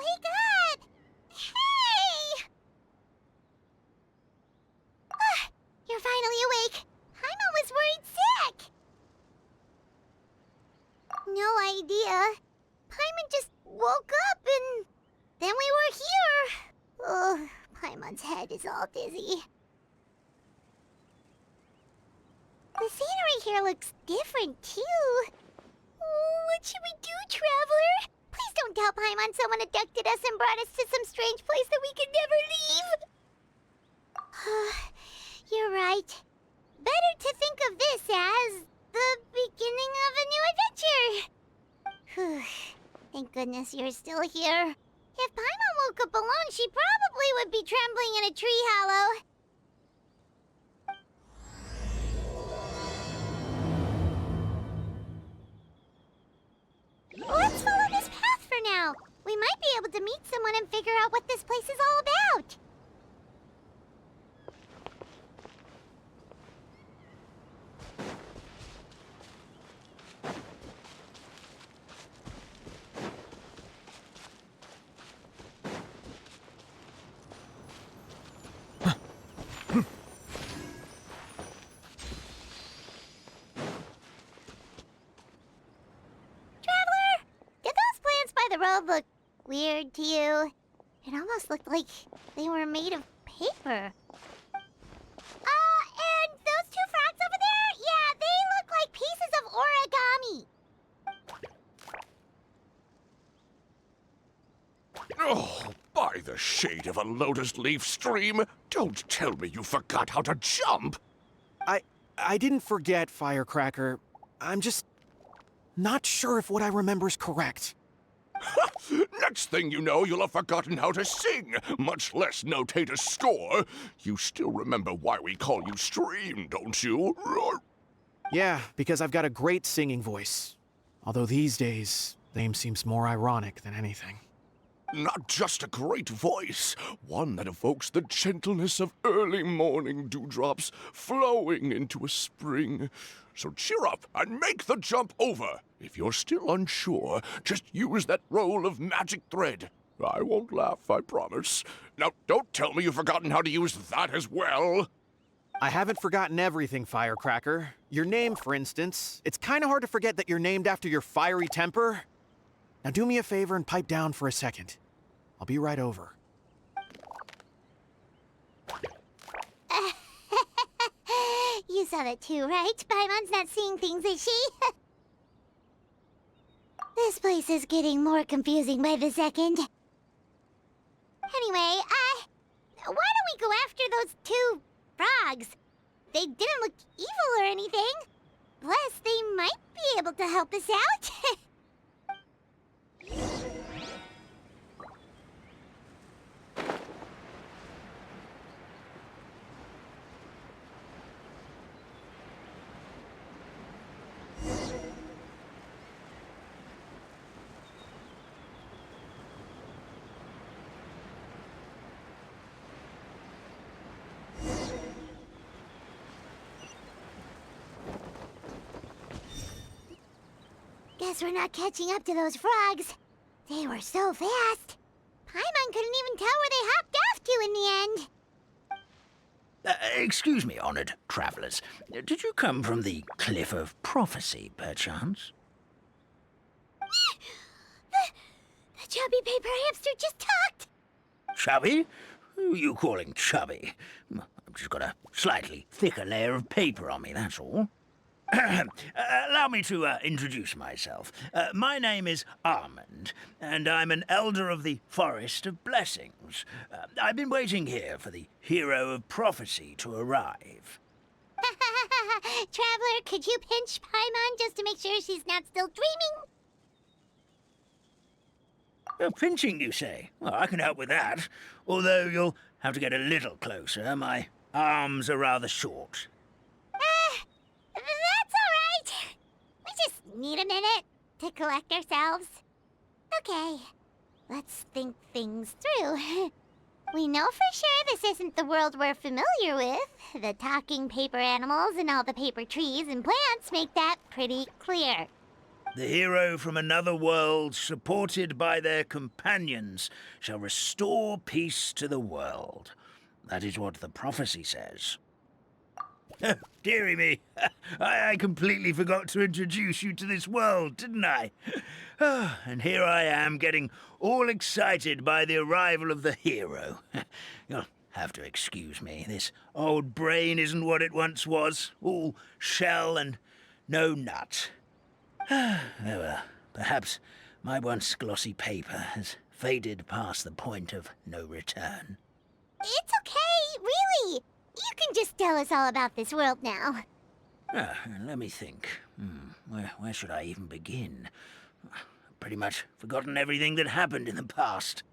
Wake up! Hey! Ah, you're finally awake. Paimon was worried sick. No idea. Paimon just woke up and then we were here. Oh, Paimon's head is all dizzy. The scenery here looks different, too. Oh, what should we do, Traveler? Please don't tell Paimon someone abducted us and brought us to some strange place that we could never leave. You're right. Better to think of this as the beginning of a new adventure. Thank goodness you're still here. If Paimon woke up alone, she probably would be trembling in a tree hollow. Let's follow this path for now. We might be able to meet someone and figure out what this place is all about. The road looked weird to you. It almost looked like they were made of paper. And those two frogs over there? Yeah, they look like pieces of origami. Oh, by the shade of a lotus leaf stream, don't tell me you forgot how to jump! I didn't forget, Firecracker. I'm just not sure if what I remember is correct. Next thing you know, you'll have forgotten how to sing, much less notate a score. You still remember why we call you Stream, don't you? Yeah, because I've got a great singing voice. Although these days, name seems more ironic than anything. Not just a great voice, one that evokes the gentleness of early morning dewdrops flowing into a spring. So cheer up and make the jump over. If you're still unsure, just use that roll of magic thread. I won't laugh, I promise. Now, don't tell me you've forgotten how to use that as well. I haven't forgotten everything, Firecracker. Your name, for instance. It's kind of hard to forget that you're named after your fiery temper. Now do me a favor and pipe down for a second. I'll be right over. You saw that too, right? Paimon's not seeing things, is she? This place is getting more confusing by the second. Anyway, why don't we go after those two frogs? They didn't look evil or anything. Plus, they might be able to help us out. Guess we're not catching up to those frogs. They were so fast. Paimon couldn't even tell where they hopped off to in the end. Excuse me, honored travelers. Did you come from the Cliff of Prophecy, perchance? The chubby paper hamster just talked. Chubby? Who are you calling chubby? I've just got a slightly thicker layer of paper on me, that's all. Allow me to introduce myself. My name is Armand, and I'm an elder of the Forest of Blessings. I've been waiting here for the hero of prophecy to arrive. Traveler, could you pinch Paimon just to make sure she's not still dreaming? Pinching, you say? Well, I can help with that. Although you'll have to get a little closer. My arms are rather short. That's all right. We just need a minute to collect ourselves. Okay, let's think things through. We know for sure this isn't the world we're familiar with. The talking paper animals and all the paper trees and plants make that pretty clear. The hero from another world, supported by their companions, shall restore peace to the world. That is what the prophecy says. Dearie me, I completely forgot to introduce you to this world, didn't I? And here I am, getting all excited by the arrival of the hero. You'll have to excuse me. This old brain isn't what it once was, all shell and no nut. Oh well, perhaps my once glossy paper has faded past the point of no return. It's okay, really. You can just tell us all about this world now. Let me think. Where should I even begin? I've pretty much forgotten everything that happened in the past.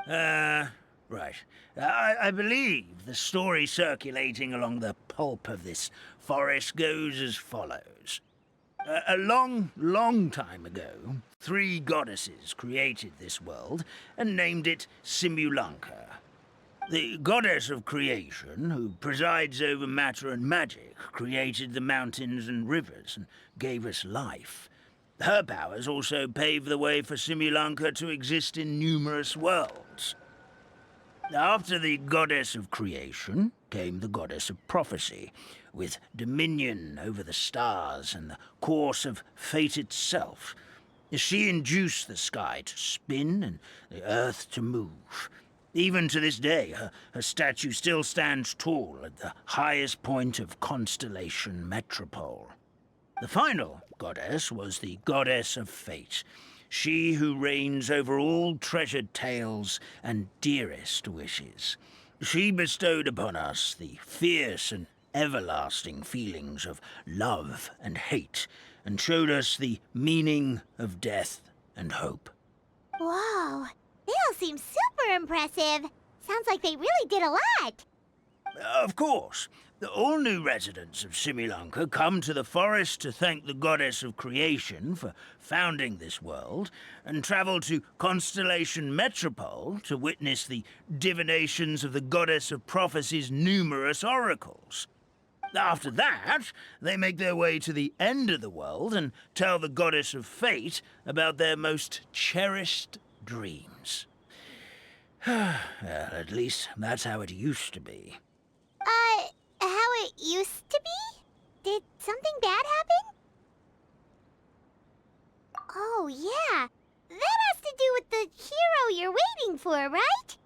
Right. I believe the story circulating along the pulp of this forest goes as follows. A long time ago, 3 goddesses created this world and named it Simulanka. The goddess of creation, who presides over matter and magic, created the mountains and rivers and gave us life. Her powers also paved the way for Simulanka to exist in numerous worlds. After the goddess of creation came the goddess of prophecy, with dominion over the stars and the course of fate itself. She induced the sky to spin and the earth to move. Even to this day, her statue still stands tall at the highest point of Constellation Metropole. The final goddess was the goddess of fate, she who reigns over all treasured tales and dearest wishes. She bestowed upon us the fierce and everlasting feelings of love and hate, and showed us the meaning of death and hope. Whoa, they all seem super impressive. Sounds like they really did a lot. Of course. All new residents of Simulanka come to the forest to thank the goddess of creation for founding this world, and travel to Constellation Metropole to witness the divinations of the goddess of prophecy's numerous oracles. After that, they make their way to the end of the world and tell the goddess of fate about their most cherished dreams. Well, at least that's how it used to be. How it used to be? Did something bad happen? Oh, yeah. That has to do with the hero you're waiting for, right?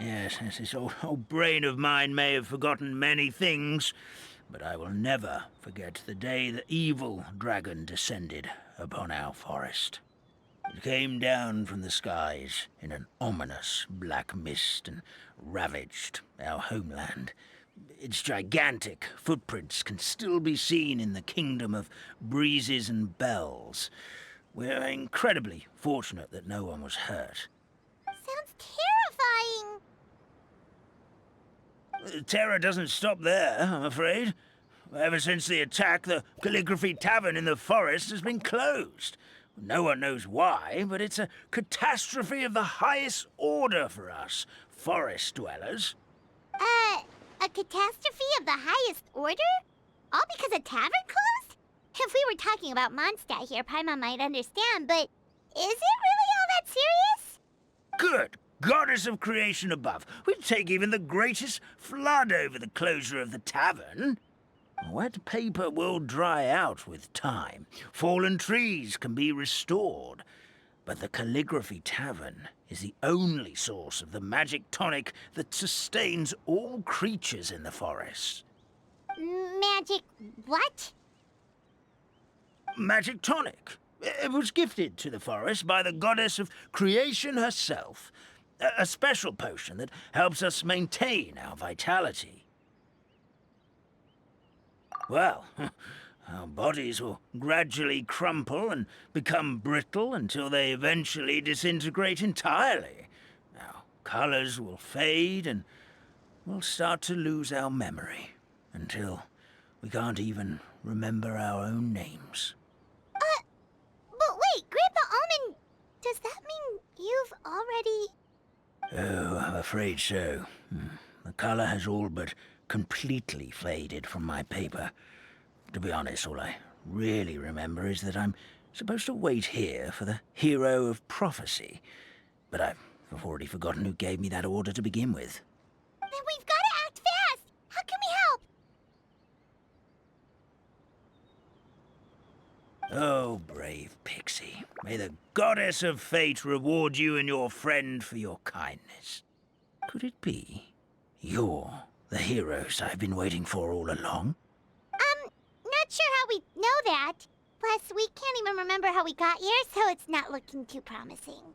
Yes, this old brain of mine may have forgotten many things, but I will never forget the day the evil dragon descended upon our forest. It came down from the skies in an ominous black mist and ravaged our homeland. Its gigantic footprints can still be seen in the kingdom of breezes and bells. We're incredibly fortunate that no one was hurt. Sounds terrifying. Terror doesn't stop there, I'm afraid. Ever since the attack, the Calligraphy Tavern in the forest has been closed. No one knows why, but it's a catastrophe of the highest order for us, forest dwellers. A catastrophe of the highest order? All because a tavern closed? If we were talking about Mondstadt here, Paimon might understand, but is it really all that serious? Good goddess of creation above. We'd take even the greatest flood over the closure of the tavern. Wet paper will dry out with time. Fallen trees can be restored. But the Calligraphy Tavern is the only source of the magic tonic that sustains all creatures in the forest. Magic what? Magic tonic. It was gifted to the forest by the goddess of creation herself. A special potion that helps us maintain our vitality. Well, our bodies will gradually crumple and become brittle until they eventually disintegrate entirely. Our colors will fade and we'll start to lose our memory until we can't even remember our own names. But wait, Grandpa Almond, does that mean you've already... Oh, I'm afraid so. The color has all but completely faded from my paper. To be honest, all I really remember is that I'm supposed to wait here for the hero of prophecy. But I've already forgotten who gave me that order to begin with. Then we've got to act fast! How can we help? Oh, brave Pixie. May the goddess of fate reward you and your friend for your kindness. Could it be you're the heroes I've been waiting for all along? Not sure how we know that. Plus, we can't even remember how we got here, so it's not looking too promising.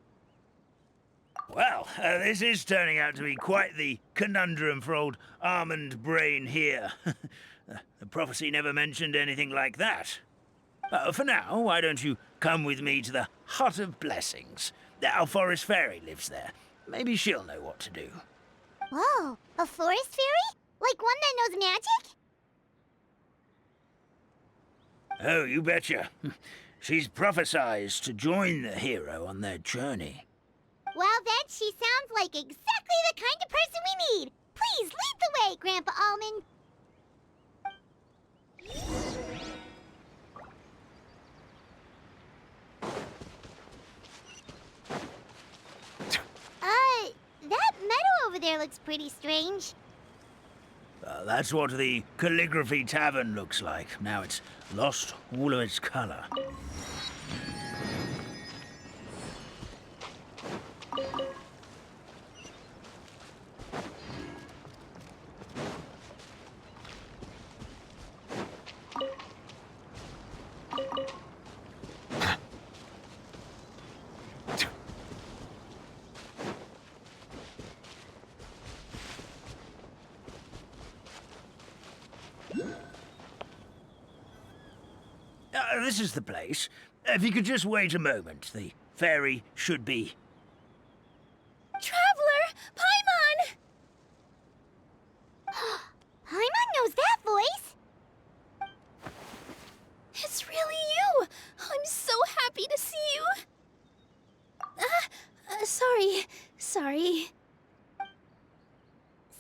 Well, this is turning out to be quite the conundrum for old Almond Brain here. The prophecy never mentioned anything like that. For now, why don't you come with me to the Hut of Blessings? Our forest fairy lives there. Maybe she'll know what to do. Whoa, a forest fairy? Like one that knows magic? Oh, you betcha. She's prophesized to join the hero on their journey. Well, then she sounds like exactly the kind of person we need. Please lead the way, Grandpa Almond. That meadow over there looks pretty strange. That's what the Calligraphy Tavern looks like. Now it's lost all of its color. This is the place. If you could just wait a moment, the fairy should be... Traveler! Paimon! Paimon knows that voice! It's really you! I'm so happy to see you! Sorry.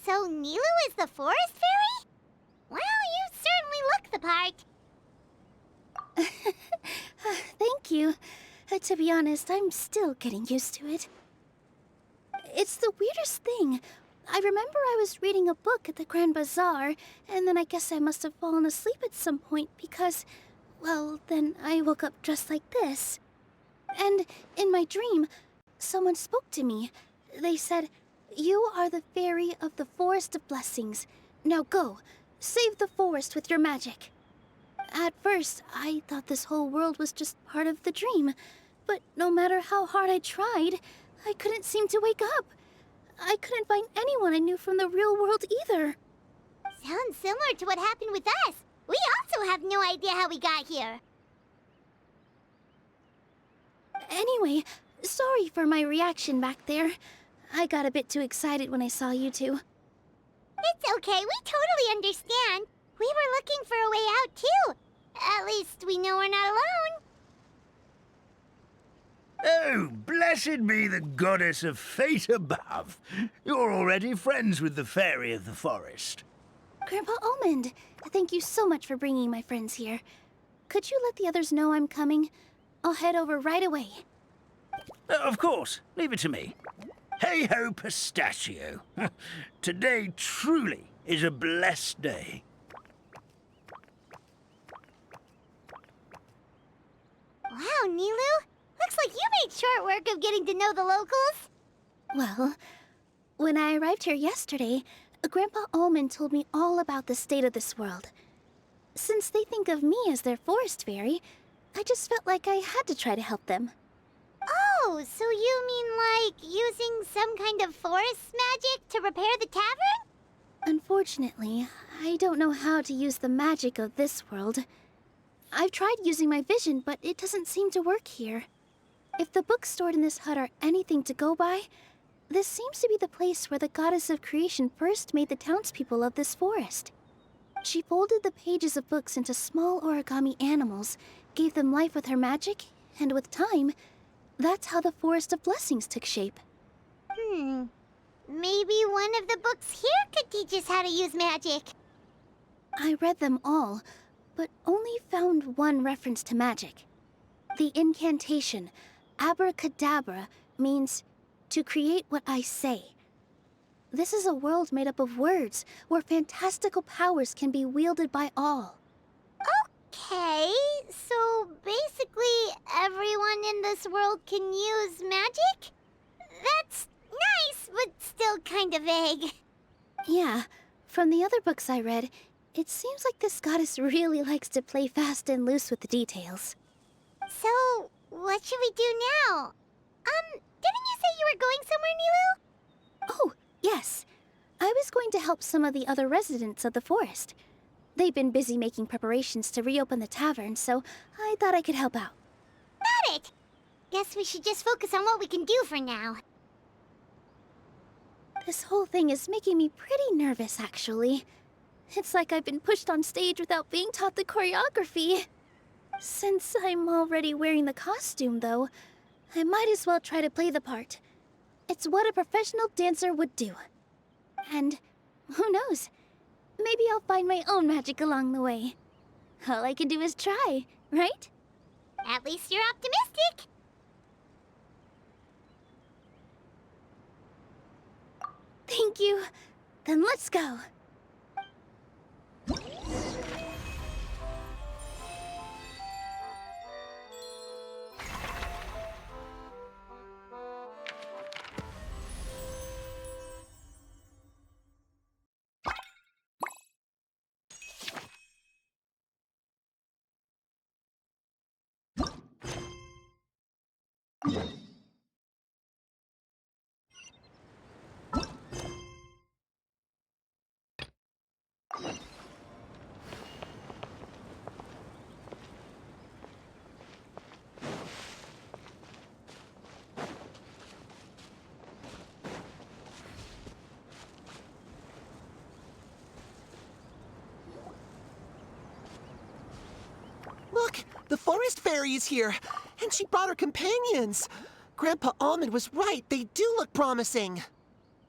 So Nilu is the forest fairy? Well, you certainly look the part. Thank you. To be honest, I'm still getting used to it. It's the weirdest thing. I remember I was reading a book at the Grand Bazaar, and then I guess I must have fallen asleep at some point because, well, then I woke up just like this. And in my dream, someone spoke to me. They said, "You are the fairy of the Forest of Blessings. Now go, save the forest with your magic." At first, I thought this whole world was just part of the dream, but no matter how hard I tried, I couldn't seem to wake up. I couldn't find anyone I knew from the real world either. Sounds similar to what happened with us. We also have no idea how we got here. Anyway, sorry for my reaction back there. I got a bit too excited when I saw you two. It's okay, we totally understand. We were looking for a way out, too. At least we know we're not alone. Oh, blessed be the goddess of fate above. You're already friends with the fairy of the forest. Grandpa Almond, thank you so much for bringing my friends here. Could you let the others know I'm coming? I'll head over right away. Of course. Leave it to me. Hey-ho, pistachio. Today truly is a blessed day. Wow, Nilu. Looks like you made short work of getting to know the locals. Well, when I arrived here yesterday, Grandpa Almond told me all about the state of this world. Since they think of me as their forest fairy, I just felt like I had to try to help them. Oh, so you mean like using some kind of forest magic to repair the tavern? Unfortunately, I don't know how to use the magic of this world. I've tried using my vision, but it doesn't seem to work here. If the books stored in this hut are anything to go by, this seems to be the place where the goddess of creation first made the townspeople of this forest. She folded the pages of books into small origami animals, gave them life with her magic, and with time, that's how the Forest of Blessings took shape. Maybe one of the books here could teach us how to use magic. I read them all, but only found one reference to magic. The incantation, abracadabra, means to create what I say. This is a world made up of words, where fantastical powers can be wielded by all. Okay, so basically everyone in this world can use magic? That's nice, but still kind of vague. Yeah, from the other books I read, it seems like this goddess really likes to play fast and loose with the details. So, what should we do now? Didn't you say you were going somewhere, Nilu? Oh, yes. I was going to help some of the other residents of the forest. They've been busy making preparations to reopen the tavern, so I thought I could help out. Got it! Guess we should just focus on what we can do for now. This whole thing is making me pretty nervous, actually. It's like I've been pushed on stage without being taught the choreography. Since I'm already wearing the costume, though, I might as well try to play the part. It's what a professional dancer would do. And who knows? Maybe I'll find my own magic along the way. All I can do is try, right? At least you're optimistic. Thank you. Then let's go. Look, the forest fairy is here, and she brought her companions. Grandpa Almond was right. They do look promising.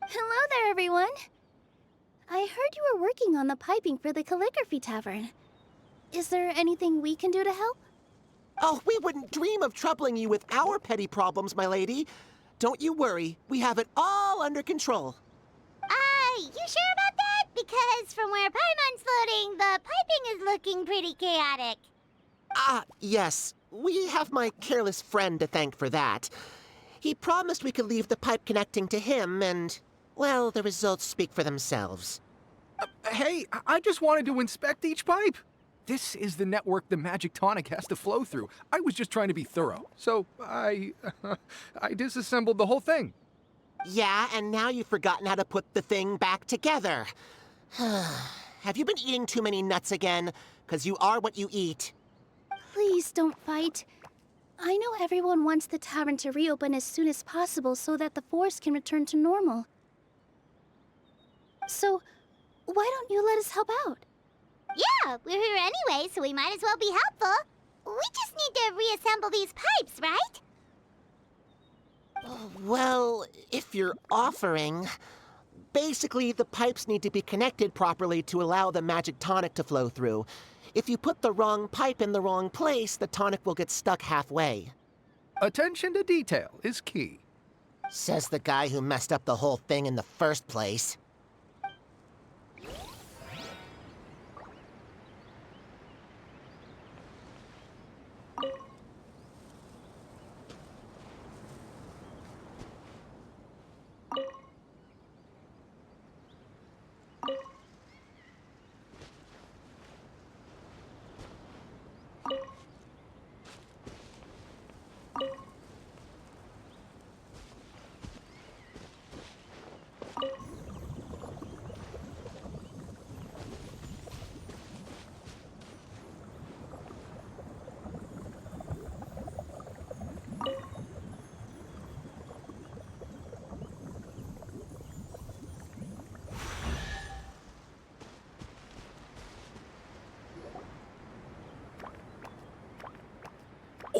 Hello there, everyone. I heard you were working on the piping for the calligraphy tavern. Is there anything we can do to help? Oh, we wouldn't dream of troubling you with our petty problems, my lady. Don't you worry. We have it all under control. You sure about that? Because from where Paimon's floating, the piping is looking pretty chaotic. Ah, yes. We have my careless friend to thank for that. He promised we could leave the pipe connecting to him, and, well, the results speak for themselves. Hey, I just wanted to inspect each pipe. This is the network the magic tonic has to flow through. I was just trying to be thorough, so I disassembled the whole thing. Yeah, and now you've forgotten how to put the thing back together. Have you been eating too many nuts again? 'Cause you are what you eat. Please don't fight. I know everyone wants the tavern to reopen as soon as possible so that the forest can return to normal. So, why don't you let us help out? Yeah, we're here anyway, so we might as well be helpful. We just need to reassemble these pipes, right? Well, if you're offering... Basically, the pipes need to be connected properly to allow the magic tonic to flow through. If you put the wrong pipe in the wrong place, the tonic will get stuck halfway. Attention to detail is key. Says the guy who messed up the whole thing in the first place.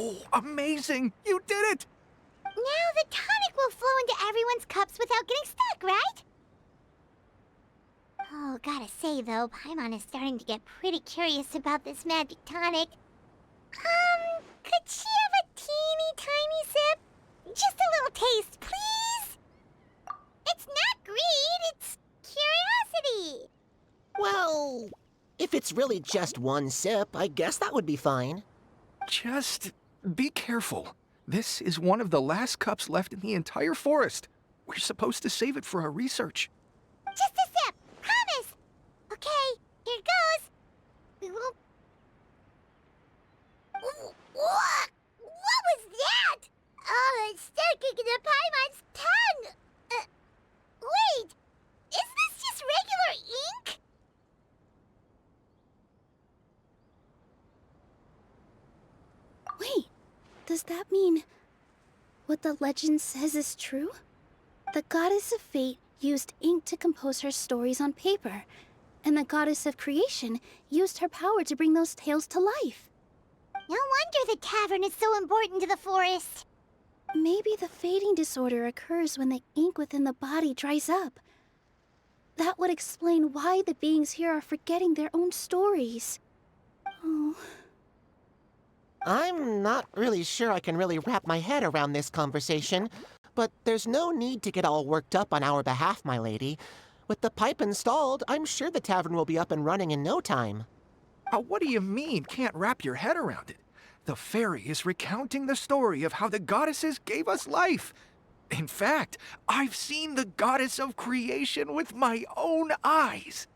Oh, amazing! You did it! Now the tonic will flow into everyone's cups without getting stuck, right? Oh, gotta say though, Paimon is starting to get pretty curious about this magic tonic. Could she have a teeny tiny sip? Just a little taste, please? It's not greed, it's curiosity. Well, if it's really just one sip, I guess that would be fine. Just be careful. This is one of the last cups left in the entire forest. We're supposed to save it for our research. Just a sip, promise. Okay, here goes. We will... What? What was that? Oh, it's sticking to the Paimon's tongue. Wait, is this just regular ink? Wait, does that mean what the legend says is true? The goddess of fate used ink to compose her stories on paper, and the goddess of creation used her power to bring those tales to life. No wonder the tavern is so important to the forest. Maybe the fading disorder occurs when the ink within the body dries up. That would explain why the beings here are forgetting their own stories. Oh. I'm not really sure I can really wrap my head around this conversation, but there's no need to get all worked up on our behalf, my lady. With the pipe installed, I'm sure the tavern will be up and running in no time. What do you mean, can't wrap your head around it? The fairy is recounting the story of how the goddesses gave us life. In fact, I've seen the goddess of creation with my own eyes.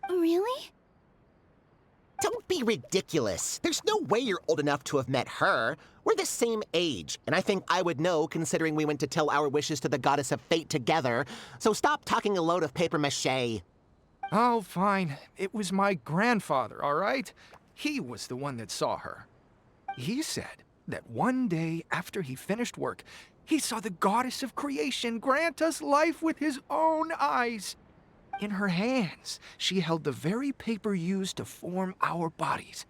Really? Don't be ridiculous. There's no way you're old enough to have met her. We're the same age, and I think I would know considering we went to tell our wishes to the goddess of fate together. So stop talking a load of papier-mâché. Oh, fine. It was my grandfather, all right? He was the one that saw her. He said that one day after he finished work, he saw the goddess of creation grant us life with his own eyes. In her hands, she held the very paper used to form our bodies.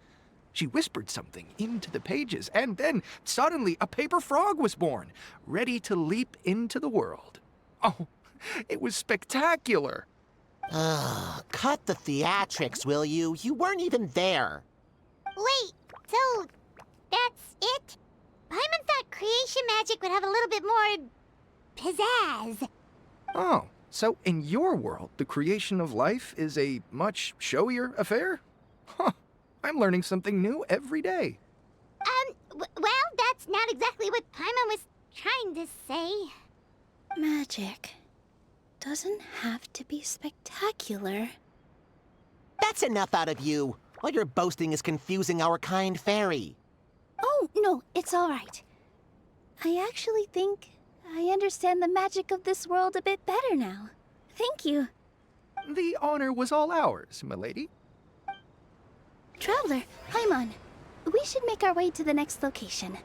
She whispered something into the pages, and then suddenly a paper frog was born, ready to leap into the world. Oh, it was spectacular. Cut the theatrics, will you? You weren't even there. Wait, so that's it? Paimon thought creation magic would have a little bit more pizzazz. Oh, so in your world, the creation of life is a much showier affair? Huh, I'm learning something new every day. Well, that's not exactly what Paimon was trying to say. Magic doesn't have to be spectacular. That's enough out of you. All your boasting is confusing our kind fairy. Oh, no, it's all right. I actually think I understand the magic of this world a bit better now. Thank you. The honor was all ours, milady. Traveler, Paimon, we should make our way to the next location.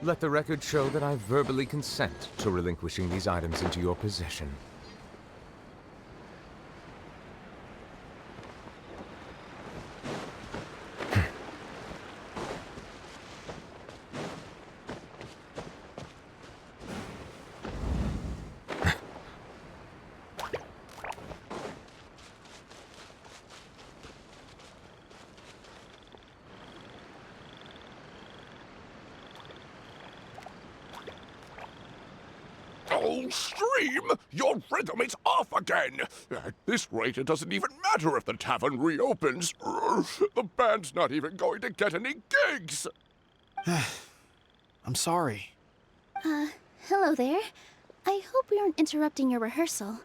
Let the record show that I verbally consent to relinquishing these items into your possession. Oh, Stream! Your rhythm is off again! At this rate, it doesn't even matter if the tavern reopens. The band's not even going to get any gigs! I'm sorry. Hello there. I hope we aren't interrupting your rehearsal.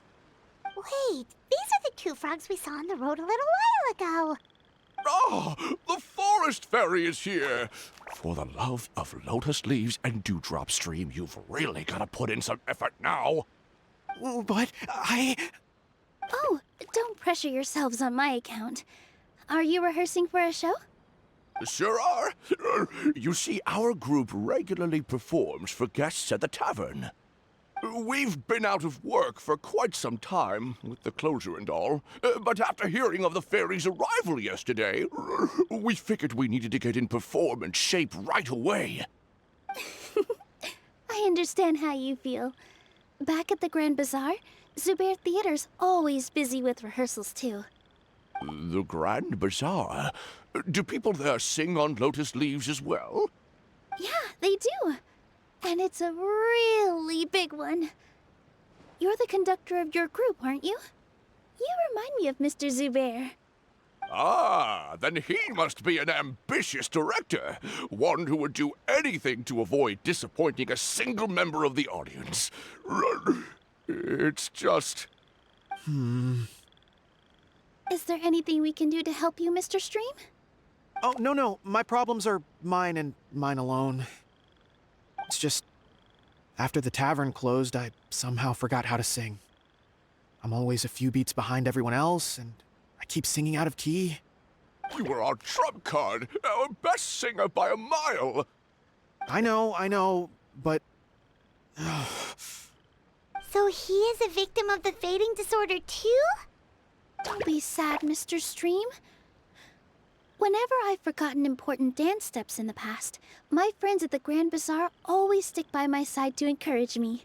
Wait, these are the two frogs we saw on the road a little while ago. Ah, the forest fairy is here! For the love of lotus leaves and dewdrop, Stream, you've really got to put in some effort now. But Oh, don't pressure yourselves on my account. Are you rehearsing for a show? Sure are. You see, our group regularly performs for guests at the tavern. We've been out of work for quite some time, with the closure and all. But after hearing of the fairy's arrival yesterday, we figured we needed to get in performance shape right away. I understand how you feel. Back at the Grand Bazaar, Zubair Theater's always busy with rehearsals too. The Grand Bazaar? Do people there sing on lotus leaves as well? Yeah, they do. And it's a really big one. You're the conductor of your group, aren't you? You remind me of Mr. Zubair. Ah, then he must be an ambitious director. One who would do anything to avoid disappointing a single member of the audience. It's just... Is there anything we can do to help you, Mr. Stream? Oh, no. My problems are mine and mine alone. It's just, after the tavern closed, I somehow forgot how to sing. I'm always a few beats behind everyone else, and I keep singing out of key. You were our trump card, our best singer by a mile. I know, but... So he is a victim of the fading disorder too? Don't be sad, Mr. Stream. Whenever I've forgotten important dance steps in the past, my friends at the Grand Bazaar always stick by my side to encourage me.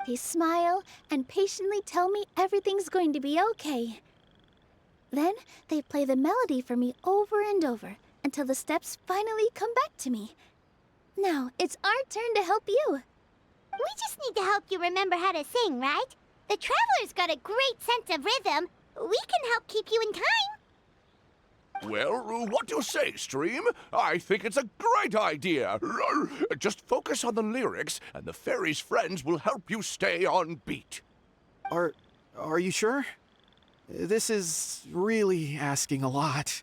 They smile and patiently tell me everything's going to be okay. Then they play the melody for me over and over until the steps finally come back to me. Now it's our turn to help you. We just need to help you remember how to sing, right? The Traveler's got a great sense of rhythm. We can help keep you in time. Well, what do you say, Stream? I think it's a great idea. Just focus on the lyrics, and the fairy's friends will help you stay on beat. Are you sure? This is really asking a lot.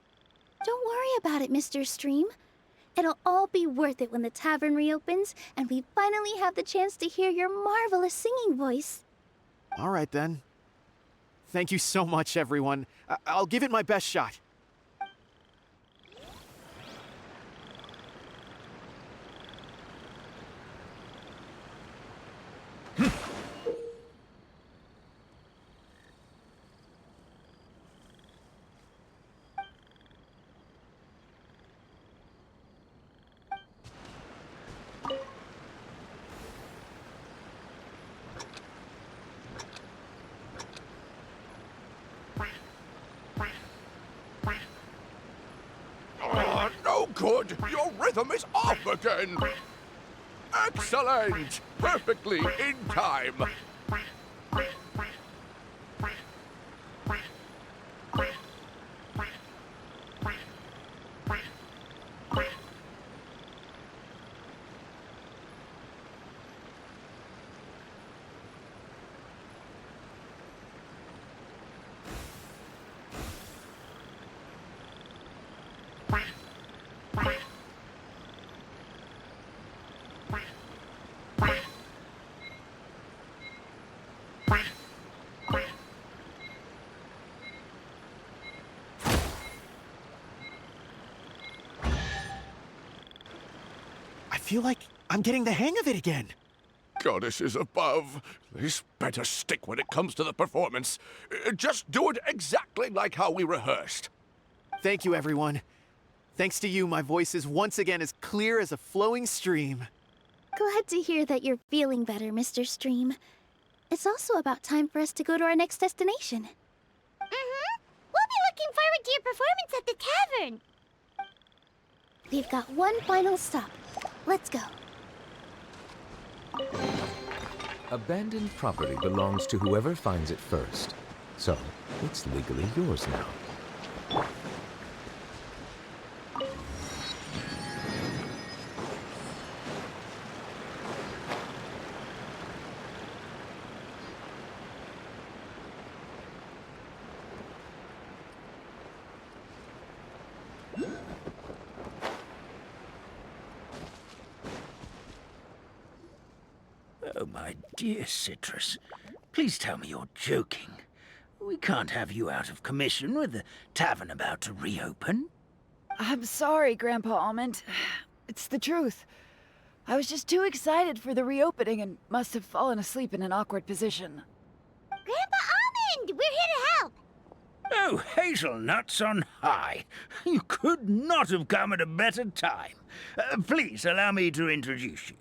Don't worry about it, Mr. Stream. It'll all be worth it when the tavern reopens and we finally have the chance to hear your marvelous singing voice. All right, then. Thank you so much, everyone. I'll give it my best shot. No good! Your rhythm is off again! Excellent! Perfectly in time! I feel like I'm getting the hang of it again. Goddesses above, this better stick when it comes to the performance. Just do it exactly like how we rehearsed. Thank you, everyone. Thanks to you, my voice is once again as clear as a flowing stream. Glad to hear that you're feeling better, Mr. Stream. It's also about time for us to go to our next destination. We'll be looking forward to your performance at the tavern. We've got one final stop. Let's go. Abandoned property belongs to whoever finds it first. So, it's legally yours now. Oh, my dear Citrus, please tell me you're joking. We can't have you out of commission with the tavern about to reopen. I'm sorry, Grandpa Almond. It's the truth. I was just too excited for the reopening and must have fallen asleep in an awkward position. Grandpa Almond, we're here to help. Oh, hazelnuts on high. You could not have come at a better time. Please allow me to introduce you.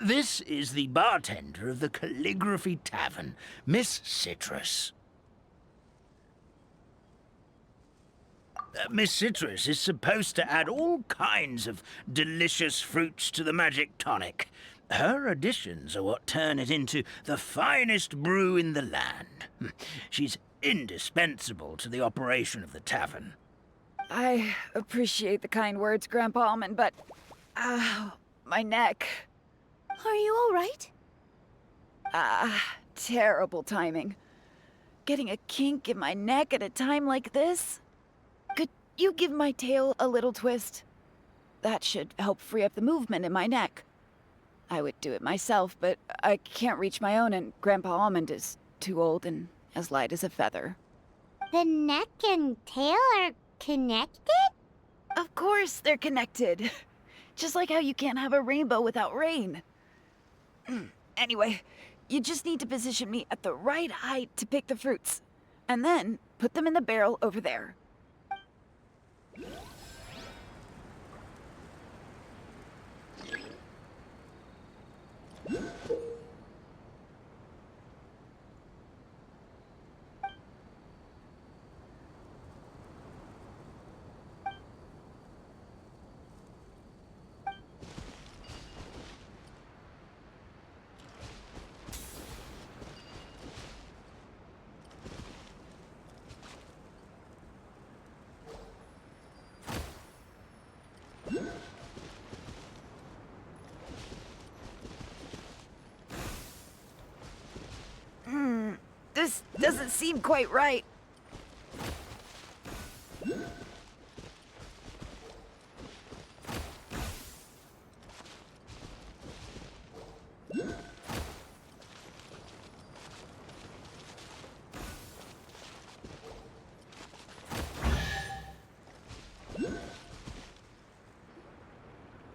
This is the bartender of the Calligraphy Tavern, Miss Citrus. Miss Citrus is supposed to add all kinds of delicious fruits to the magic tonic. Her additions are what turn it into the finest brew in the land. She's indispensable to the operation of the tavern. I appreciate the kind words, Grandpa Almond, but... my neck. Are you all right? Terrible timing. Getting a kink in my neck at a time like this? Could you give my tail a little twist? That should help free up the movement in my neck. I would do it myself, but I can't reach my own, and Grandpa Almond is too old and as light as a feather. The neck and tail are connected? Of course they're connected. Just like how you can't have a rainbow without rain. Anyway, you just need to position me at the right height to pick the fruits. And then put them in the barrel over there. This doesn't seem quite right.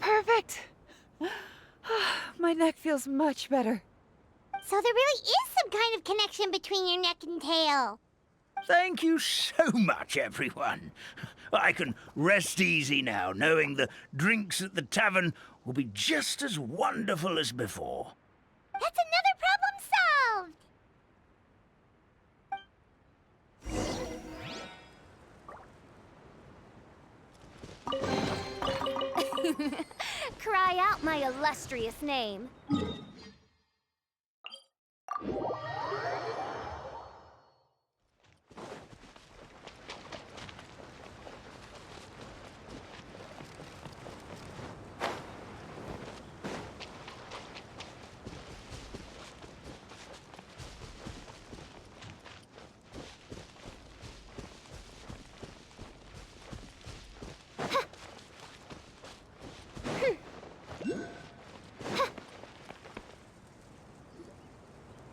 Perfect! My neck feels much better. So there really is some kind of connection between your neck and tail. Thank you so much, everyone. I can rest easy now, knowing the drinks at the tavern will be just as wonderful as before. That's another problem solved. Cry out my illustrious name.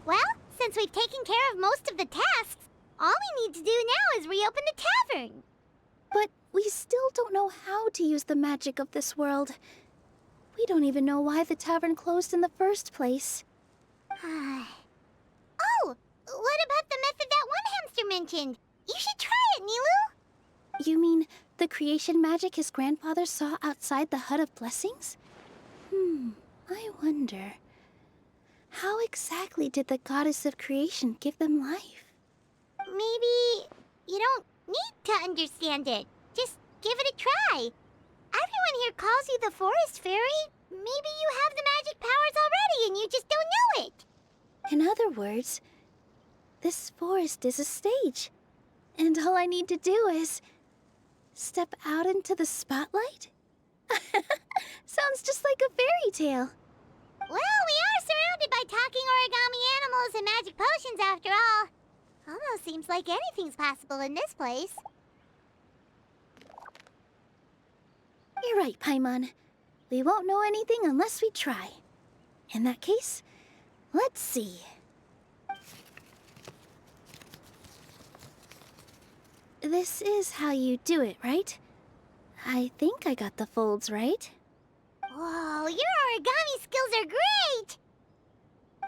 Well, since we've taken care of most of the tasks, all we need to do now is reopen the tavern. But we still don't know how to use the magic of this world. We don't even know why the tavern closed in the first place. Oh, what about the method that one hamster mentioned? You should try it, Nilu. You mean the creation magic his grandfather saw outside the Hut of Blessings? I wonder. How exactly did the goddess of creation give them life? Maybe you don't need to understand it. Just give it a try. Everyone here calls you the Forest Fairy. Maybe you have the magic powers already and you just don't know it. In other words, this forest is a stage. And all I need to do is step out into the spotlight? Sounds just like a fairy tale. Well, we are surrounded by talking origami animals and magic potions after all. Almost seems like anything's possible in this place. You're right, Paimon. We won't know anything unless we try. In that case, let's see. This is how you do it, right? I think I got the folds right. Whoa, your origami skills are great!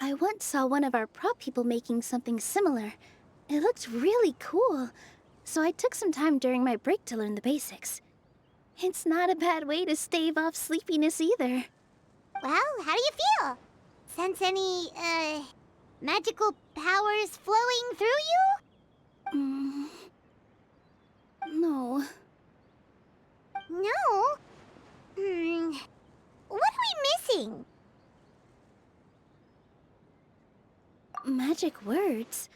I once saw one of our prop people making something similar. It looked really cool, so I took some time during my break to learn the basics. It's not a bad way to stave off sleepiness either. Well, how do you feel? Sense any, magical powers flowing through you? No. No. What are we missing? Magic words?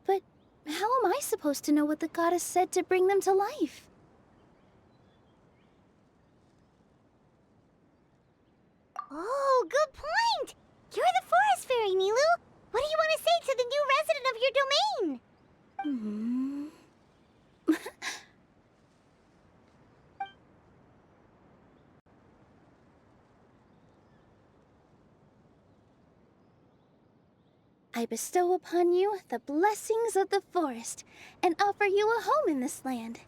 But how am I supposed to know what the goddess said to bring them to life? Oh, good point! You're the forest fairy, Nilu! What do you want to say to the new resident of your domain? I bestow upon you the blessings of the forest and offer you a home in this land.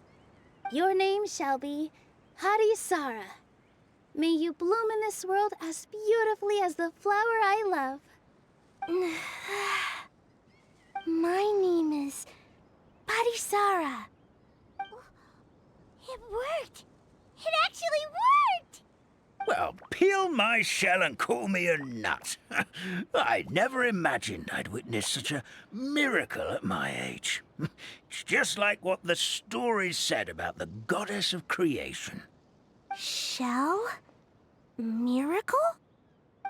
Your name shall be Harisara. May you bloom in this world as beautifully as the flower I love. My name is Parisara. It worked! It actually worked! Well, peel my shell and call me a nut. I'd never imagined I'd witness such a miracle at my age. It's just like what the stories said about the goddess of creation. Shell? Miracle?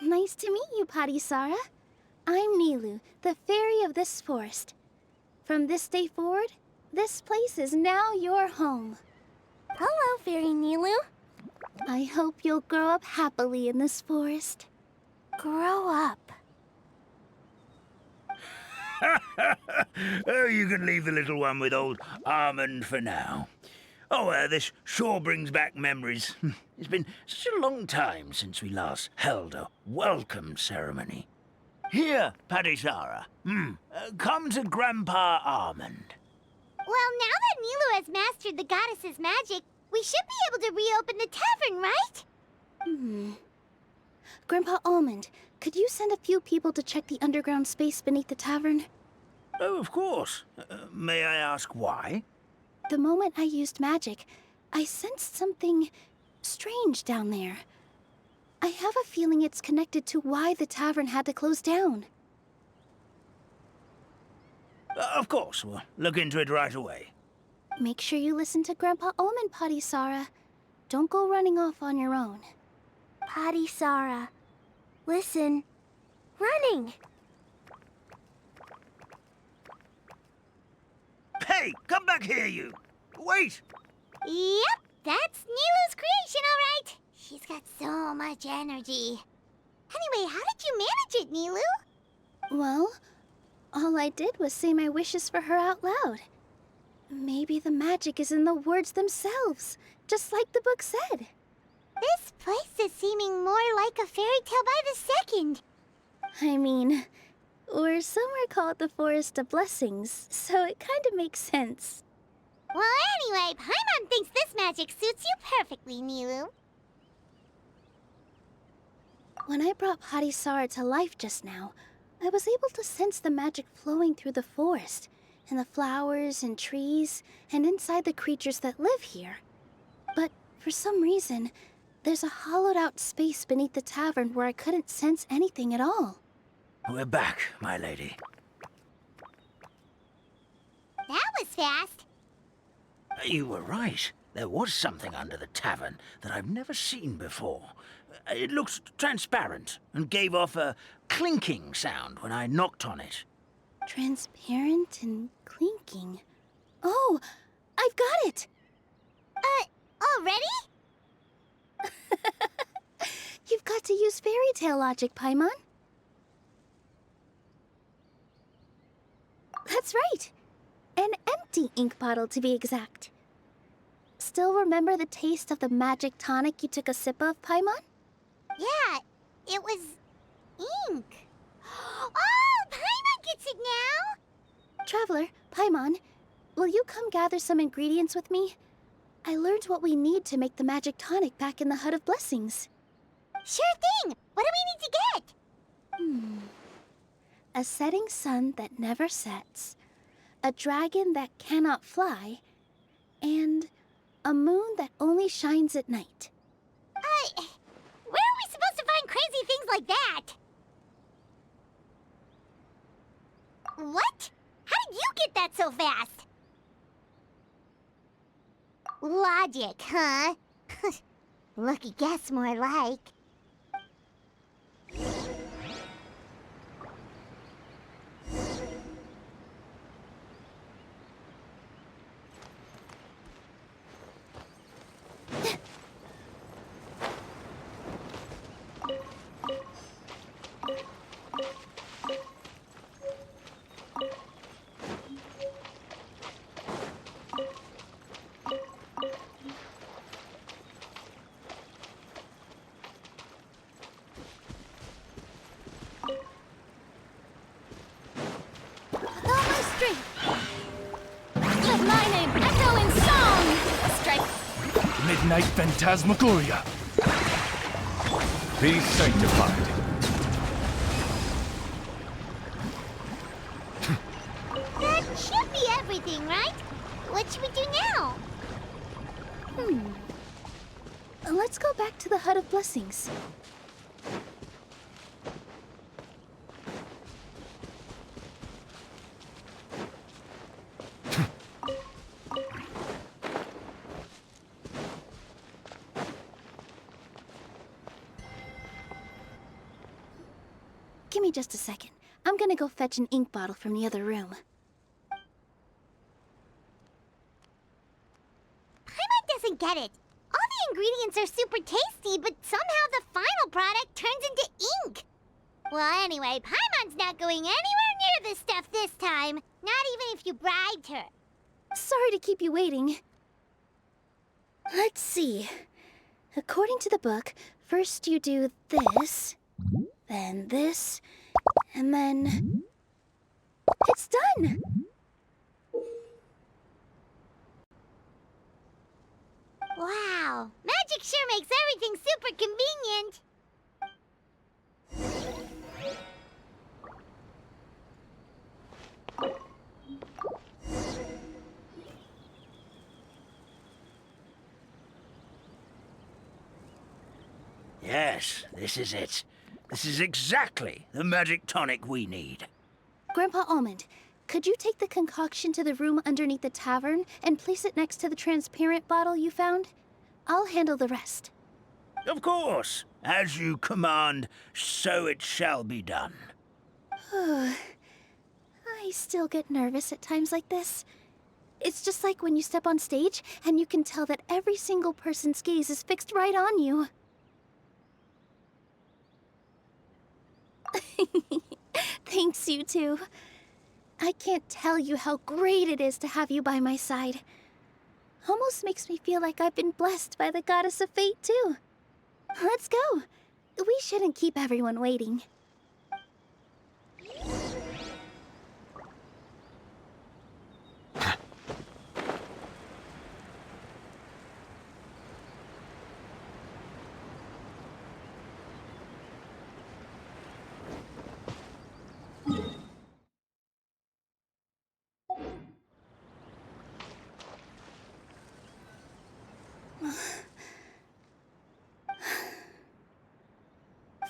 Nice to meet you, Parisara. I'm Nilu, the fairy of this forest. From this day forward, this place is now your home. Hello, Fairy Nilu. I hope you'll grow up happily in this forest. Grow up. Oh, you can leave the little one with old Almond for now. Oh, this sure brings back memories. It's been such a long time since we last held a welcome ceremony. Here, Parisara. Come to Grandpa Almond. Well, now that Nilu has mastered the goddess's magic, we should be able to reopen the tavern, right? Grandpa Almond, could you send a few people to check the underground space beneath the tavern? Oh, of course. May I ask why? The moment I used magic, I sensed something strange down there. I have a feeling it's connected to why the tavern had to close down. Of course, we'll look into it right away. Make sure you listen to Grandpa Almond, Parisara. Don't go running off on your own. Parisara. Listen. Running! Hey, come back here, you! Wait! Yep, that's Nilu's creation, all right. She's got so much energy. Anyway, how did you manage it, Nilu? Well, all I did was say my wishes for her out loud. Maybe the magic is in the words themselves, just like the book said. This place is seeming more like a fairy tale by the second. I mean, we're somewhere called the Forest of Blessings, so it kind of makes sense. Well, anyway, Paimon thinks this magic suits you perfectly, Nilu. When I brought Harisara to life just now, I was able to sense the magic flowing through the forest, and the flowers and trees, and inside the creatures that live here. But for some reason, there's a hollowed-out space beneath the tavern where I couldn't sense anything at all. We're back, my lady. That was fast. You were right. There was something under the tavern that I've never seen before. It looked transparent and gave off a clinking sound when I knocked on it. Transparent and clinking. Oh, I've got it! Already? You've got to use fairy tale logic, Paimon. That's right. An empty ink bottle, to be exact. Still remember the taste of the magic tonic you took a sip of, Paimon? Yeah, it was ink. Oh, Paimon gets it now! Traveler, Paimon, will you come gather some ingredients with me? I learned what we need to make the magic tonic back in the Hut of Blessings. Sure thing! What do we need to get? A setting sun that never sets, a dragon that cannot fly, and a moon that only shines at night. Where are we supposed to find crazy things like that? What? How did you get that so fast? Logic, huh? Lucky guess, more like. Let my name echo in song! Strike! Midnight Phantasmagoria. Be sanctified. That should be everything, right? What should we do now? Let's go back to the Hut of Blessings. Give me just a second. I'm gonna go fetch an ink bottle from the other room. Paimon doesn't get it. All the ingredients are super tasty, but somehow the final product turns into ink. Well, anyway, Paimon's not going anywhere near this stuff this time. Not even if you bribed her. Sorry to keep you waiting. Let's see. According to the book, first you do this, then this, and then... It's done! Wow, magic sure makes everything super convenient. Yes, this is it. This is exactly the magic tonic we need. Grandpa Almond, could you take the concoction to the room underneath the tavern and place it next to the transparent bottle you found? I'll handle the rest. Of course. As you command, so it shall be done. I still get nervous at times like this. It's just like when you step on stage and you can tell that every single person's gaze is fixed right on you. Thanks, you two. I can't tell you how great it is to have you by my side. Almost makes me feel like I've been blessed by the goddess of fate, too. Let's go. We shouldn't keep everyone waiting.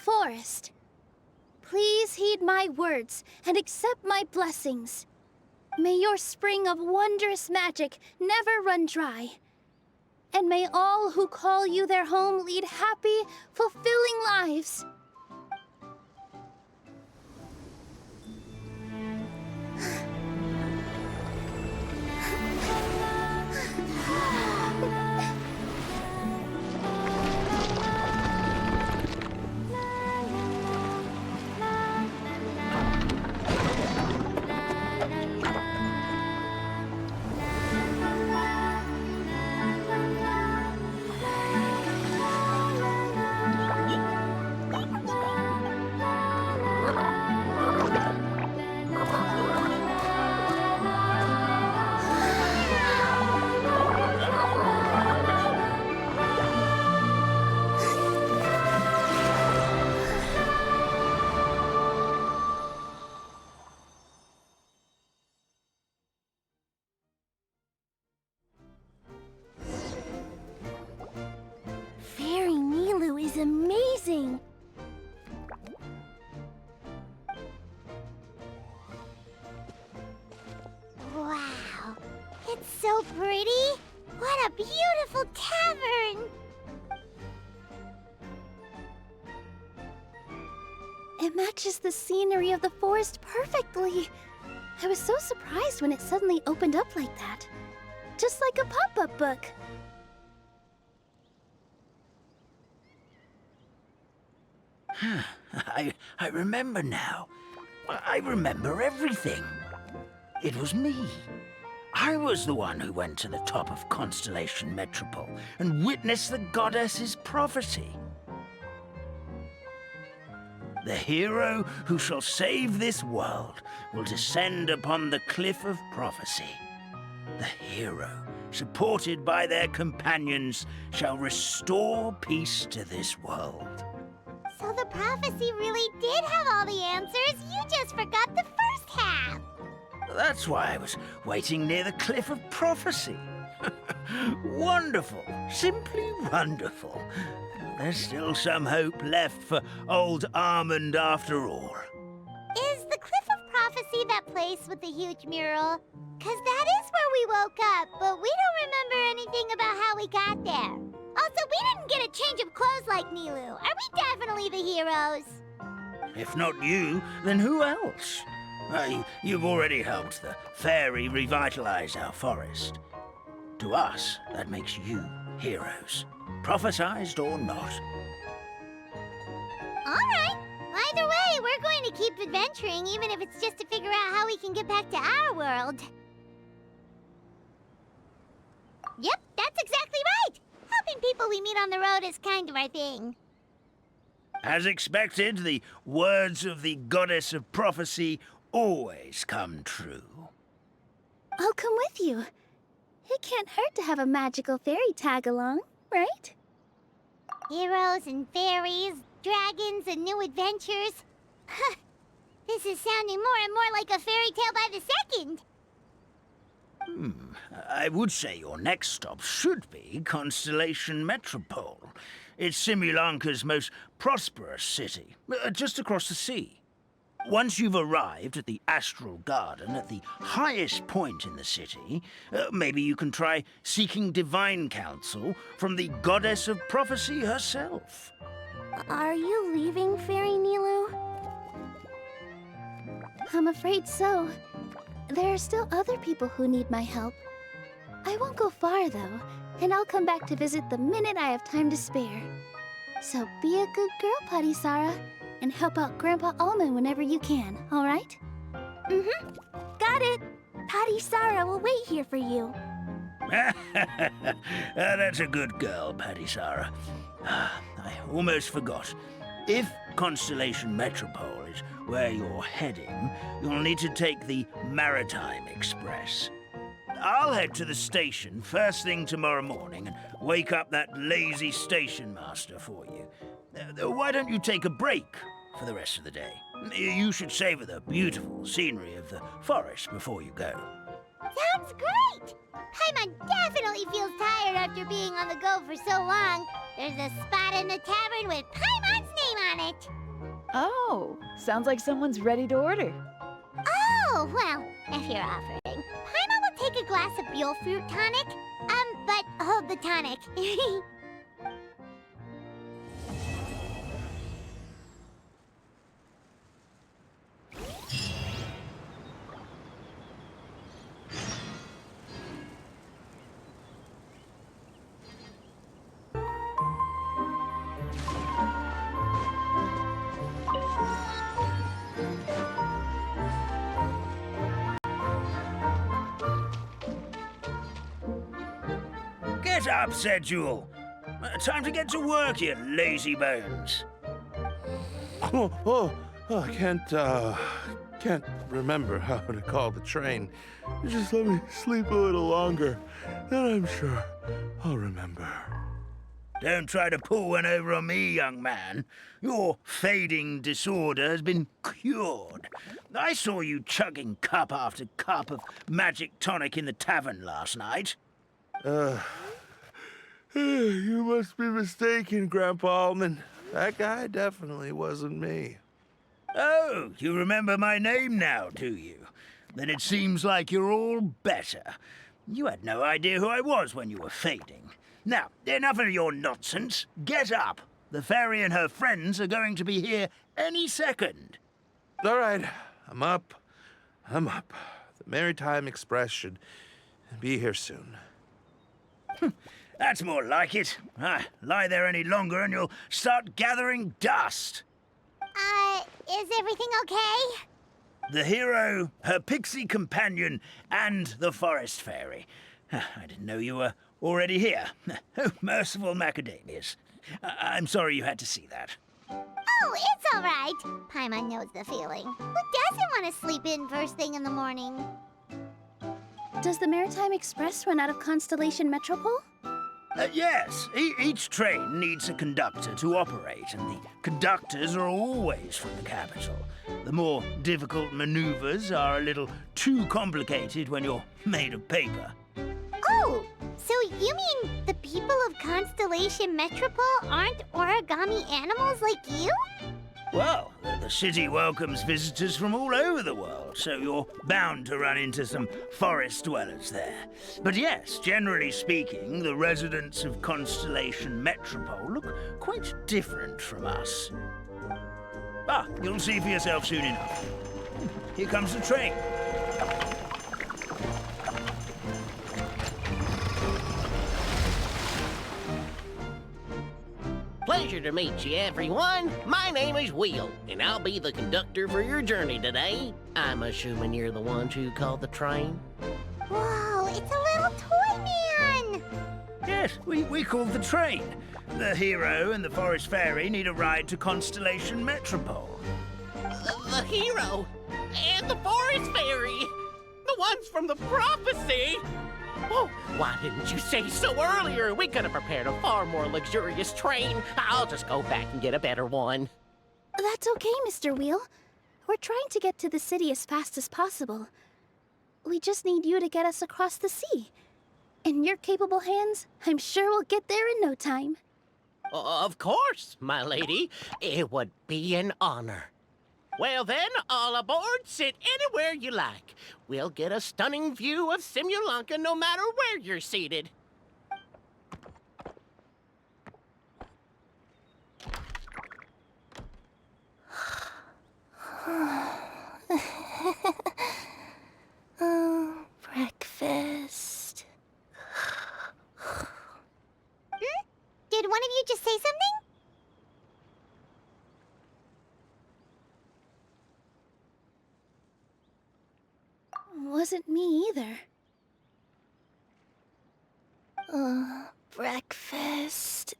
Forest, please heed my words and accept my blessings. May your spring of wondrous magic never run dry. And may all who call you their home lead happy, fulfilling lives. Fairy Nilu is amazing! Wow, it's so pretty. What a beautiful tavern. It matches the scenery of the forest perfectly. I was so surprised when it suddenly opened up like that. Just like a pop-up book. I remember now. I remember everything. It was me. I was the one who went to the top of Constellation Metropole and witnessed the goddess's prophecy. The hero who shall save this world will descend upon the cliff of prophecy. The hero, supported by their companions, shall restore peace to this world. So the prophecy really did have all the answers. You just forgot the first half. That's why I was waiting near the cliff of prophecy. Wonderful, simply wonderful. There's still some hope left for old Armand after all. Is the Cliff of Prophecy that place with the huge mural? 'Cause that is where we woke up, but we don't remember anything about how we got there. Also, we didn't get a change of clothes like Nilu. Are we definitely the heroes? If not you, then who else? You've already helped the fairy revitalize our forest. To us, that makes you heroes, prophesized or not. All right. Either way, we're going to keep adventuring, even if it's just to figure out how we can get back to our world. Yep, that's exactly right. Helping people we meet on the road is kind of our thing. As expected, the words of the goddess of prophecy always come true. I'll come with you. It can't hurt to have a magical fairy tag along, right? Heroes and fairies, dragons and new adventures. This is sounding more and more like a fairy tale by the second. I would say your next stop should be Constellation Metropole. It's Simulanka's most prosperous city, just across the sea. Once you've arrived at the Astral Garden at the highest point in the city, maybe you can try seeking divine counsel from the goddess of prophecy herself. Are you leaving, Fairy Nilu? I'm afraid so. There are still other people who need my help. I won't go far, though, and I'll come back to visit the minute I have time to spare. So be a good girl, Patisara, and help out Grandpa Almond whenever you can, all right? Mm-hmm. Got it. Patisara will wait here for you. That's a good girl, Patisara. I almost forgot. If Constellation Metropole is where you're heading, you'll need to take the Maritime Express. I'll head to the station first thing tomorrow morning and wake up that lazy station master for you. Why don't you take a break for the rest of the day? You should savor the beautiful scenery of the forest before you go. Sounds great! Paimon definitely feels tired after being on the go for so long. There's a spot in the tavern with Paimon's name on it. Oh, sounds like someone's ready to order. Oh, well, if you're offering. Paimon will take a glass of Buell fruit tonic. But hold the tonic. Get up, said Jewel. Time to get to work, you lazy bones. I can't remember how to call the train. Just let me sleep a little longer, then I'm sure I'll remember. Don't try to pull one over on me, young man. Your fading disorder has been cured. I saw you chugging cup after cup of magic tonic in the tavern last night. You must be mistaken, Grandpa Almond. That guy definitely wasn't me. Oh, you remember my name now, do you? Then it seems like you're all better. You had no idea who I was when you were fading. Now, enough of your nonsense. Get up. The fairy and her friends are going to be here any second. All right, I'm up. I'm up. The Maritime Express should be here soon. That's more like it. Lie there any longer and you'll start gathering dust. Is everything okay? The hero, her pixie companion, and the forest fairy. I didn't know you were already here. Oh, merciful macadamias. I'm sorry you had to see that. Oh, it's all right. Paimon knows the feeling. Who doesn't want to sleep in first thing in the morning? Does the Maritime Express run out of Constellation Metropole? Yes, each train needs a conductor to operate, and the conductors are always from the capital. The more difficult maneuvers are a little too complicated when you're made of paper. Oh, so you mean the people of Constellation Metropole aren't origami animals like you? Well, the city welcomes visitors from all over the world, so you're bound to run into some forest dwellers there. But yes, generally speaking, the residents of Constellation Metropole look quite different from us. You'll see for yourself soon enough. Here comes the train. Pleasure to meet you, everyone. My name is Will, and I'll be the conductor for your journey today. I'm assuming you're the ones who called the train? Whoa, it's a little toy man! Yes, we called the train. The hero and the forest fairy need a ride to Constellation Metropole. The hero and the forest fairy, the ones from the prophecy. Oh, why didn't you say so earlier? We could have prepared a far more luxurious train. I'll just go back and get a better one. That's okay, Mr. Wheel. We're trying to get to the city as fast as possible. We just need you to get us across the sea. In your capable hands, I'm sure we'll get there in no time. Of course, my lady. It would be an honor. Well then, all aboard, sit anywhere you like. We'll get a stunning view of Simulanka no matter where you're seated. Breakfast. Did one of you just say something? Wasn't me either. Breakfast.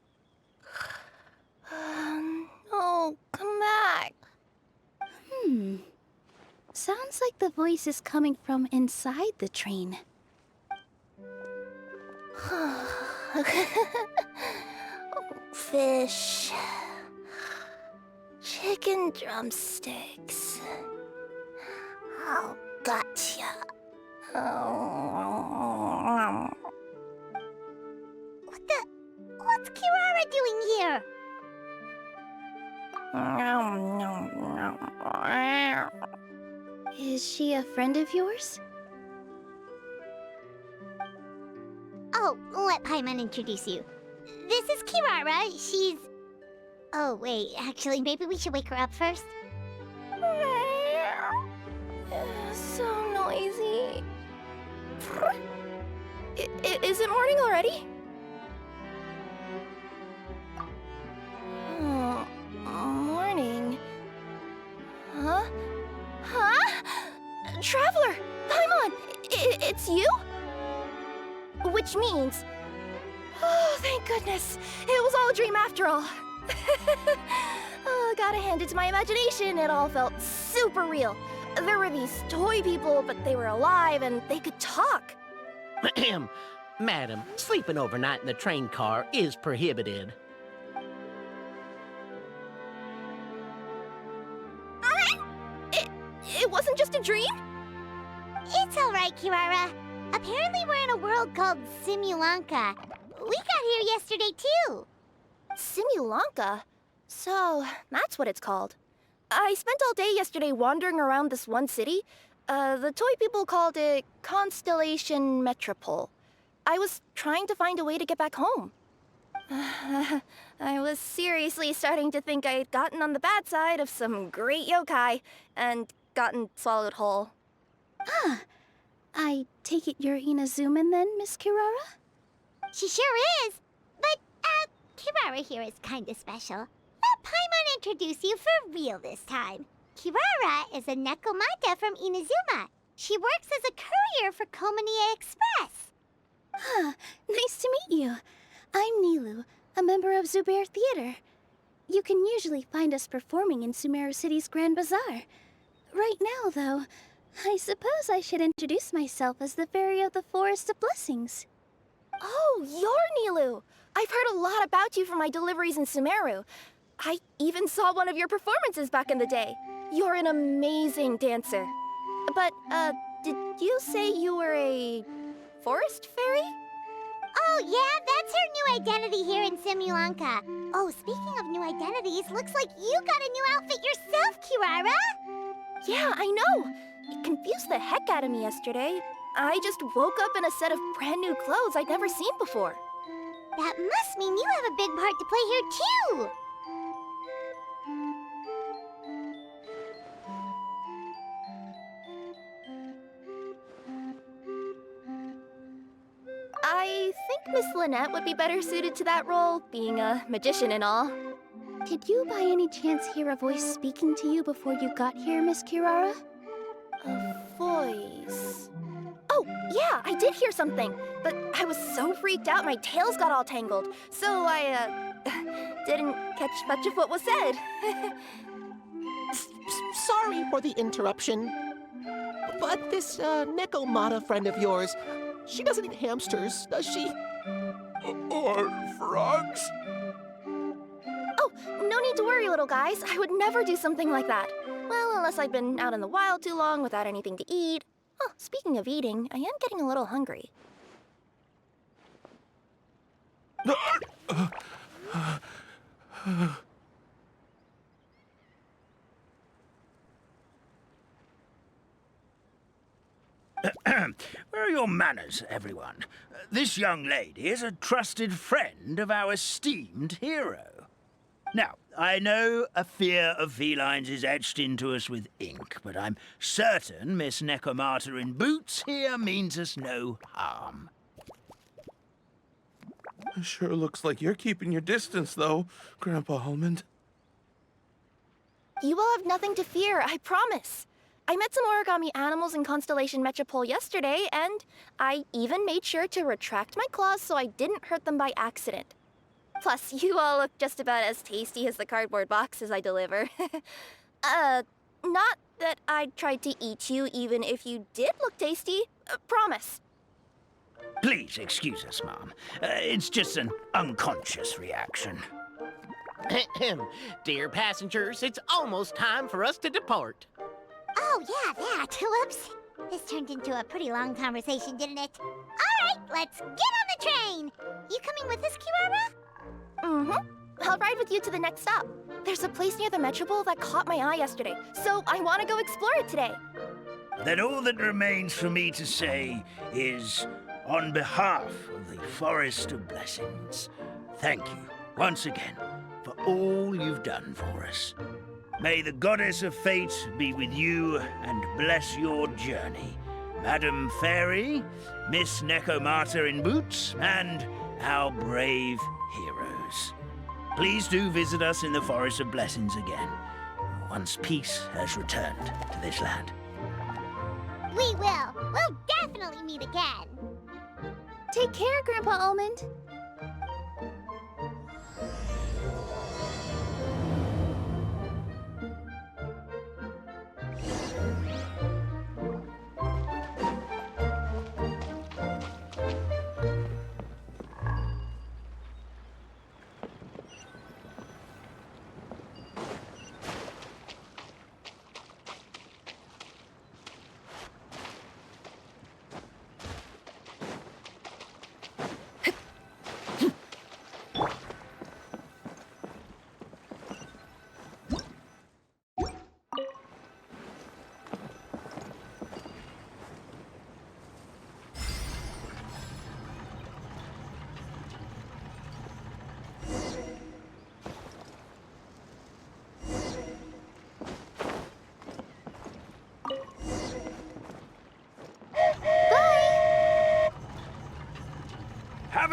Oh, come back. Sounds like the voice is coming from inside the train. Fish. Chicken drumsticks. Oh, gotcha. What's Kirara doing here? Is she a friend of yours? Oh, let Paimon introduce you. This is Kirara. She's... Oh, wait. Actually, maybe we should wake her up first. So noisy. Is it morning already? Morning. Huh? Traveler! Paimon! It's you? Which means... Oh, thank goodness. It was all a dream after all. Oh, gotta hand it to my imagination. It all felt super real. There were these toy people, but they were alive and they could talk. Madam, sleeping overnight in the train car is prohibited. It wasn't just a dream? It's all right, Kirara. Apparently we're in a world called Simulanka. We got here yesterday, too. Simulanka? So, that's what it's called. I spent all day yesterday wandering around this one city. The toy people called it Constellation Metropole. I was trying to find a way to get back home. I was seriously starting to think I had gotten on the bad side of some great yokai and gotten swallowed whole. Ah, I take it you're Inazuman then, Miss Kirara? She sure is. But, Kirara here is kinda special. Let Paimon introduce you for real this time. Kirara is a Nekomata from Inazuma. She works as a courier for Komanie Express. Ah, nice to meet you. I'm Nilu, a member of Zubair Theater. You can usually find us performing in Sumeru City's Grand Bazaar. Right now, though, I suppose I should introduce myself as the Fairy of the Forest of Blessings. Oh, you're Nilu! I've heard a lot about you from my deliveries in Sumeru. I even saw one of your performances back in the day. You're an amazing dancer. But, did you say you were a forest fairy? Oh, yeah, that's her new identity here in Simulanka. Oh, speaking of new identities, looks like you got a new outfit yourself, Kirara! Yeah, I know! It confused the heck out of me yesterday. I just woke up in a set of brand new clothes I'd never seen before. That must mean you have a big part to play here, too! I think Miss Lynette would be better suited to that role, being a magician and all. Did you by any chance hear a voice speaking to you before you got here, Miss Kirara? A voice... Oh, yeah, I did hear something, but I was so freaked out my tails got all tangled, so I, didn't catch much of what was said. Sorry for the interruption. But this, Nekomata friend of yours, she doesn't eat hamsters, does she? Or frogs? Oh, no need to worry, little guys. I would never do something like that. Well, unless I've been out in the wild too long without anything to eat. Oh, speaking of eating, I am getting a little hungry. Where are your manners, everyone? This young lady is a trusted friend of our esteemed hero. Now, I know a fear of felines is etched into us with ink, but I'm certain Miss Nekomata in boots here means us no harm. It sure looks like you're keeping your distance, though, Grandpa Almond. You will have nothing to fear, I promise. I met some origami animals in Constellation Metropole yesterday, and I even made sure to retract my claws so I didn't hurt them by accident. Plus, you all look just about as tasty as the cardboard boxes I deliver. Not that I'd try to eat you even if you did look tasty. Promise. Please excuse us, Mom. It's just an unconscious reaction. Dear passengers, it's almost time for us to depart. Oh, yeah, that. Whoops. This turned into a pretty long conversation, didn't it? All right, let's get on the train. You coming with us, Kirara? Mm-hmm. I'll ride with you to the next stop. There's a place near the Metropole that caught my eye yesterday, so I want to go explore it today. Then all that remains for me to say is, on behalf of the Forest of Blessings, thank you once again for all you've done for us. May the Goddess of Fate be with you and bless your journey. Madam Fairy, Miss Nekomata in boots, and our brave heroes. Please do visit us in the Forest of Blessings again, once peace has returned to this land. We will. We'll definitely meet again. Take care, Grandpa Almond.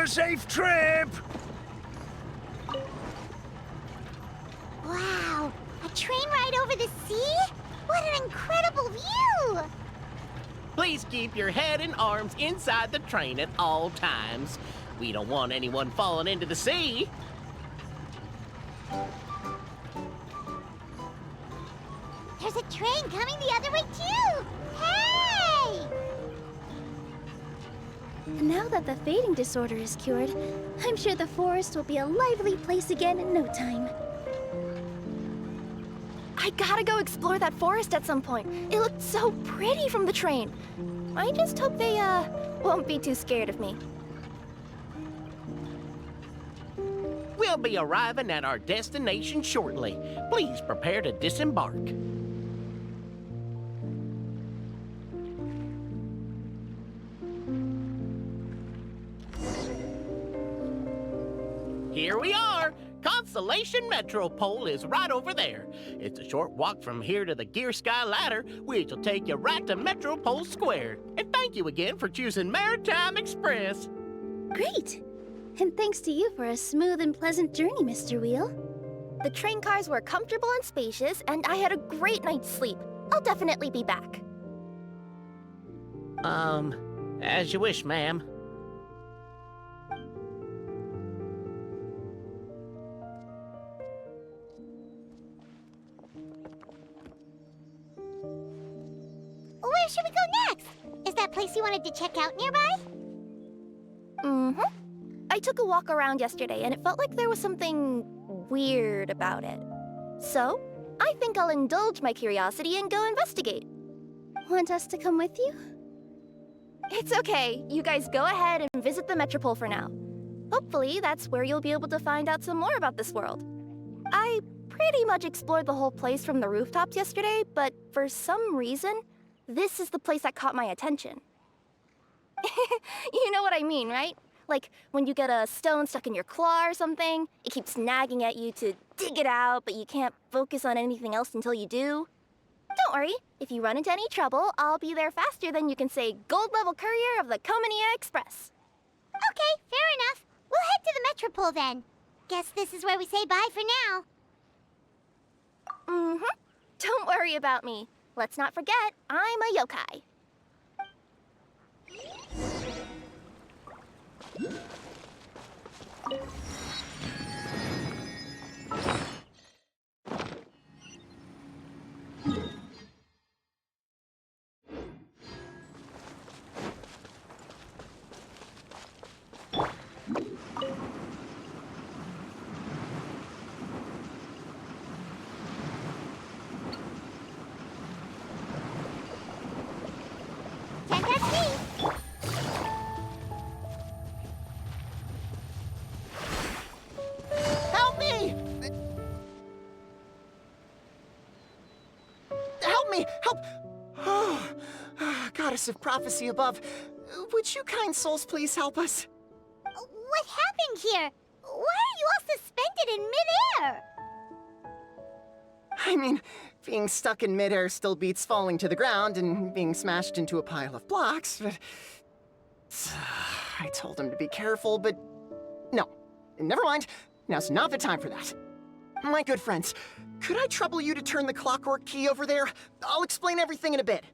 a safe trip! Wow, a train ride over the sea? What an incredible view! Please keep your head and arms inside the train at all times. We don't want anyone falling into the sea. There's a train coming the other way too! Hey! Now that the fading disorder is cured, I'm sure the forest will be a lively place again in no time. I gotta go explore that forest at some point. It looked so pretty from the train. I just hope they, won't be too scared of me. We'll be arriving at our destination shortly. Please prepare to disembark. Here we are! Constellation Metropole is right over there. It's a short walk from here to the Gear Sky Ladder, which will take you right to Metropole Square. And thank you again for choosing Maritime Express. Great! And thanks to you for a smooth and pleasant journey, Mr. Wheel. The train cars were comfortable and spacious, and I had a great night's sleep. I'll definitely be back. As you wish, ma'am. Where should we go next? Is that place you wanted to check out nearby? Mm-hmm. I took a walk around yesterday, and it felt like there was something weird about it. So, I think I'll indulge my curiosity and go investigate. Want us to come with you? It's okay. You guys go ahead and visit the Metropole for now. Hopefully, that's where you'll be able to find out some more about this world. I pretty much explored the whole place from the rooftops yesterday, but for some reason, this is the place that caught my attention. You know what I mean, right? Like, when you get a stone stuck in your claw or something, it keeps nagging at you to dig it out, but you can't focus on anything else until you do. Don't worry, if you run into any trouble, I'll be there faster than you can say gold-level courier of the Comania Express. Okay, fair enough. We'll head to the Metropole then. Guess this is where we say bye for now. Mm-hmm. Don't worry about me. Let's not forget, I'm a yokai. Help me! Help me! Help! Oh, goddess of prophecy above, would you kind souls please help us? What happened here? Why are you all suspended in midair? I mean, being stuck in midair still beats falling to the ground and being smashed into a pile of blocks, but... I told him to be careful, but... No. Never mind. Now's not the time for that. My good friends, could I trouble you to turn the clockwork key over there? I'll explain everything in a bit.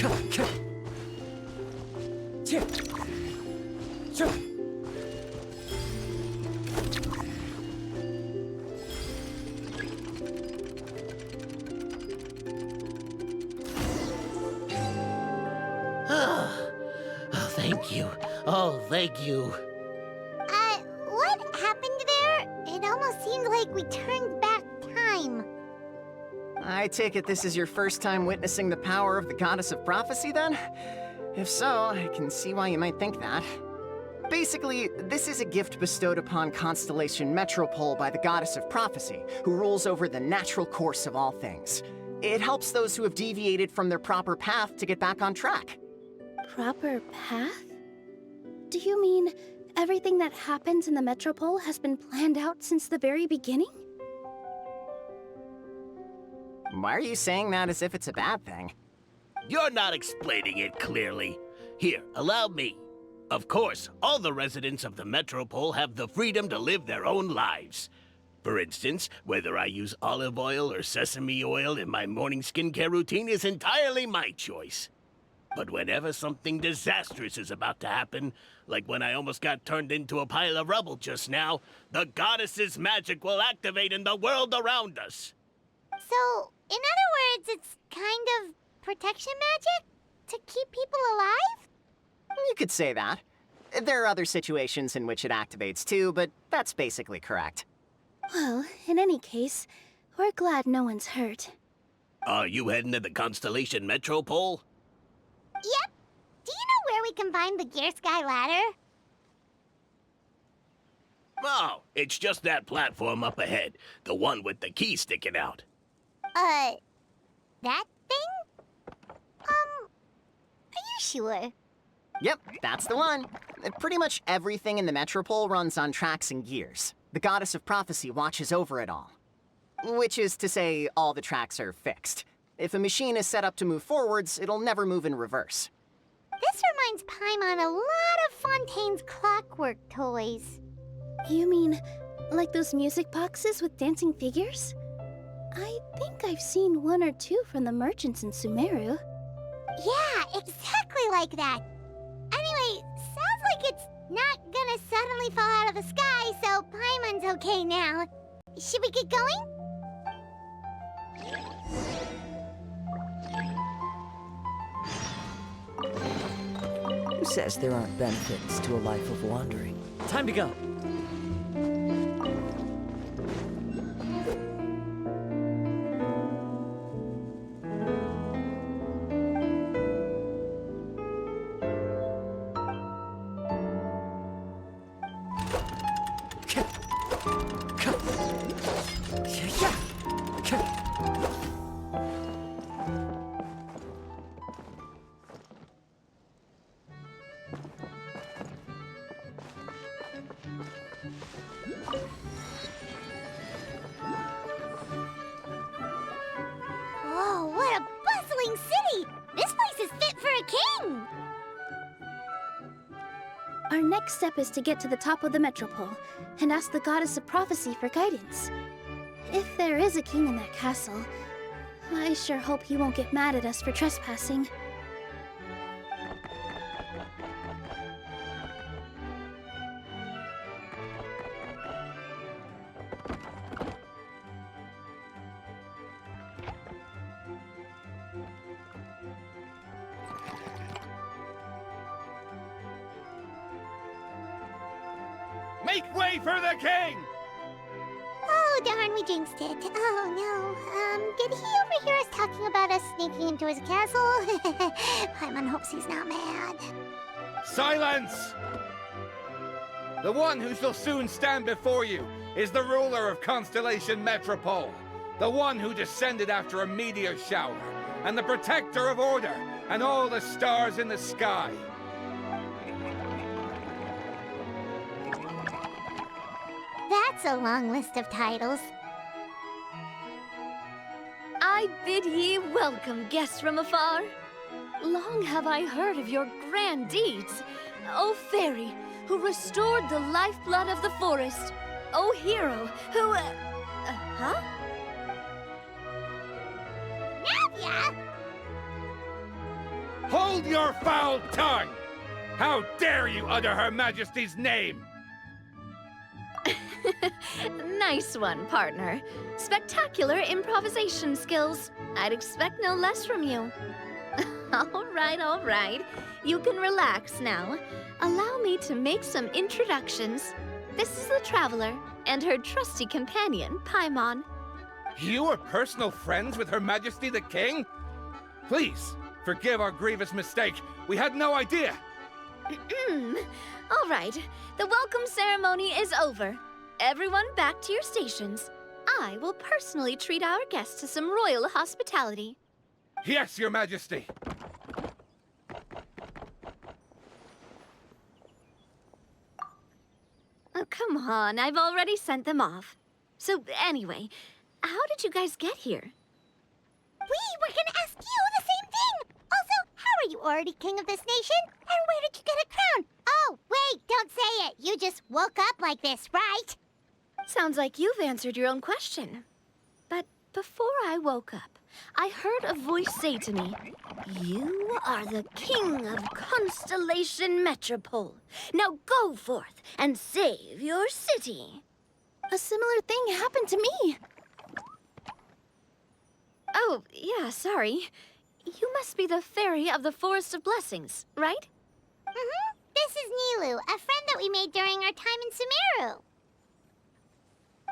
Oh, thank you. Oh, thank you. What happened there? It almost seemed like we turned back time. I take it this is your first time witnessing the power of the Goddess of Prophecy, then? If so, I can see why you might think that. Basically, this is a gift bestowed upon Constellation Metropole by the Goddess of Prophecy, who rules over the natural course of all things. It helps those who have deviated from their proper path to get back on track. Proper path? Do you mean everything that happens in the Metropole has been planned out since the very beginning? Why are you saying that as if it's a bad thing? You're not explaining it clearly. Here, allow me. Of course, all the residents of the Metropole have the freedom to live their own lives. For instance, whether I use olive oil or sesame oil in my morning skincare routine is entirely my choice. But whenever something disastrous is about to happen, like when I almost got turned into a pile of rubble just now, the goddess's magic will activate in the world around us. So, in other words, it's kind of protection magic? To keep people alive? You could say that. There are other situations in which it activates too, but that's basically correct. Well, in any case, we're glad no one's hurt. Are you heading to the Constellation Metropole? Yep. Do you know where we can find the Gear Sky Ladder? Oh, it's just that platform up ahead. The one with the key sticking out. That thing? Are you sure? Yep, that's the one. Pretty much everything in the Metropole runs on tracks and gears. The Goddess of Prophecy watches over it all. Which is to say, all the tracks are fixed. If a machine is set up to move forwards, it'll never move in reverse. This reminds Paimon a lot of Fontaine's clockwork toys. You mean, like those music boxes with dancing figures? I think I've seen one or two from the merchants in Sumeru. Yeah, exactly like that. Anyway, sounds like it's not gonna suddenly fall out of the sky, so Paimon's okay now. Should we get going? Who says there aren't benefits to a life of wandering? Time to go. Whoa, what a bustling city! This place is fit for a king! Our next step is to get to the top of the Metropole and ask the Goddess of Prophecy for guidance. If there is a king in that castle, I sure hope he won't get mad at us for trespassing. Make way for the king! Oh, darn, we jinxed it. Oh, no. Did he overhear us talking about us sneaking into his castle? Paimon hopes he's not mad. Silence! The one who shall soon stand before you is the ruler of Constellation Metropole, the one who descended after a meteor shower, and the protector of order and all the stars in the sky. That's a long list of titles. I bid ye welcome, guests from afar. Long have I heard of your grand deeds. O fairy, who restored the lifeblood of the forest. O hero, who... huh? Navia! Hold your foul tongue! How dare you utter Her Majesty's name? Nice one, partner. Spectacular improvisation skills. I'd expect no less from you. All right. You can relax now. Allow me to make some introductions. This is the Traveler, and her trusty companion, Paimon. You are personal friends with Her Majesty the King? Please, forgive our grievous mistake. We had no idea. All right, the welcome ceremony is over. Everyone back to your stations. I will personally treat our guests to some royal hospitality. Yes, Your Majesty. Oh, come on, I've already sent them off. So anyway, how did you guys get here? We were gonna ask you the same thing! Also, how are you already king of this nation? And where did you get a crown? Oh, wait, don't say it! You just woke up like this, right? Sounds like you've answered your own question. But before I woke up, I heard a voice say to me, "You are the king of Constellation Metropole. Now go forth and save your city." A similar thing happened to me. Oh, yeah, sorry. You must be the fairy of the Forest of Blessings, right? Mm-hmm. This is Nilu, a friend that we made during our time in Sumeru.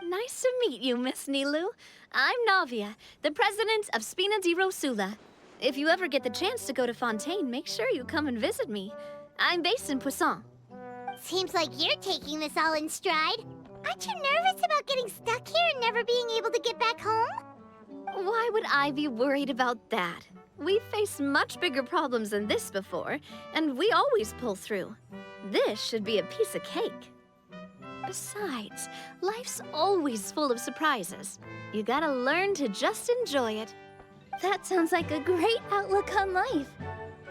Nice to meet you, Miss Nilu. I'm Navia, the president of Spina di Rosula. If you ever get the chance to go to Fontaine, make sure you come and visit me. I'm based in Poisson. Seems like you're taking this all in stride. Aren't you nervous about getting stuck here and never being able to get back home? Why would I be worried about that? We've faced much bigger problems than this before, and we always pull through. This should be a piece of cake. Besides, life's always full of surprises. You gotta learn to just enjoy it. That sounds like a great outlook on life.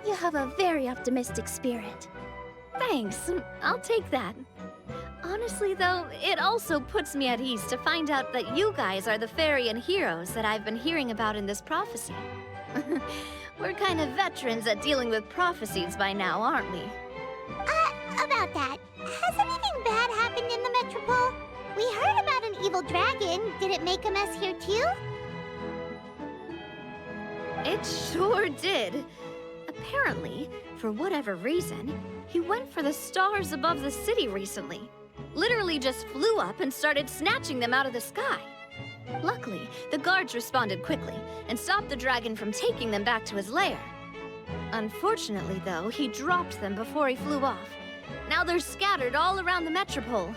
You have a very optimistic spirit. Thanks, I'll take that. Honestly, though, it also puts me at ease to find out that you guys are the fairy and heroes that I've been hearing about in this prophecy. We're kind of veterans at dealing with prophecies by now, aren't we? About that, has anything bad happened in the Metropole? We heard about an evil dragon. Did it make a mess here too? It sure did. Apparently, for whatever reason, he went for the stars above the city recently. Literally just flew up and started snatching them out of the sky. Luckily, the guards responded quickly and stopped the dragon from taking them back to his lair. Unfortunately, though, he dropped them before he flew off. Now they're scattered all around the Metropole.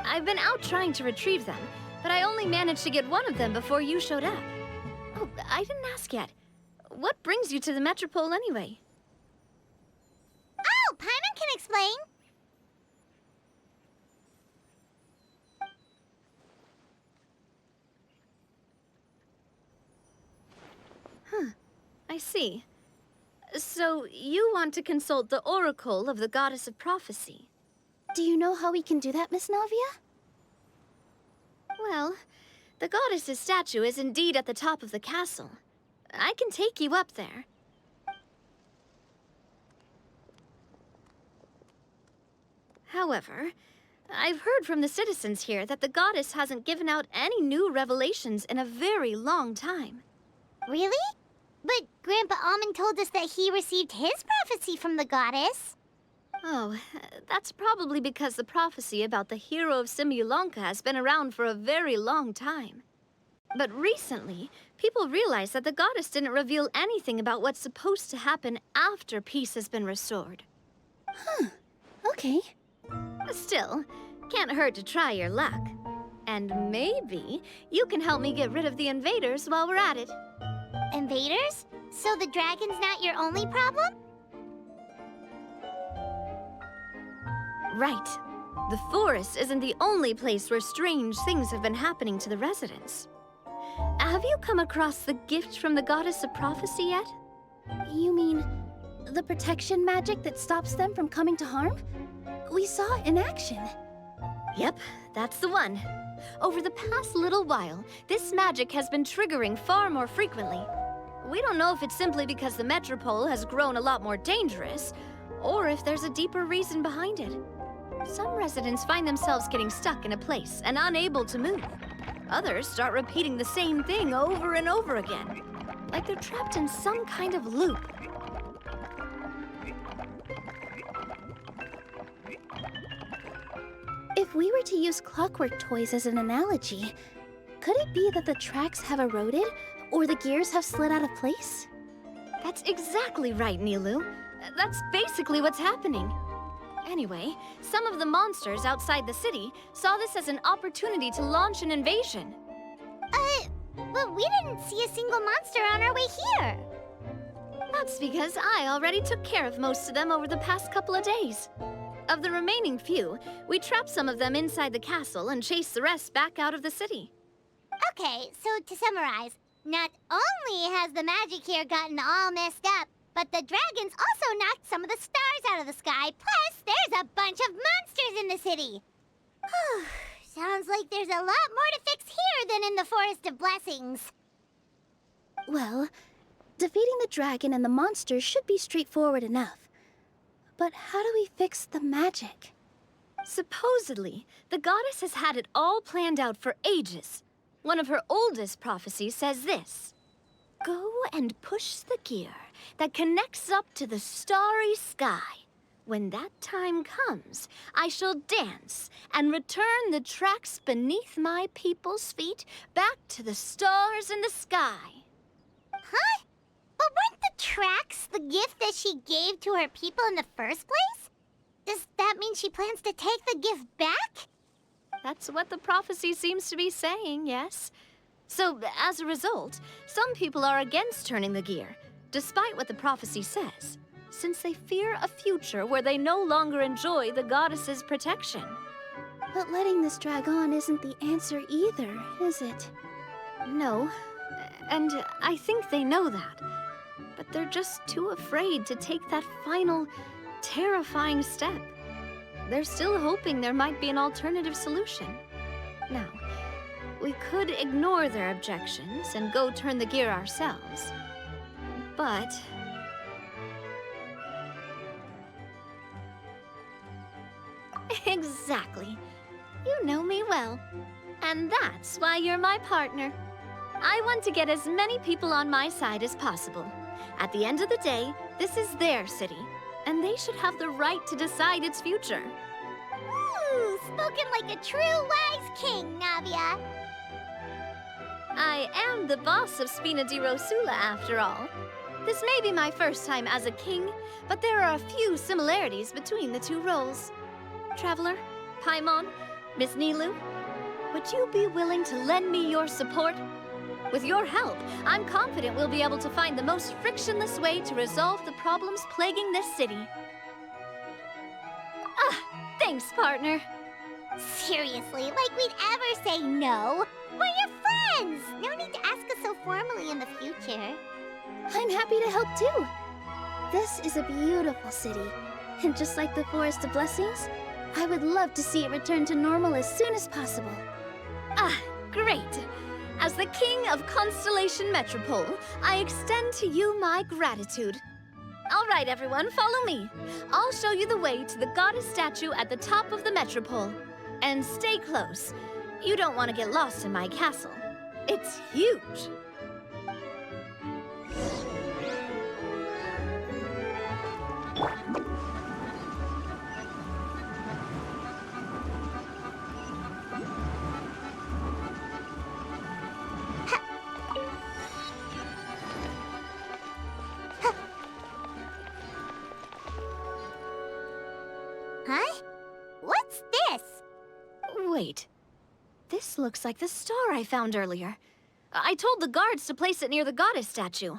I've been out trying to retrieve them, but I only managed to get one of them before you showed up. Oh, I didn't ask yet. What brings you to the Metropole anyway? Oh, Paimon can explain. I see. So, you want to consult the Oracle of the Goddess of Prophecy. Do you know how we can do that, Miss Navia? Well, the goddess's statue is indeed at the top of the castle. I can take you up there. However, I've heard from the citizens here that the goddess hasn't given out any new revelations in a very long time. Really? But Grandpa Almond told us that he received his prophecy from the goddess. Oh, that's probably because the prophecy about the hero of Simulanka has been around for a very long time. But recently, people realized that the goddess didn't reveal anything about what's supposed to happen after peace has been restored. Okay. Still, can't hurt to try your luck. And maybe you can help me get rid of the invaders while we're at it. Invaders? So the dragon's not your only problem? Right. The forest isn't the only place where strange things have been happening to the residents. Have you come across the gift from the Goddess of Prophecy yet? You mean the protection magic that stops them from coming to harm? We saw it in action. Yep, that's the one. Over the past little while, this magic has been triggering far more frequently. We don't know if it's simply because the Metropole has grown a lot more dangerous, or if there's a deeper reason behind it. Some residents find themselves getting stuck in a place and unable to move. Others start repeating the same thing over and over again, like they're trapped in some kind of loop. If we were to use clockwork toys as an analogy, could it be that the tracks have eroded, or the gears have slid out of place? That's exactly right, Nilu. That's basically what's happening. Anyway, some of the monsters outside the city saw this as an opportunity to launch an invasion. But we didn't see a single monster on our way here. That's because I already took care of most of them over the past couple of days. Of the remaining few, we trapped some of them inside the castle and chased the rest back out of the city. Okay, so to summarize, not only has the magic here gotten all messed up, but the dragons also knocked some of the stars out of the sky, plus there's a bunch of monsters in the city. Sounds like there's a lot more to fix here than in the Forest of Blessings. Well, defeating the dragon and the monsters should be straightforward enough. But how do we fix the magic? Supposedly, the goddess has had it all planned out for ages. One of her oldest prophecies says this: "Go and push the gear that connects up to the starry sky. When that time comes, I shall dance and return the tracks beneath my people's feet back to the stars in the sky." Huh? But weren't the tracks the gift that she gave to her people in the first place? Does that mean she plans to take the gift back? That's what the prophecy seems to be saying, yes. So, as a result, some people are against turning the gear, despite what the prophecy says, since they fear a future where they no longer enjoy the goddess's protection. But letting this drag on isn't the answer either, is it? No, and I think they know that. But they're just too afraid to take that final, terrifying step. They're still hoping there might be an alternative solution. Now, we could ignore their objections and go turn the gear ourselves. But exactly. You know me well. And that's why you're my partner. I want to get as many people on my side as possible. At the end of the day, this is their city, and they should have the right to decide its future. Ooh, spoken like a true wise king, Navia. I am the boss of Spina di Rosula, after all. This may be my first time as a king, but there are a few similarities between the two roles. Traveler, Paimon, Miss Nilu, would you be willing to lend me your support? With your help, I'm confident we'll be able to find the most frictionless way to resolve the problems plaguing this city. Thanks, partner. Seriously, like we'd ever say no. We're your friends. No need to ask us so formally in the future. I'm happy to help too. This is a beautiful city, and just like the Forest of Blessings, I would love to see it return to normal as soon as possible. Great. As the King of Constellation Metropole, I extend to you my gratitude. All right, everyone, follow me. I'll show you the way to the goddess statue at the top of the Metropole. And stay close. You don't want to get lost in my castle. It's huge. Huh? What's this? Wait. This looks like the star I found earlier. I told the guards to place it near the goddess statue.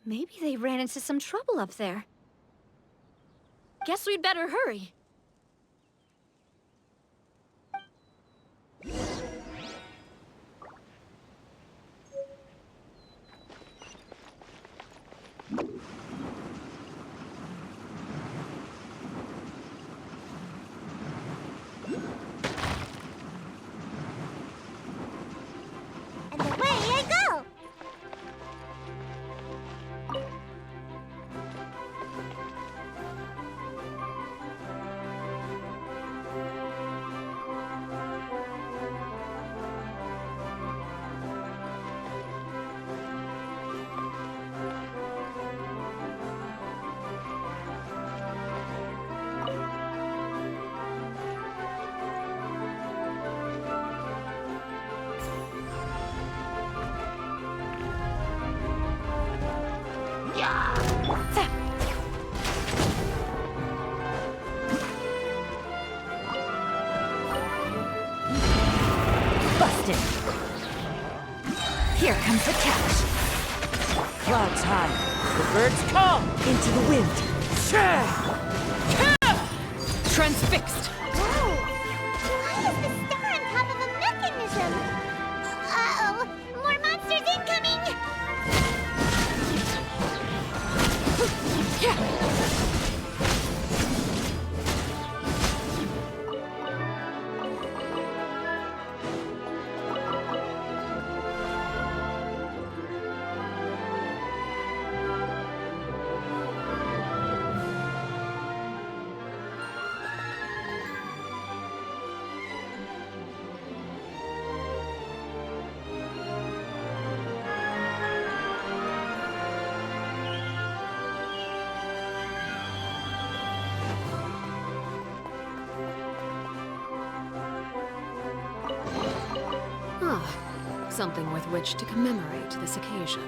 Maybe they ran into some trouble up there. Guess we'd better hurry. And away I go! comes the catch. Clouds high, the birds call into the wind. Transfixed. Whoa! Why is the star on top of a mechanism? Uh-oh! More monsters incoming! Something with which to commemorate this occasion.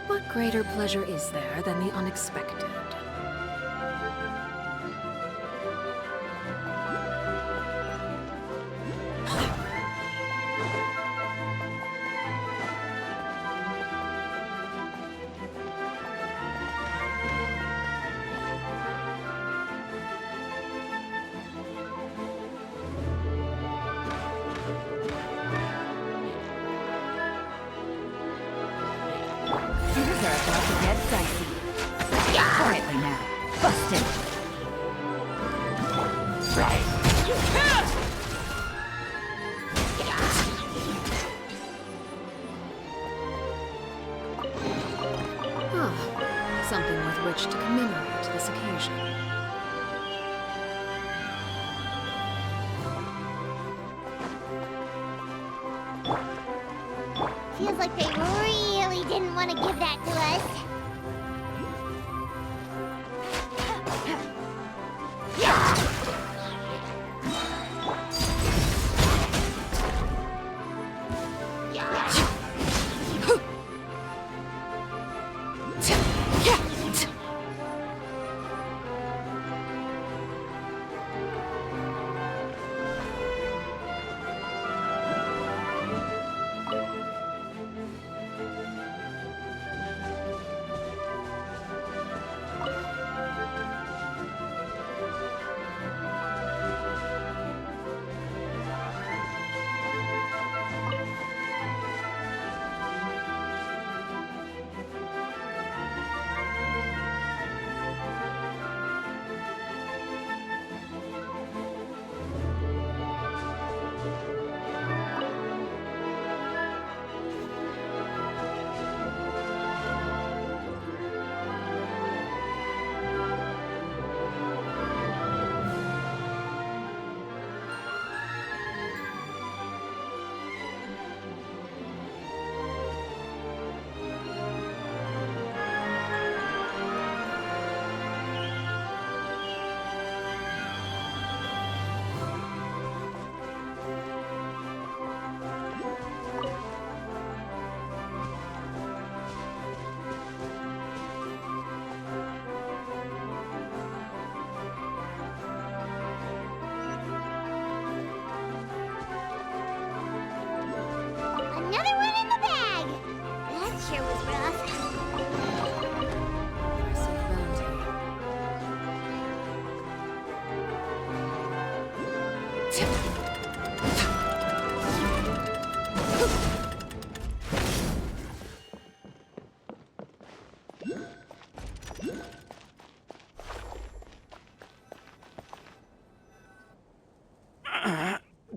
What greater pleasure is there than the unexpected? Things are about to get dicey. Quietly now. Busted. Something with which to commemorate this occasion. Feels like they really didn't want to give that to us. Another one in the bag! That sure was rough.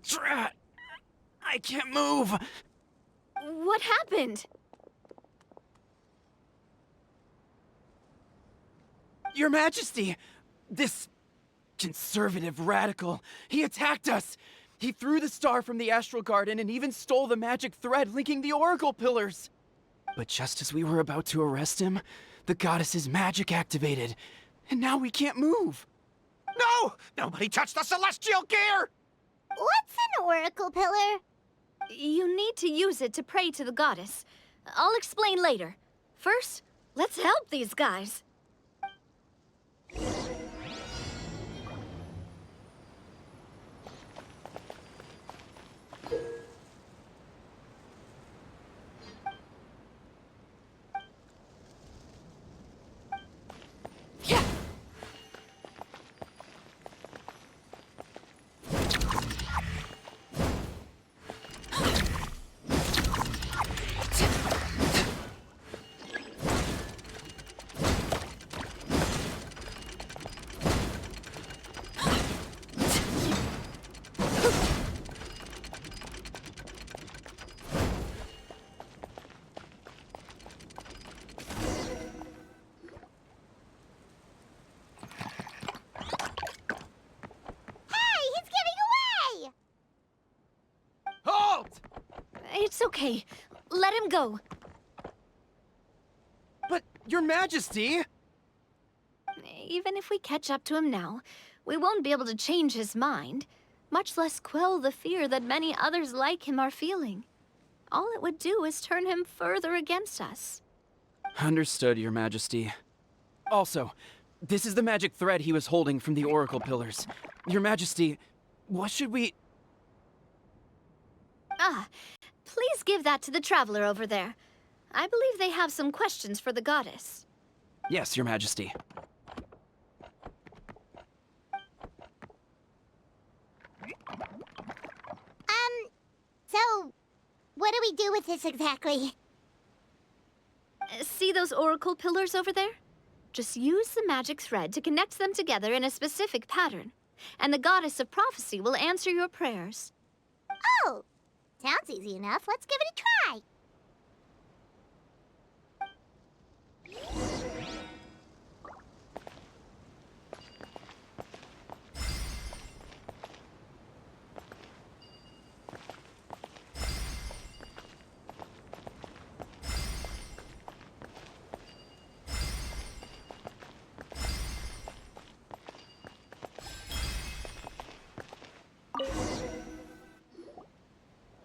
Drat! I can't move! What happened? Your Majesty! This conservative radical, he attacked us! He threw the star from the Astral Garden and even stole the magic thread linking the Oracle Pillars! But just as we were about to arrest him, The goddess's magic activated, and now we can't move. No! Nobody touch the celestial gear! What's an oracle pillar? You need to use it to pray to the goddess. I'll explain later. First, let's help these guys. It's okay. Let him go. But, Your Majesty! Even if we catch up to him now, we won't be able to change his mind, much less quell the fear that many others like him are feeling. All it would do is turn him further against us. Understood, Your Majesty. Also, this is the magic thread he was holding from the Oracle Pillars. Your Majesty, what should we... Ah, please give that to the traveler over there. I believe they have some questions for the goddess. Yes, Your Majesty. So, what do we do with this exactly? See those oracle pillars over there? Just use the magic thread to connect them together in a specific pattern, and the goddess of prophecy will answer your prayers. Oh, sounds easy enough. Let's give it a try.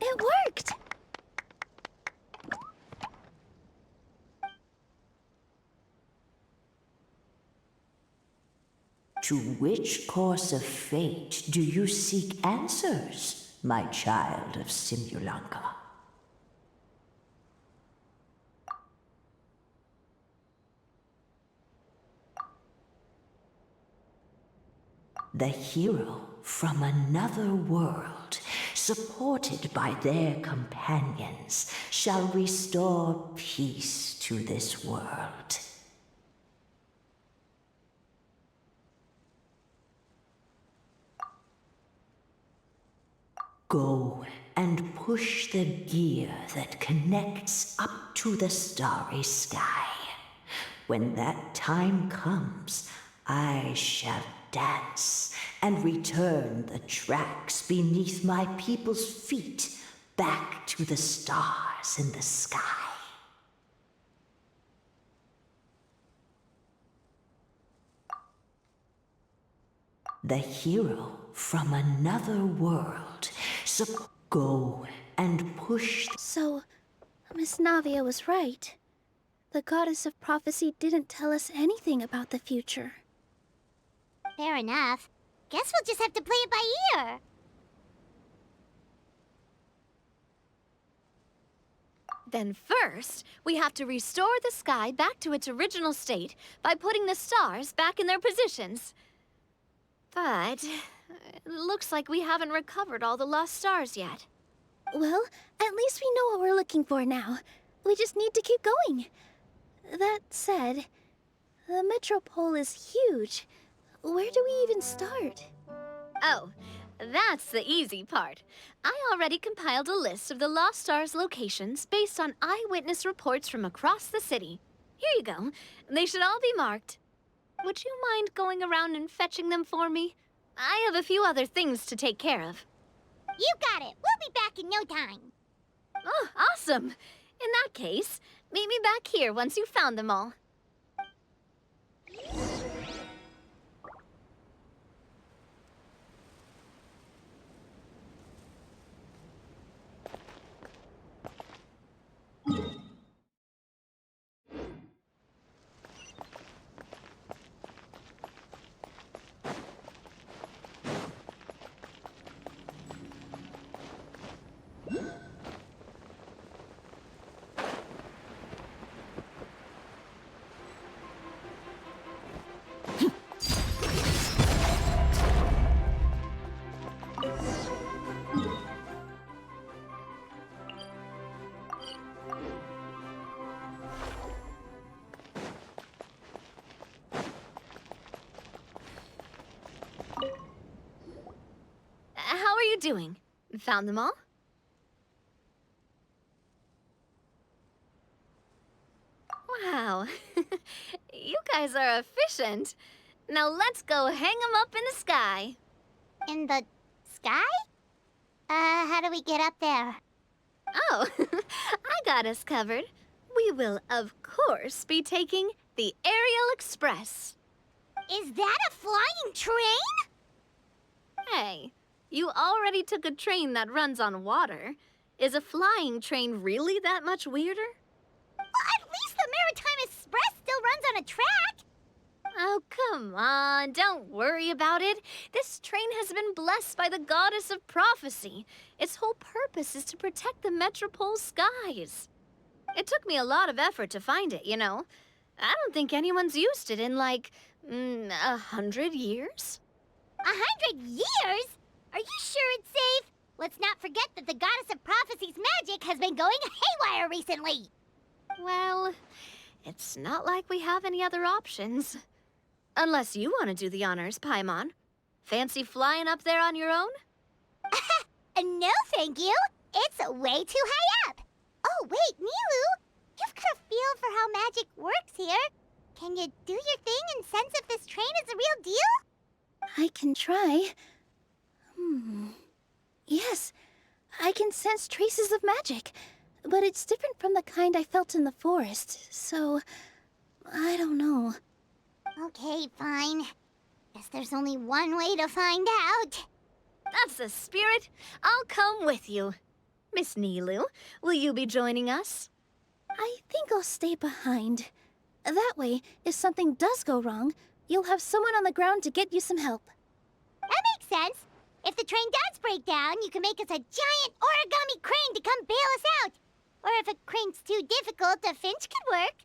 It worked! To which course of fate do you seek answers, my child of Simulanka? The hero from another world, supported by their companions, shall restore peace to this world. Go and push the gear that connects up to the starry sky. When that time comes, I shall dance and return the tracks beneath my people's feet back to the stars in the sky. The hero from another world, so go and push. So, Miss Navia was right. The goddess of prophecy didn't tell us anything about the future. Fair enough. Guess we'll just have to play it by ear. Then first, we have to restore the sky back to its original state by putting the stars back in their positions. But it looks like we haven't recovered all the lost stars yet. Well, at least we know what we're looking for now. We just need to keep going. That said, the metropole is huge. Where do we even start? Oh, that's the easy part. I already compiled a list of the Lost Stars locations based on eyewitness reports from across the city. Here you go. They should all be marked. Would you mind going around and fetching them for me? I have a few other things to take care of. You got it. We'll be back in no time. Oh, awesome. In that case, meet me back here once you've found them all. How are you doing? Found them all? Wow. You guys are efficient. Now let's go hang them up in the sky. In the sky? How do we get up there? Oh, I got us covered. We will, of course, be taking the Aerial Express. Is that a flying train? Hey, you already took a train that runs on water. Is a flying train really that much weirder? Well, at least the Maritime Express still runs on a track. Oh, come on, don't worry about it. This train has been blessed by the goddess of prophecy. Its whole purpose is to protect the Metropole skies. It took me a lot of effort to find it, you know. I don't think anyone's used it in, like, 100 years? 100 years? Are you sure it's safe? Let's not forget that the goddess of prophecy's magic has been going haywire recently. Well, it's not like we have any other options. Unless you want to do the honors, Paimon. Fancy flying up there on your own? No, thank you. It's way too high up. Oh, wait, Nilu. You've got a feel for how magic works here. Can you do your thing and sense if this train is the real deal? I can try. Yes, I can sense traces of magic, but it's different from the kind I felt in the forest, so I don't know. Okay, fine. Guess there's only one way to find out. That's the spirit. I'll come with you. Miss Nilu, will you be joining us? I think I'll stay behind. That way, if something does go wrong, you'll have someone on the ground to get you some help. That makes sense. If the train does break down, you can make us a giant origami crane to come bail us out. Or if a crane's too difficult, a finch could work.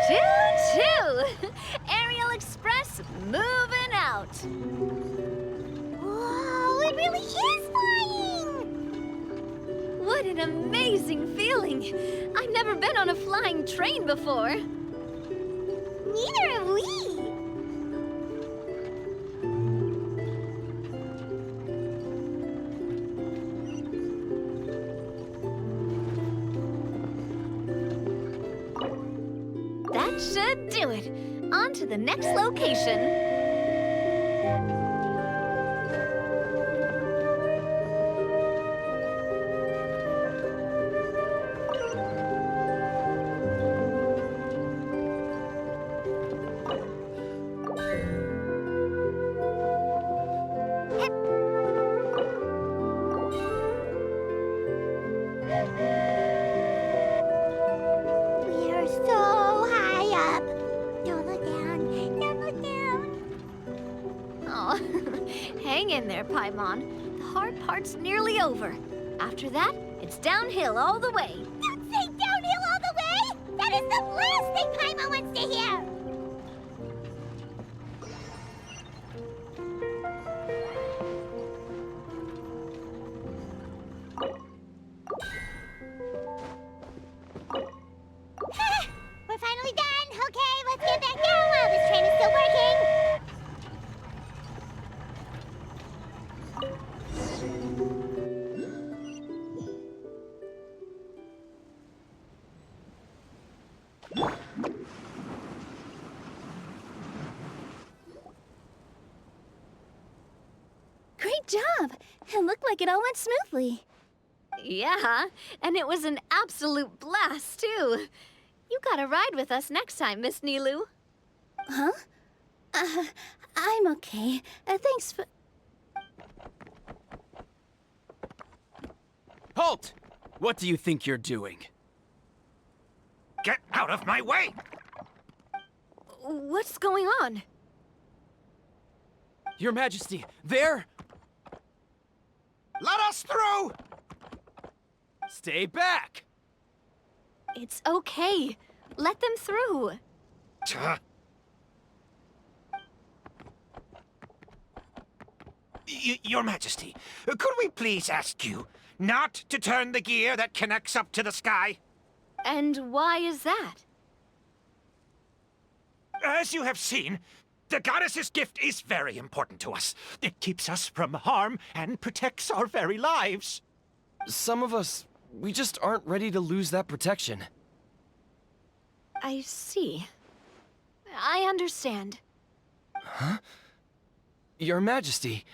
Choo-choo! Aerial Express moving out. Whoa, it really is flying! What an amazing feeling. I've never been on a flying train before. Neither have we. That should do it. On to the next location. We're so high up. Don't look down. Don't look down. Oh, hang in there, Paimon. The hard part's nearly over. After that, it's downhill all the way. Don't say downhill all the way! That is the last thing Paimon wants to hear! We're finally done! job! It looked like it all went smoothly. Yeah, and it was an absolute blast, too. You gotta ride with us next time, Miss Nilu. Huh? I'm okay. Thanks for... Halt! What do you think you're doing? Get out of my way! What's going on? Your Majesty, there! Let us through! Stay back! It's okay. Let them through. Your Majesty, could we please ask you not to turn the gear that connects up to the sky? And why is that? As you have seen, the goddess's gift is very important to us. It keeps us from harm and protects our very lives. Some of us, we just aren't ready to lose that protection. I see. I understand. Huh? Your Majesty,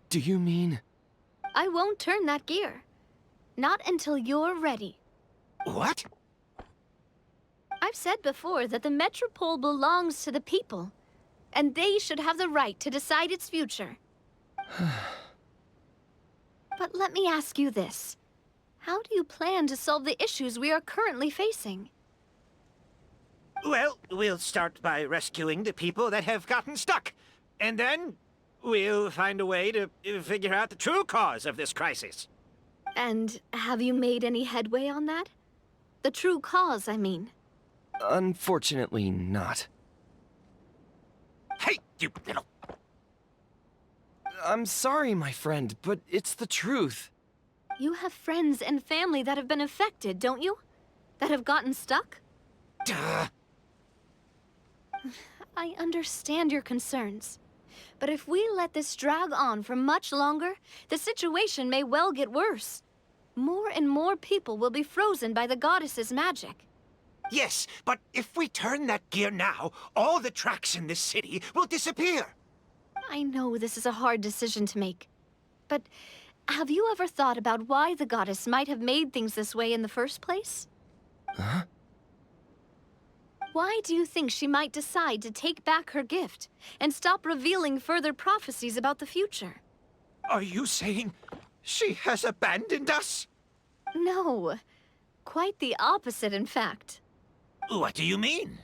do you mean... I won't turn that gear. Not until you're ready. What? I've said before that the Metropole belongs to the people, and they should have the right to decide its future. But let me ask you this. How do you plan to solve the issues we are currently facing? Well, we'll start by rescuing the people that have gotten stuck. And then we'll find a way to figure out the true cause of this crisis. And have you made any headway on that? The true cause, I mean. Unfortunately not. Hey, you little... I'm sorry, my friend, but it's the truth. You have friends and family that have been affected, don't you? That have gotten stuck? Duh. I understand your concerns. But if we let this drag on for much longer, the situation may well get worse. More and more people will be frozen by the goddess's magic. Yes, but if we turn that gear now, all the tracks in this city will disappear. I know this is a hard decision to make. But have you ever thought about why the goddess might have made things this way in the first place? Huh? Why do you think she might decide to take back her gift and stop revealing further prophecies about the future? Are you saying she has abandoned us? No. Quite the opposite, in fact. What do you mean?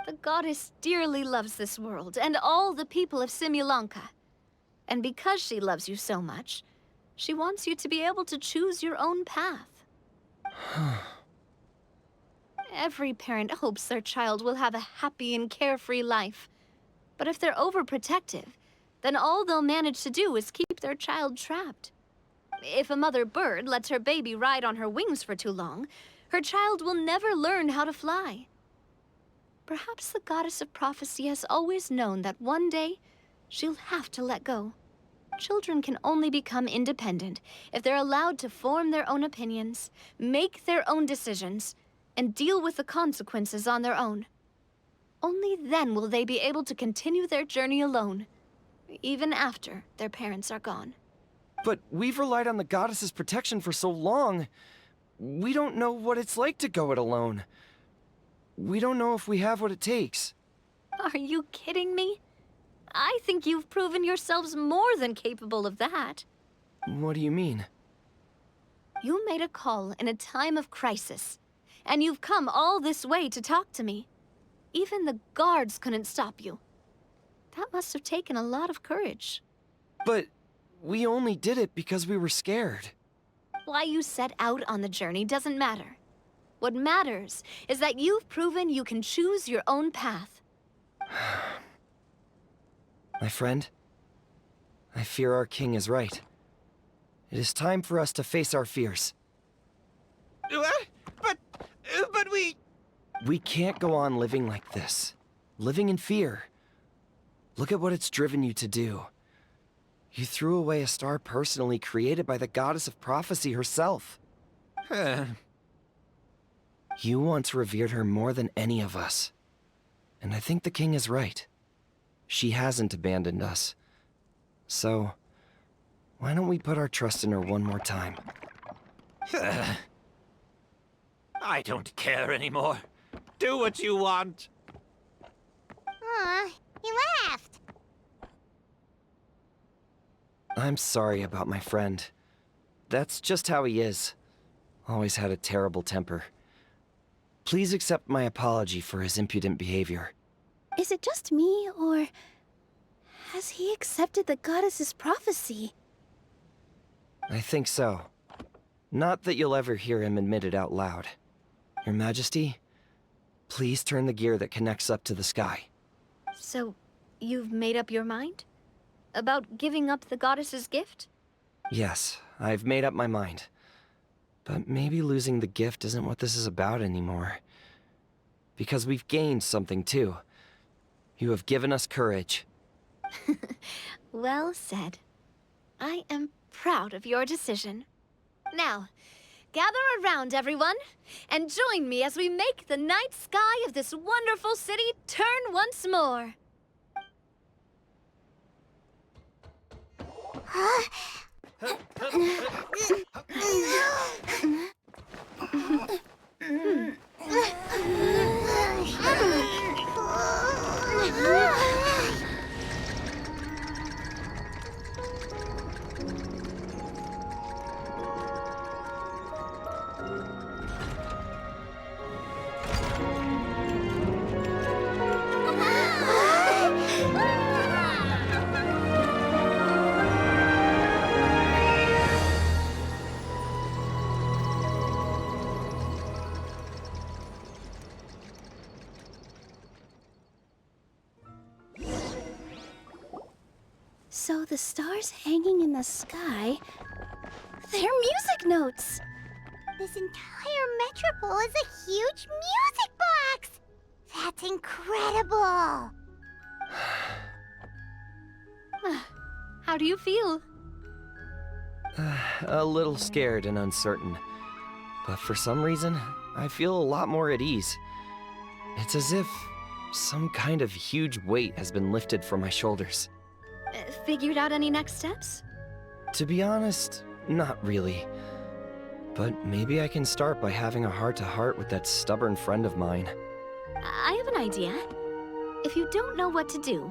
The goddess dearly loves this world and all the people of Simulanka. And because she loves you so much, she wants you to be able to choose your own path. Every parent hopes their child will have a happy and carefree life. But if they're overprotective, then all they'll manage to do is keep their child trapped. If a mother bird lets her baby ride on her wings for too long, her child will never learn how to fly. Perhaps the goddess of prophecy has always known that one day she'll have to let go. Children can only become independent if they're allowed to form their own opinions, make their own decisions, and deal with the consequences on their own. Only then will they be able to continue their journey alone, even after their parents are gone. But we've relied on the goddess's protection for so long. We don't know what it's like to go it alone. We don't know if we have what it takes. Are you kidding me? I think you've proven yourselves more than capable of that. What do you mean? You made a call in a time of crisis, and you've come all this way to talk to me. Even the guards couldn't stop you. That must have taken a lot of courage. But we only did it because we were scared. Why you set out on the journey doesn't matter. What matters is that you've proven you can choose your own path. My friend, I fear our king is right. It is time for us to face our fears. What? But we... We can't go on living like this. Living in fear. Look at what it's driven you to do. You threw away a star personally created by the goddess of prophecy herself. You once revered her more than any of us. And I think the king is right. She hasn't abandoned us. So, Why don't we put our trust in her one more time? I don't care anymore. Do what you want. Aw, he laughed. I'm sorry about my friend. That's just how he is. Always had a terrible temper. Please accept my apology for his impudent behavior. Is it just me, or has he accepted the goddess's prophecy? I think so. Not that you'll ever hear him admit it out loud. Your Majesty, please turn the gear that connects up to the sky. So, you've made up your mind? About giving up the goddess's gift? Yes, I've made up my mind. But maybe losing the gift isn't what this is about anymore. Because we've gained something too. You have given us courage. Well said. I am proud of your decision. Now, gather around, everyone, and join me as we make the night sky of this wonderful city turn once more. So the stars hanging in the sky, they're music notes! This entire metropole is a huge music box! That's incredible! How do you feel? A little scared and uncertain. But for some reason, I feel a lot more at ease. It's as if some kind of huge weight has been lifted from my shoulders. Figured out any next steps? To be honest, not really. But maybe I can start by having a heart-to-heart with that stubborn friend of mine. I have an idea. If you don't know what to do,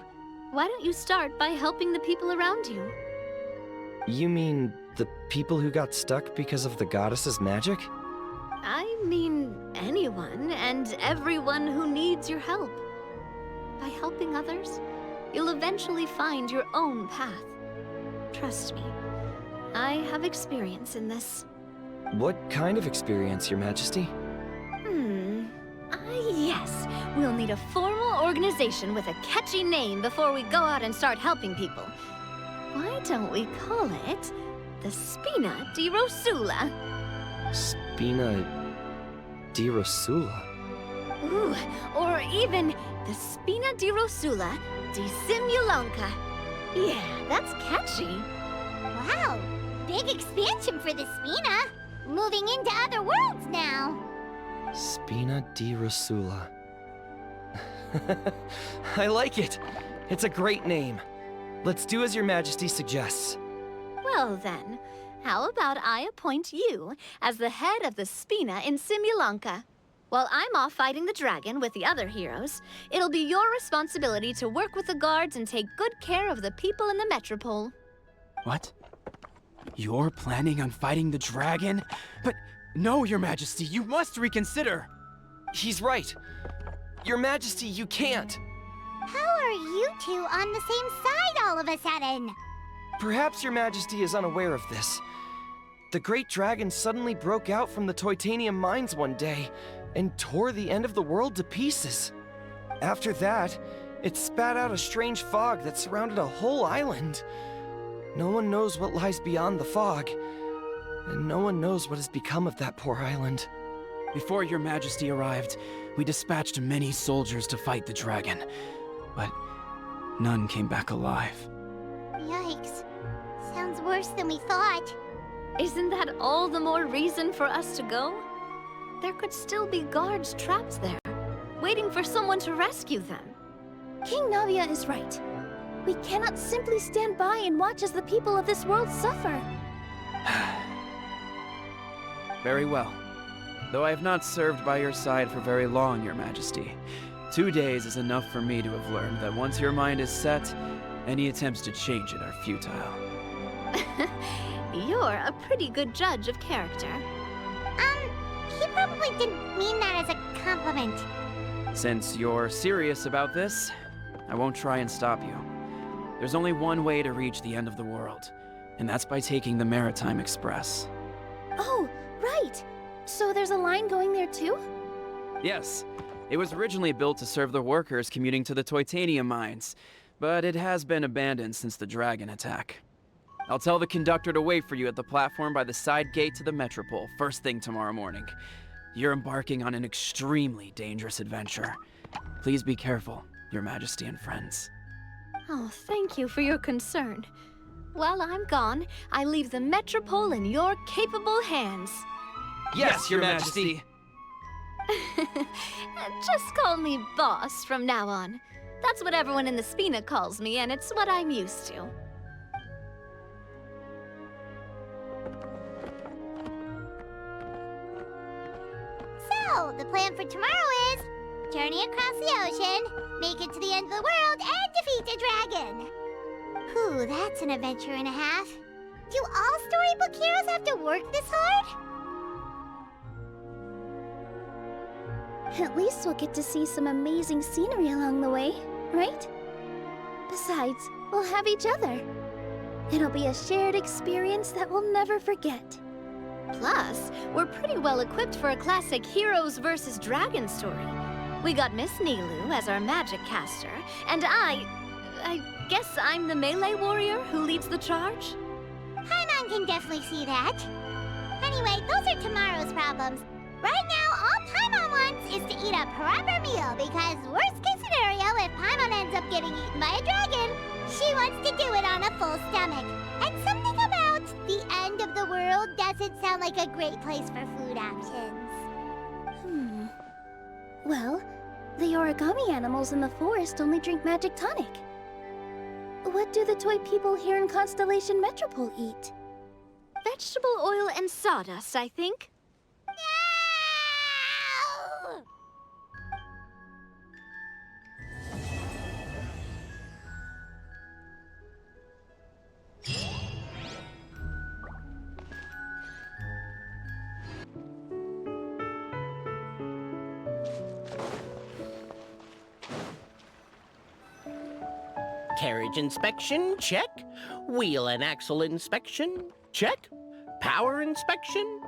why don't you start by helping the people around you? You mean the people who got stuck because of the goddess's magic? I mean anyone and everyone who needs your help. By helping others, you'll eventually find your own path. Trust me, I have experience in this. What kind of experience, Your Majesty? Yes. We'll need a formal organization with a catchy name before we go out and start helping people. Why don't we call it the Spina di Rosula? Spina di Rosula? Ooh, or even the Spina di Rosula di Simulonka. Yeah, that's catchy. Wow, big expansion for the Spina. Moving into other worlds now. Spina di Rosula. I like it. It's a great name. Let's do as Your Majesty suggests. Well then, how about I appoint you as the head of the Spina in Simulonka? While I'm off fighting the dragon with the other heroes, it'll be your responsibility to work with the guards and take good care of the people in the metropole. What? You're planning on fighting the dragon? But no, Your Majesty, you must reconsider! He's right. Your Majesty, you can't. How are you two on the same side all of a sudden? Perhaps Your Majesty is unaware of this. The great dragon suddenly broke out from the Titanium mines one day and tore the end of the world to pieces. After that, it spat out a strange fog that surrounded a whole island. No one knows what lies beyond the fog, and no one knows what has become of that poor island. Before Your Majesty arrived, we dispatched many soldiers to fight the dragon, but none came back alive. Yikes. Sounds worse than we thought. Isn't that all the more reason for us to go? There could still be guards trapped there, waiting for someone to rescue them. King Navia is right. We cannot simply stand by and watch as the people of this world suffer. Very well. Though I have not served by your side for very long, Your Majesty. 2 days is enough for me to have learned that once your mind is set, any attempts to change it are futile. You're a pretty good judge of character. He probably didn't mean that as a compliment. Since you're serious about this, I won't try and stop you. There's only one way to reach the end of the world, and that's by taking the Maritime Express. Oh, right! So there's a line going there too? Yes, it was originally built to serve the workers commuting to the Titanium mines, but it has been abandoned since the dragon attack. I'll tell the conductor to wait for you at the platform by the side gate to the Metropole first thing tomorrow morning. You're embarking on an extremely dangerous adventure. Please be careful, Your Majesty and friends. Oh, thank you for your concern. While I'm gone, I leave the Metropole in your capable hands. Yes, Your Majesty! Just call me boss from now on. That's what everyone in the Spina calls me, and it's what I'm used to. So, the plan for tomorrow is journey across the ocean, make it to the end of the world, and defeat a dragon. Whew, that's an adventure and a half. Do all storybook heroes have to work this hard? At least we'll get to see some amazing scenery along the way, right? Besides, we'll have each other. It'll be a shared experience that we'll never forget. Plus, we're pretty well equipped for a classic heroes versus dragons story. We got Miss Nilu as our magic caster, and I guess I'm the melee warrior who leads the charge? Paimon can definitely see that. Anyway, those are tomorrow's problems. Right now, all Paimon wants is to eat a proper meal, because worst case scenario, if Paimon ends up getting eaten by a dragon, she wants to do it on a full stomach. And something about the end of the world doesn't sound like a great place for food options. Well, the origami animals in the forest only drink magic tonic. What do the toy people here in Constellation Metropole eat? Vegetable oil and sawdust, I think. Carriage inspection, check. Wheel and axle inspection, check. Power inspection.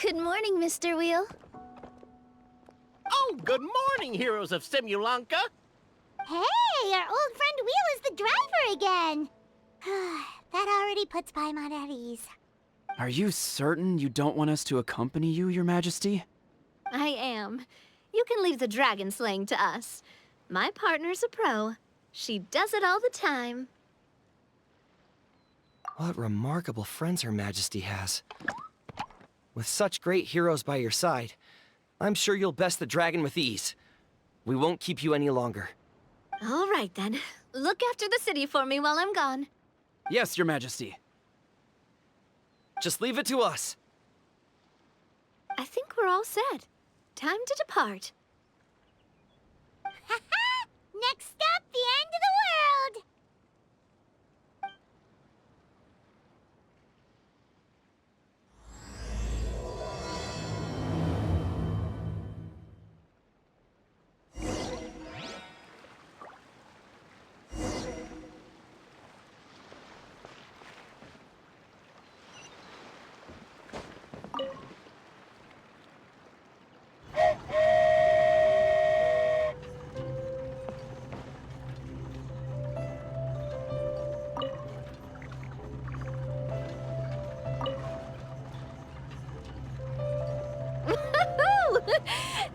Good morning, Mr. Wheel. Oh, good morning, heroes of Simulanka. Hey, our old friend Wheel is the driver again. That already puts Paimon at ease. Are you certain you don't want us to accompany you, Your Majesty? I am. You can leave the dragon slaying to us. My partner's a pro. She does it all the time. What remarkable friends Her Majesty has. With such great heroes by your side, I'm sure you'll best the dragon with ease. We won't keep you any longer. All right, then. Look after the city for me while I'm gone. Yes, Your Majesty. Just leave it to us. I think we're all set. Time to depart. Next stop, the end of the world!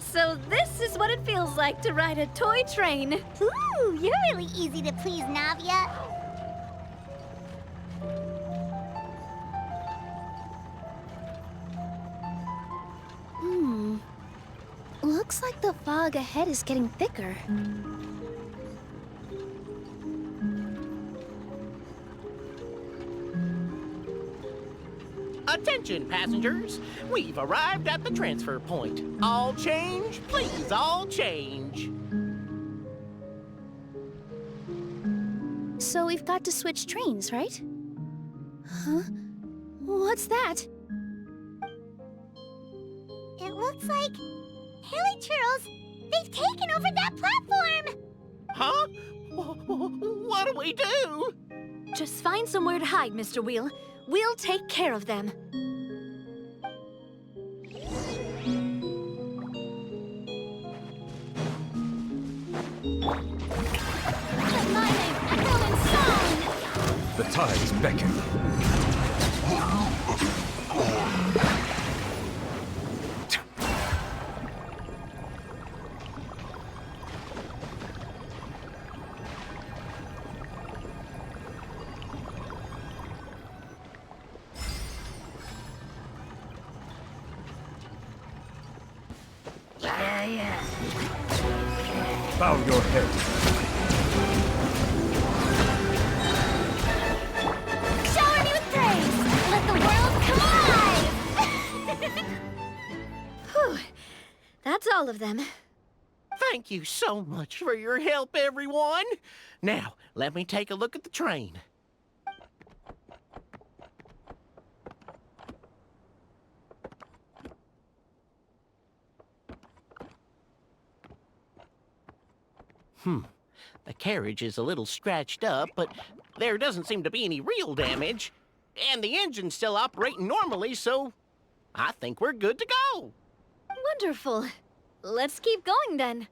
So this is what it feels like to ride a toy train. Ooh, you're really easy to please, Navia. Looks like the fog ahead is getting thicker. Attention, passengers. We've arrived at the transfer point. All change, please, all change. So we've got to switch trains, right? Huh? What's that? It looks like... Haley Churls, they've taken over that platform! Huh? What do we do? Just find somewhere to hide, Mr. Wheel. We'll take care of them. The tides beckon. Bow your head. Shower me with praise! Let the world come alive! Whew. That's all of them. Thank you so much for your help, everyone. Now, let me take a look at the train. The carriage is a little scratched up, but there doesn't seem to be any real damage. And the engine's still operating normally, so I think we're good to go. Wonderful. Let's keep going then.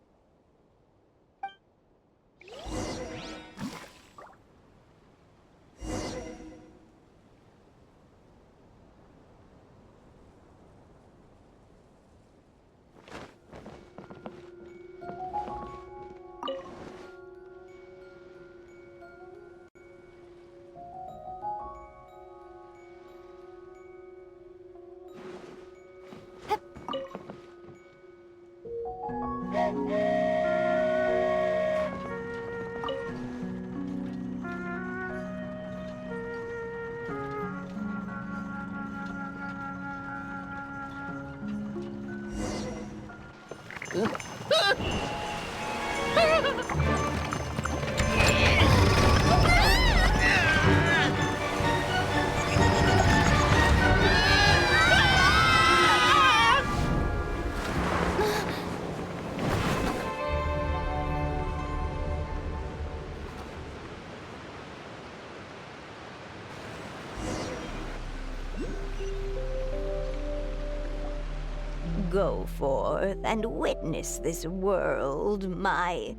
Go forth and witness this world, my...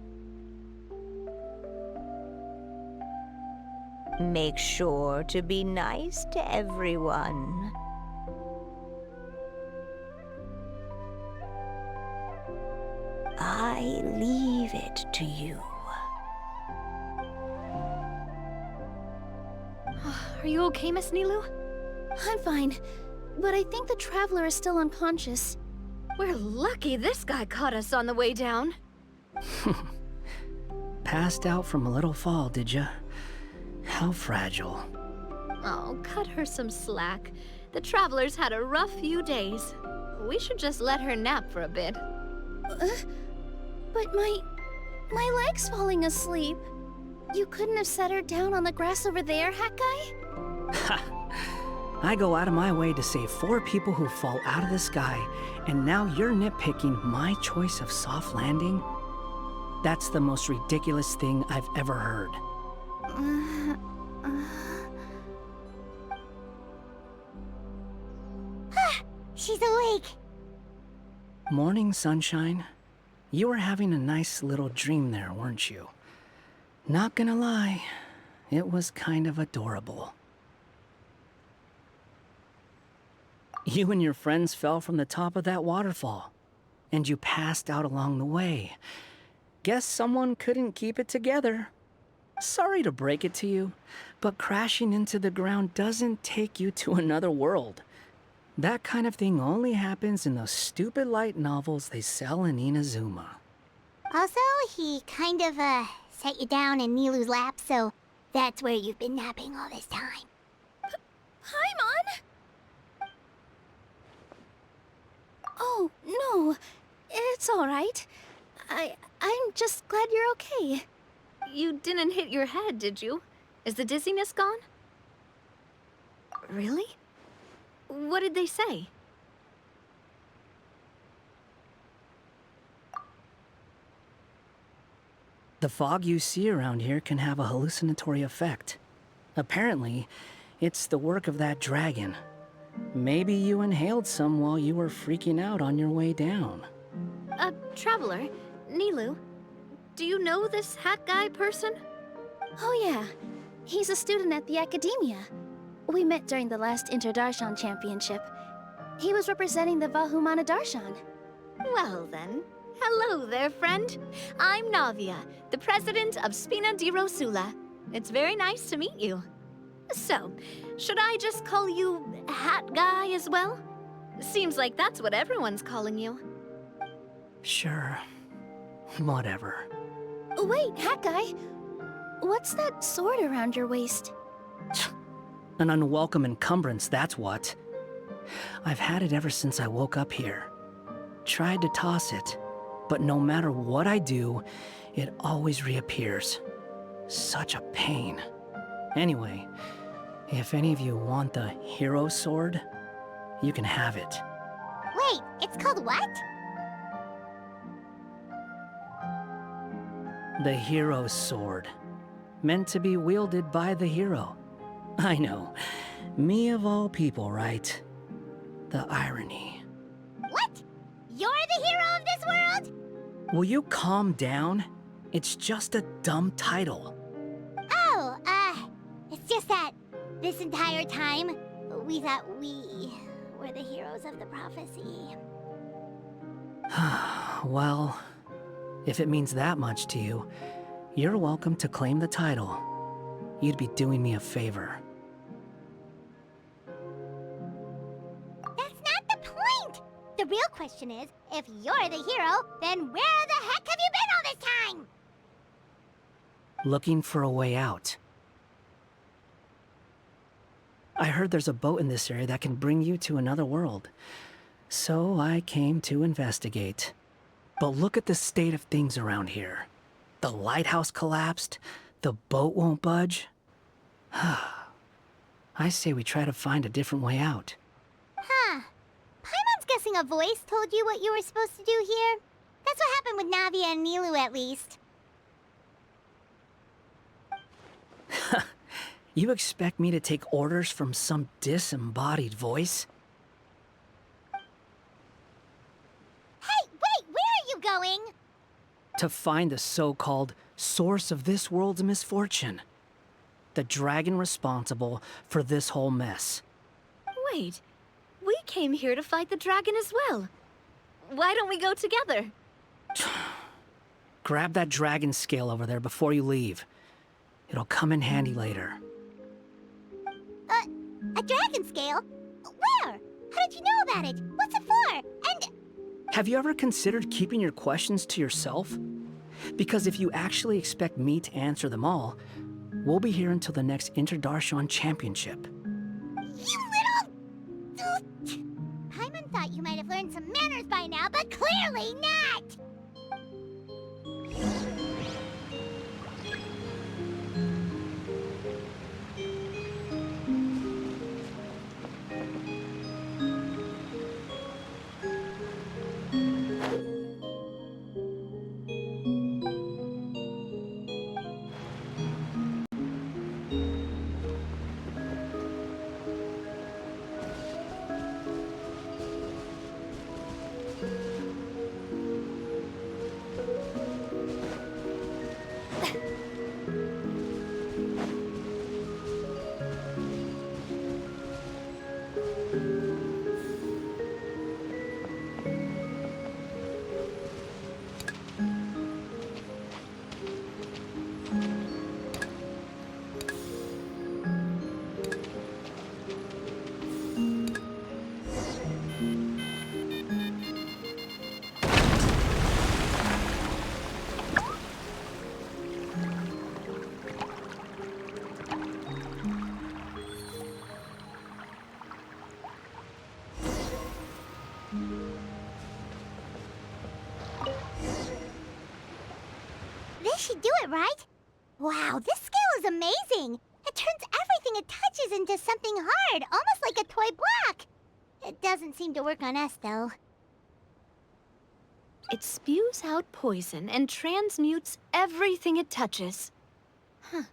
Make sure to be nice to everyone. I leave it to you. Are you okay, Miss Nilu? I'm fine, but I think the Traveler is still unconscious. We're lucky this guy caught us on the way down. Passed out from a little fall, did ya? How fragile. Oh, cut her some slack. The Traveler's had a rough few days. We should just let her nap for a bit. But my leg's falling asleep. You couldn't have set her down on the grass over there, Hat Guy? Ha! I go out of my way to save 4 people who fall out of the sky, and now you're nitpicking my choice of soft landing? That's the most ridiculous thing I've ever heard. She's awake. Morning, sunshine. You were having a nice little dream there, weren't you? Not gonna lie, it was kind of adorable. You and your friends fell from the top of that waterfall, and you passed out along the way. Guess someone couldn't keep it together. Sorry to break it to you, but crashing into the ground doesn't take you to another world. That kind of thing only happens in those stupid light novels they sell in Inazuma. Also, he kind of, set you down in Nilu's lap, so that's where you've been napping all this time. Paimon? Oh, no. It's all right. I'm just glad you're okay. You didn't hit your head, did you? Is the dizziness gone? Really? What did they say? The fog you see around here can have a hallucinatory effect. Apparently, it's the work of that dragon. Maybe you inhaled some while you were freaking out on your way down. Traveler, Nilu, do you know this hat guy person? Oh yeah, he's a student at the academia. We met during the last Inter-Darshan Championship. He was representing the Vahumana Darshan. Well then, hello there, friend. I'm Navia, the president of Spina di Rosula. It's very nice to meet you. So, should I just call you Hat Guy as well? Seems like that's what everyone's calling you. Sure. Whatever. Wait, Hat Guy. What's that sword around your waist? An unwelcome encumbrance, that's what. I've had it ever since I woke up here. Tried to toss it, but no matter what I do, it always reappears. Such a pain. Anyway, if any of you want the hero sword, you can have it. Wait, it's called what? The hero's sword. Meant to be wielded by the hero. I know. Me of all people, right? The irony. What? You're the hero of this world? Will you calm down? It's just a dumb title. Oh, it's just that this entire time, we thought we were the heroes of the prophecy. Well, if it means that much to you, you're welcome to claim the title. You'd be doing me a favor. That's not the point! The real question is, if you're the hero, then where the heck have you been all this time? Looking for a way out. I heard there's a boat in this area that can bring you to another world. So I came to investigate. But look at the state of things around here. The lighthouse collapsed. The boat won't budge. I say we try to find a different way out. Huh. Paimon's guessing a voice told you what you were supposed to do here. That's what happened with Navia and Nilu, at least. You expect me to take orders from some disembodied voice? Hey, wait, where are you going? To find the so-called source of this world's misfortune. The dragon responsible for this whole mess. Wait, we came here to fight the dragon as well. Why don't we go together? Grab that dragon scale over there before you leave. It'll come in handy later. A dragon scale? Where? How did you know about it? What's it for? And... Have you ever considered keeping your questions to yourself? Because if you actually expect me to answer them all, we'll be here until the next Inter-Darshan Championship. You little... Paimon thought you might have learned some manners by now, but clearly not! she do it, right? Wow, this scale is amazing! It turns everything it touches into something hard, almost like a toy block! It doesn't seem to work on us, though. It spews out poison and transmutes everything it touches. Huh.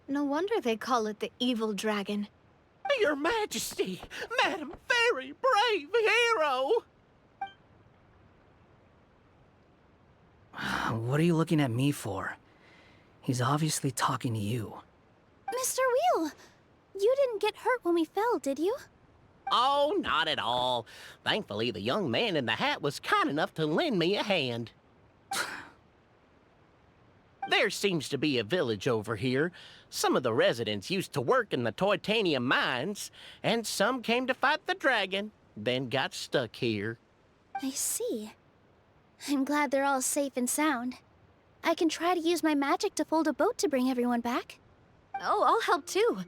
No wonder they call it the evil dragon. Your Majesty, Madam Fairy, brave hero! What are you looking at me for? He's obviously talking to you. Mr. Wheel, you didn't get hurt when we fell, did you? Oh, not at all. Thankfully, the young man in the hat was kind enough to lend me a hand. There seems to be a village over here. Some of the residents used to work in the titanium mines, and some came to fight the dragon, then got stuck here. I see. I'm glad they're all safe and sound. I can try to use my magic to fold a boat to bring everyone back. Oh, I'll help too.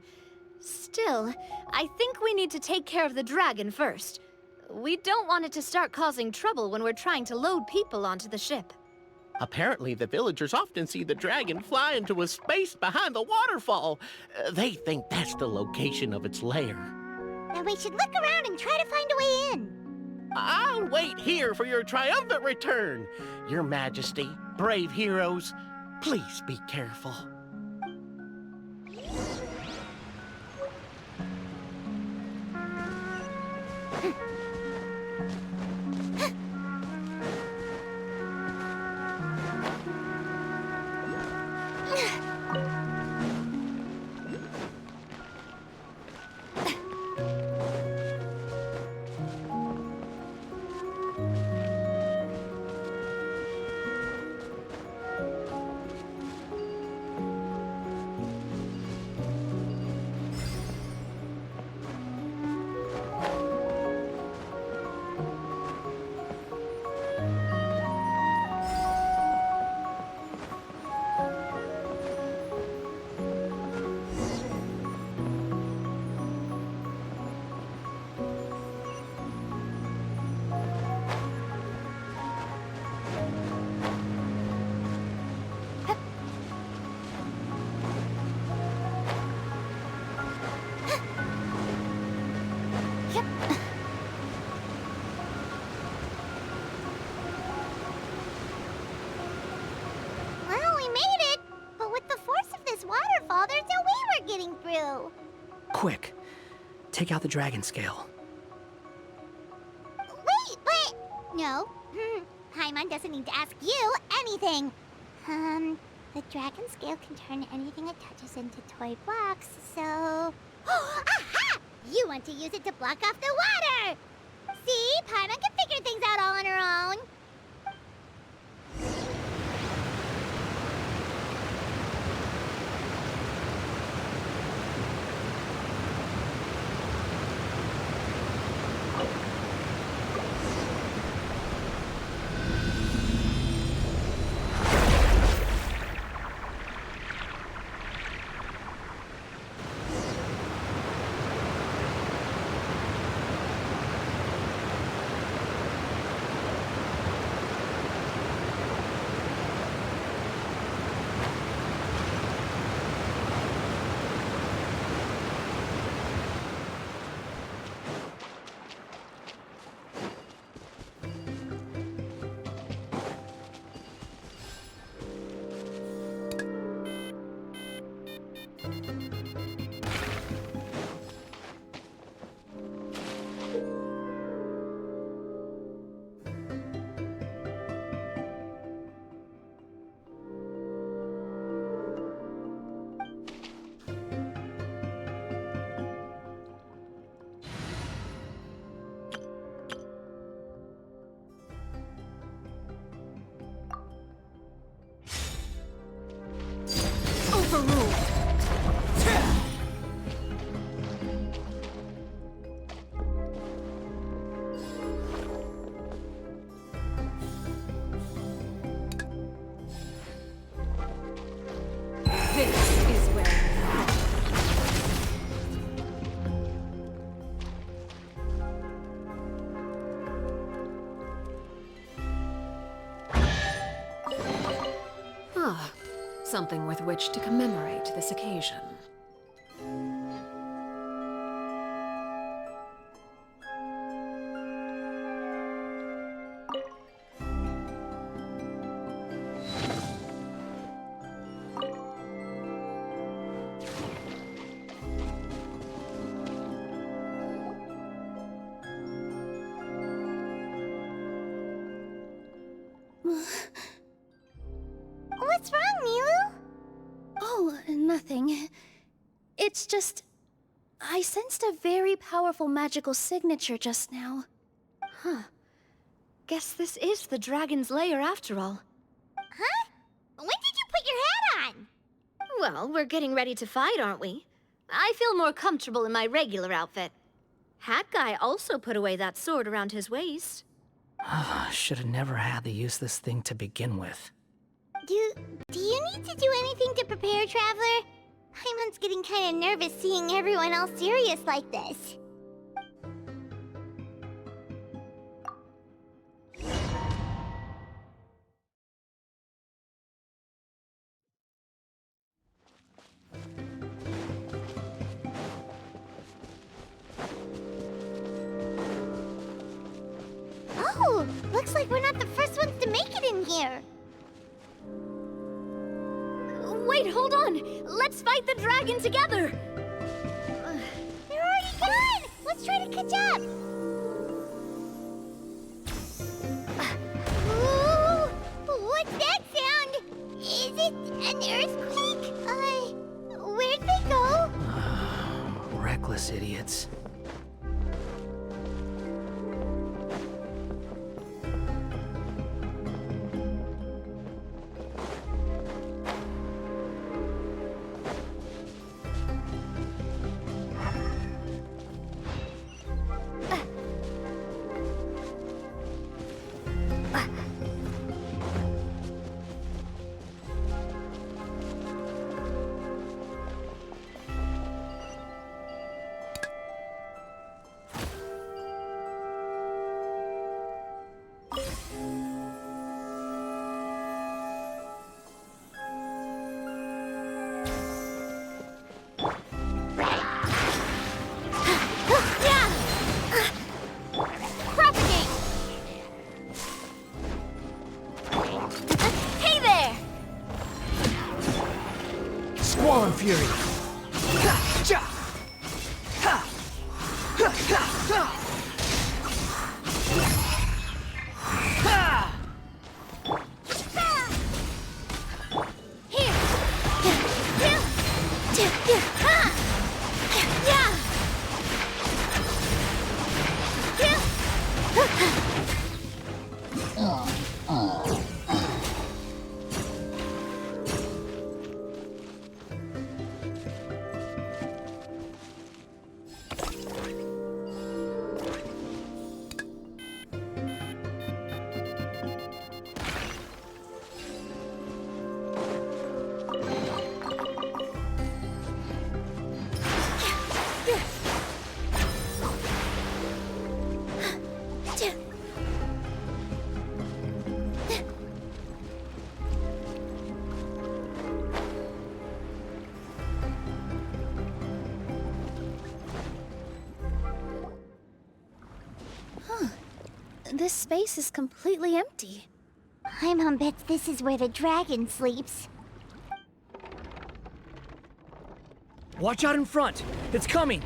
Still, I think we need to take care of the dragon first. We don't want it to start causing trouble when we're trying to load people onto the ship. Apparently, the villagers often see the dragon fly into a space behind the waterfall. They think that's the location of its lair. Then we should look around and try to find a way in. I'll wait here for your triumphant return. Your Majesty, brave heroes, please be careful. Quick, take out the dragon scale. Wait, but... No. Paimon doesn't need to ask you anything. The dragon scale can turn anything it touches into toy blocks, so... Aha! You want to use it to block off the water! See? Paimon can figure things out all on her own. something with which to commemorate this occasion. What's wrong, Milu? Oh, nothing. It's just... I sensed a very powerful magical signature just now. Huh. Guess this is the dragon's lair after all. Huh? When did you put your hat on? Well, we're getting ready to fight, aren't we? I feel more comfortable in my regular outfit. Hat Guy also put away that sword around his waist. Should have never had to use this thing to begin with. Do you need to do anything to prepare, Traveler? Paimon's getting kind of nervous seeing everyone else serious like this. Oh, looks like we're not the first ones to make it in here. Wait, hold on! Let's fight the dragon together! They're already gone! Let's try to catch up! Ooh, what's that sound? Is it an earthquake? Where'd they go? Reckless idiots. Squall Fury! This space is completely empty. Paimon bets this is where the dragon sleeps. Watch out in front! It's coming!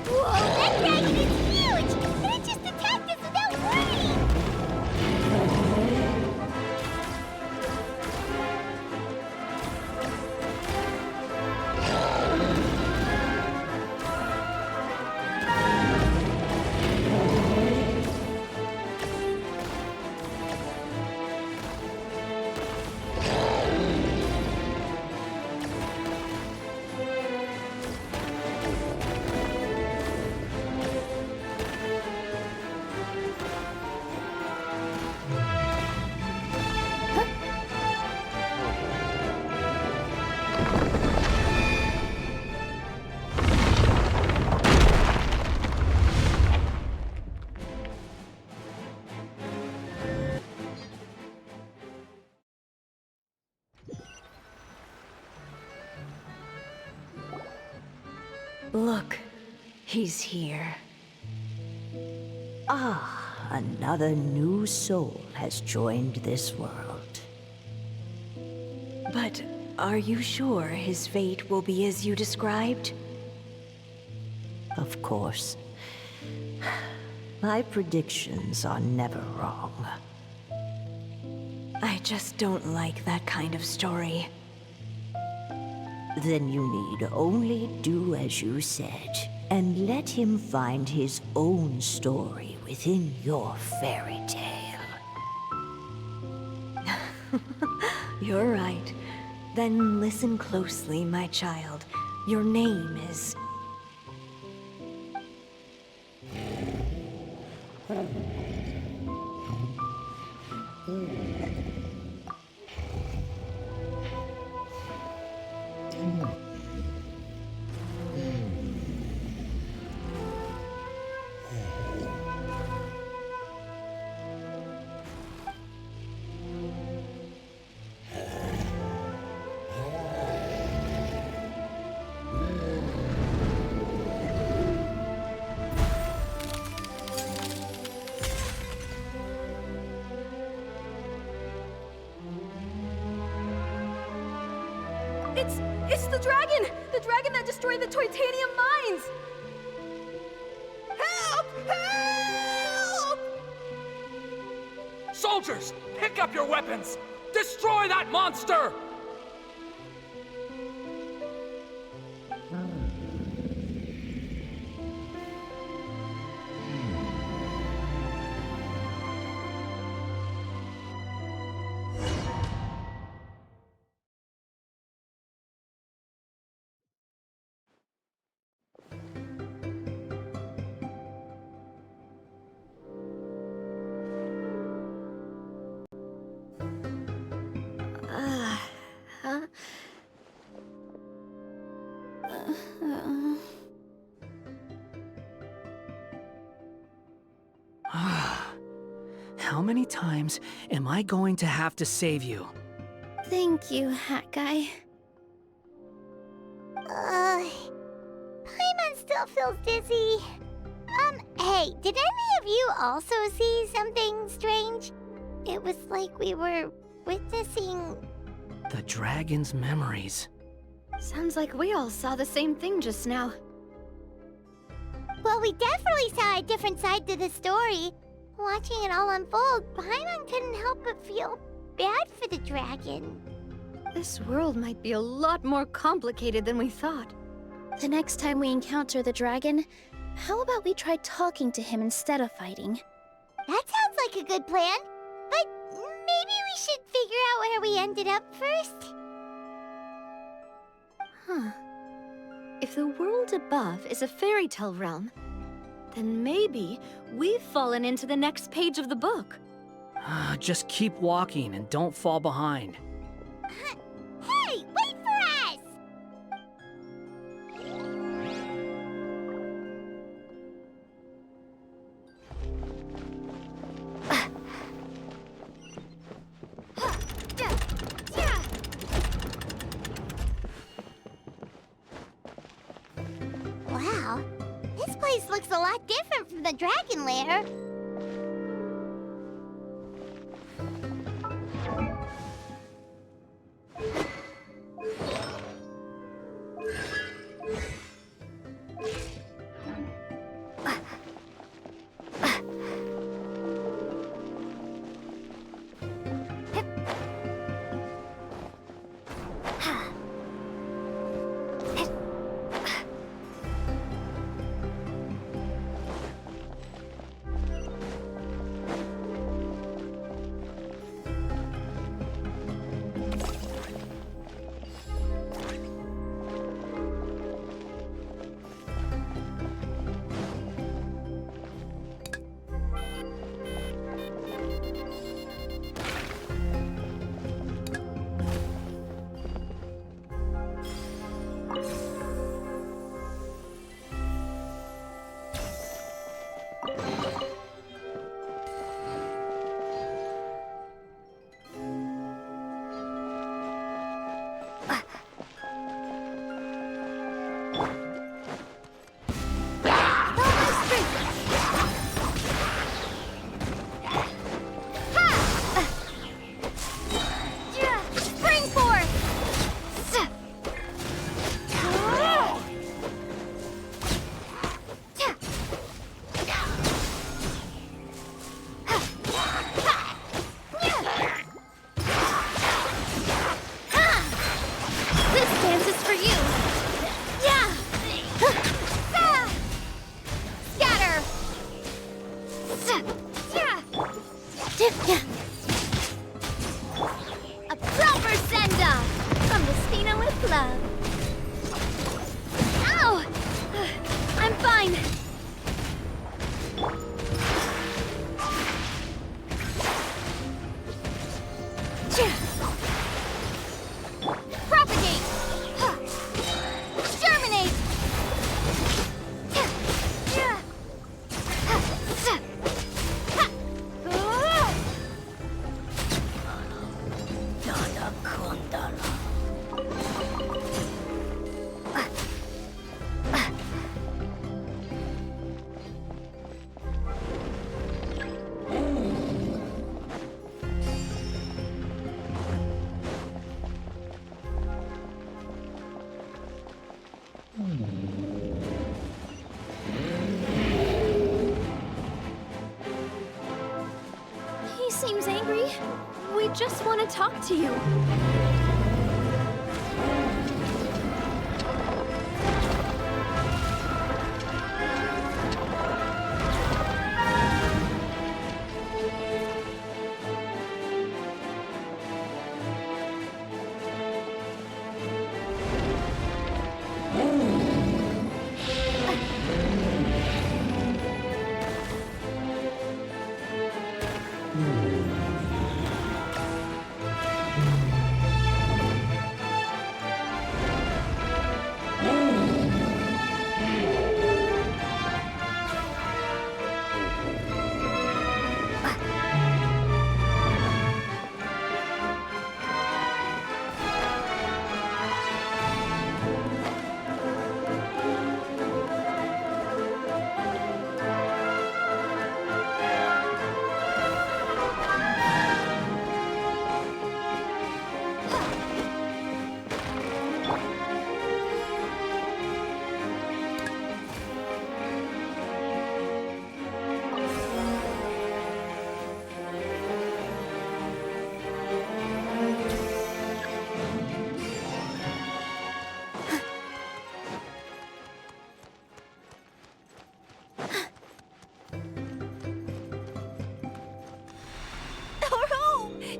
Whoa, that dragon is huge! And it just attacked us without warning! Look, he's here. Ah, another new soul has joined this world. But are you sure his fate will be as you described? Of course. My predictions are never wrong. I just don't like that kind of story. Then you need only do as you said, and let him find his own story within your fairy tale. You're right. Then listen closely, my child. Your name is... It's the dragon! The dragon that destroyed the Titanium mines! Help! Help! Soldiers, pick up your weapons! Destroy that monster! How many times am I going to have to save you? Thank you, Hat Guy. Paimon still feels dizzy. Hey, did any of you also see something strange? It was like we were witnessing... The dragon's memories. Sounds like we all saw the same thing just now. Well, we definitely saw a different side to the story. Watching it all unfold, Paimon couldn't help but feel bad for the dragon. This world might be a lot more complicated than we thought. The next time we encounter the dragon, how about we try talking to him instead of fighting? That sounds like a good plan. But maybe we should figure out where we ended up first. Huh. If the world above is a fairy tale realm, then maybe we've fallen into the next page of the book. Just keep walking and don't fall behind. Hey, wait for us! Wow, this place looks a lot different from the dragon lair. A proper send-off from Vestina with love. Ow! I'm fine. Propagate! Germinate! He seems angry. We just want to talk to you.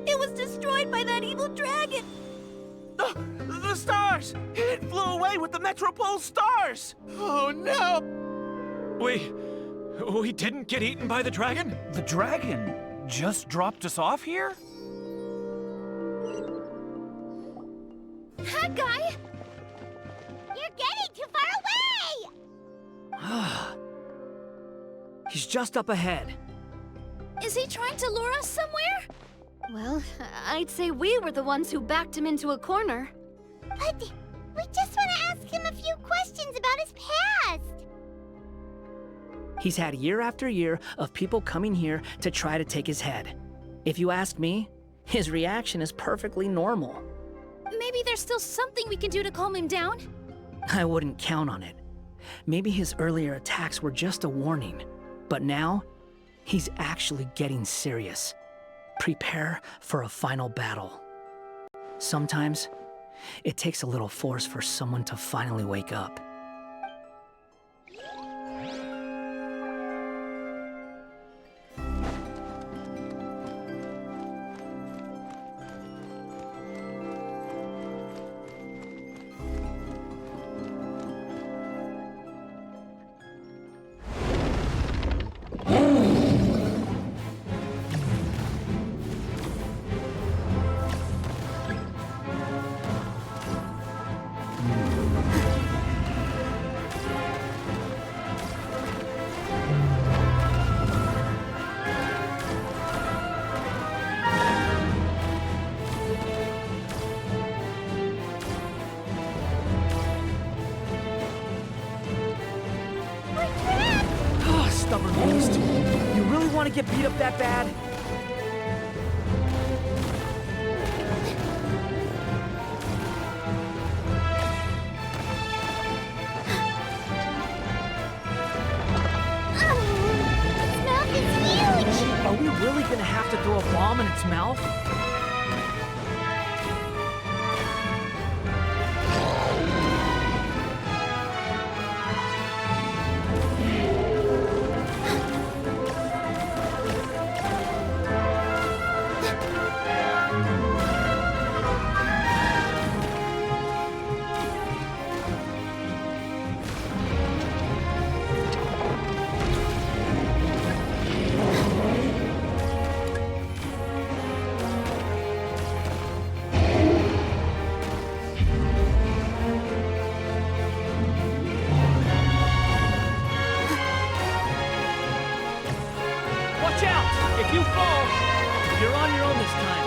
It was destroyed by that evil dragon! The stars! It flew away with the Metropole stars! Oh no! We didn't get eaten by the dragon? The dragon just dropped us off here? That guy! You're getting too far away! He's just up ahead. Is he trying to lure us somewhere? Well, I'd say we were the ones who backed him into a corner. But we just want to ask him a few questions about his past. He's had year after year of people coming here to try to take his head. If you ask me, his reaction is perfectly normal. Maybe there's still something we can do to calm him down? I wouldn't count on it. Maybe his earlier attacks were just a warning. But now, he's actually getting serious. Prepare for a final battle. Sometimes, it takes a little force for someone to finally wake up. Stubborn beast. You really want to get beat up that bad? Its mouth is huge! Are we really gonna have to throw a bomb in its mouth? If you fall, you're on your own this time.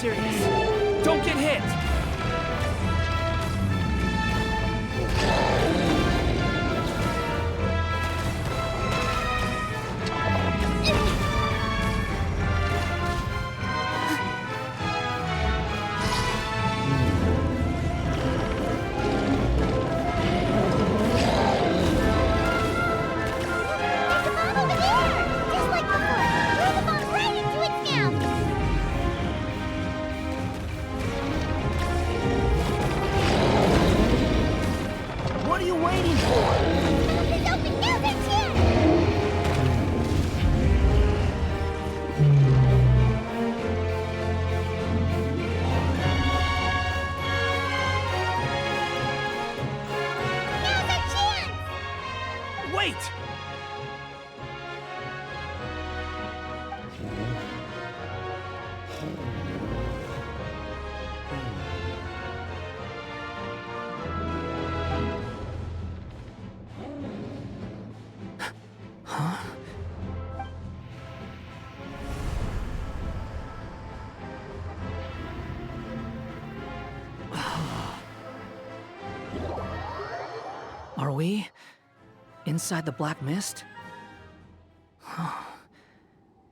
Serious. Don't get hit! Are we inside the black mist?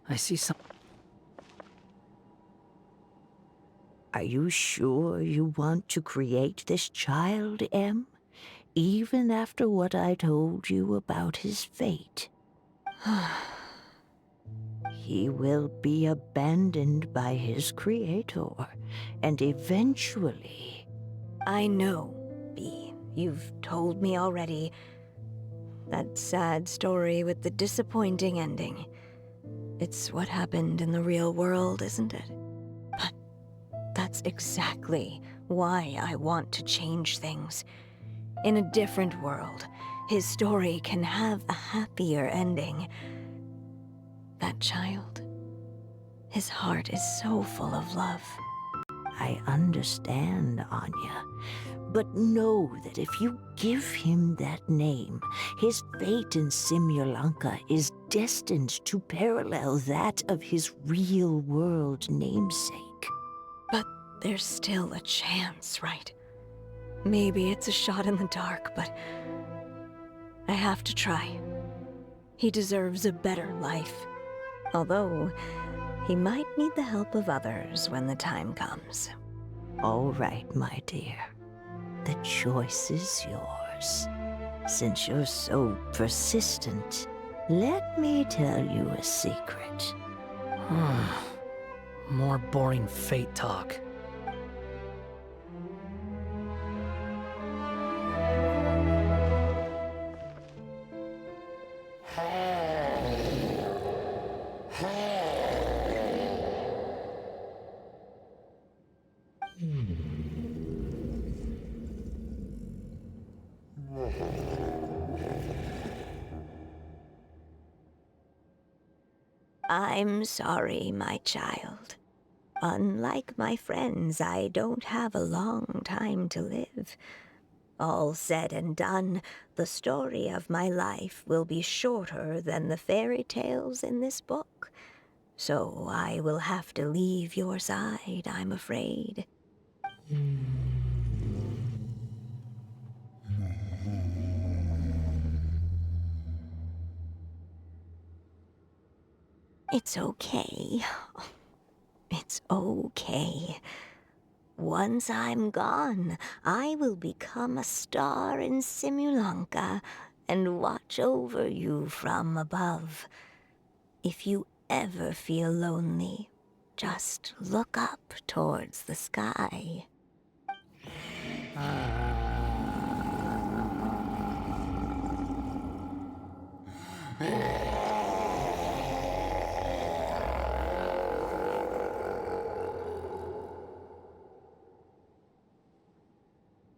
I see some... Are you sure you want to create this child, Em? Even after what I told you about his fate? He will be abandoned by his creator, and eventually... I know, Bee. You've told me already. That sad story with the disappointing ending. It's what happened in the real world, isn't it? But that's exactly why I want to change things. In a different world, his story can have a happier ending. That child, his heart is so full of love. I understand, Anya. But know that if you give him that name, his fate in Simulanka is destined to parallel that of his real-world namesake. But there's still a chance, right? Maybe it's a shot in the dark, but I have to try. He deserves a better life. Although, he might need the help of others when the time comes. All right, my dear. The choice is yours. Since you're so persistent, let me tell you a secret. More boring fate talk. I'm sorry, my child. Unlike my friends, I don't have a long time to live. All said and done, the story of my life will be shorter than the fairy tales in this book. So I will have to leave your side, I'm afraid. It's okay. It's okay. Once I'm gone, I will become a star in Simulanka and watch over you from above. If you ever feel lonely, just look up towards the sky.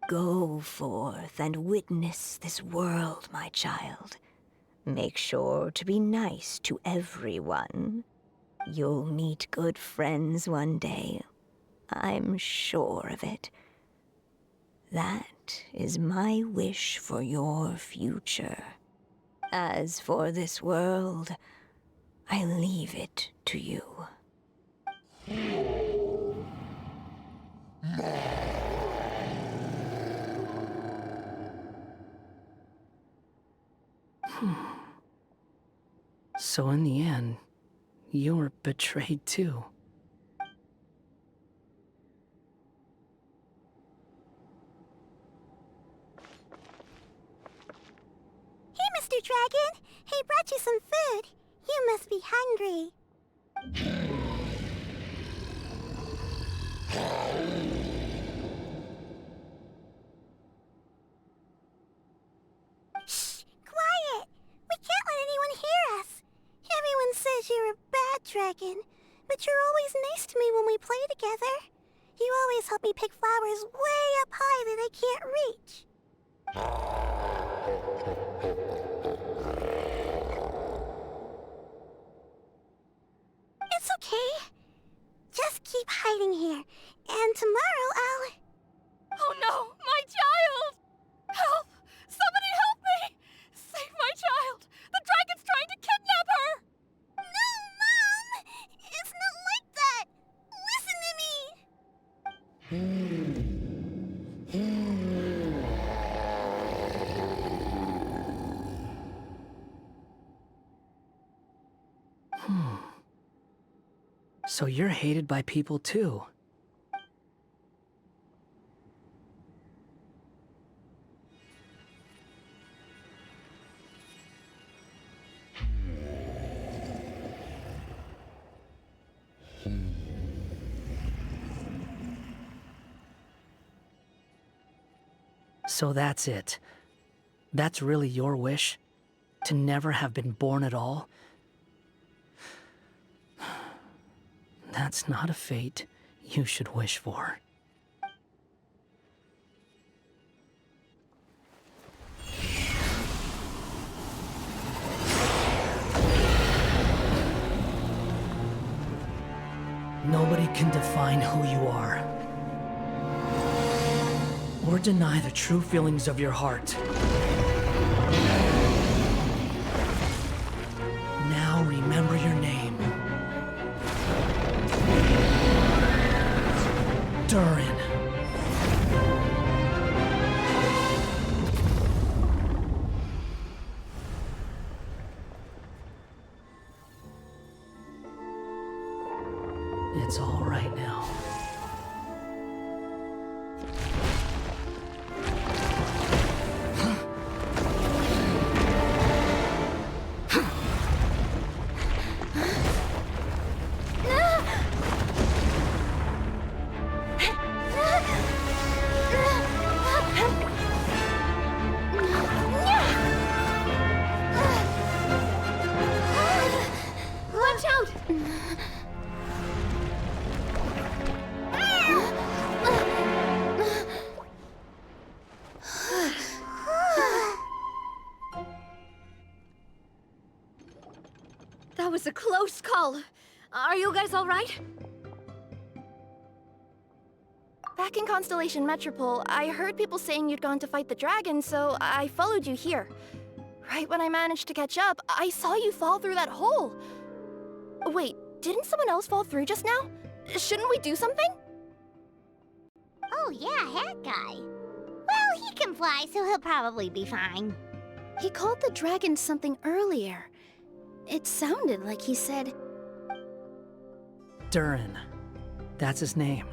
Go forth and witness this world, my child. Make sure to be nice to everyone. You'll meet good friends one day. I'm sure of it. That is my wish for your future. As for this world, I leave it to you. So in the end, you were betrayed too. Hey, Mr. Dragon! I brought you some food. You must be hungry. Shh! Quiet! We can't let anyone hear us. Everyone says you're a bad dragon, but you're always nice to me when we play together. You always help me pick flowers way up high that I can't reach. It's okay. Just keep hiding here, and tomorrow I'll... Oh no, my child! Help! Somebody help me! Save my child! The dragon's trying to kidnap her! No, Mom! It's not like that! Listen to me! So you're hated by people too. So that's it. That's really your wish? To never have been born at all? That's not a fate you should wish for. Nobody can define who you are. or deny the true feelings of your heart. Now remember your name. Durin. It's all right now. Watch out! That was a close call. Are you guys all right? Back in Constellation Metropole, I heard people saying you'd gone to fight the dragon, so I followed you here. Right when I managed to catch up, I saw you fall through that hole. Wait, didn't someone else fall through just now? Shouldn't we do something? Oh yeah, Hat Guy. Well, he can fly, so he'll probably be fine. He called the dragon something earlier. It sounded like he said... Durin. That's his name.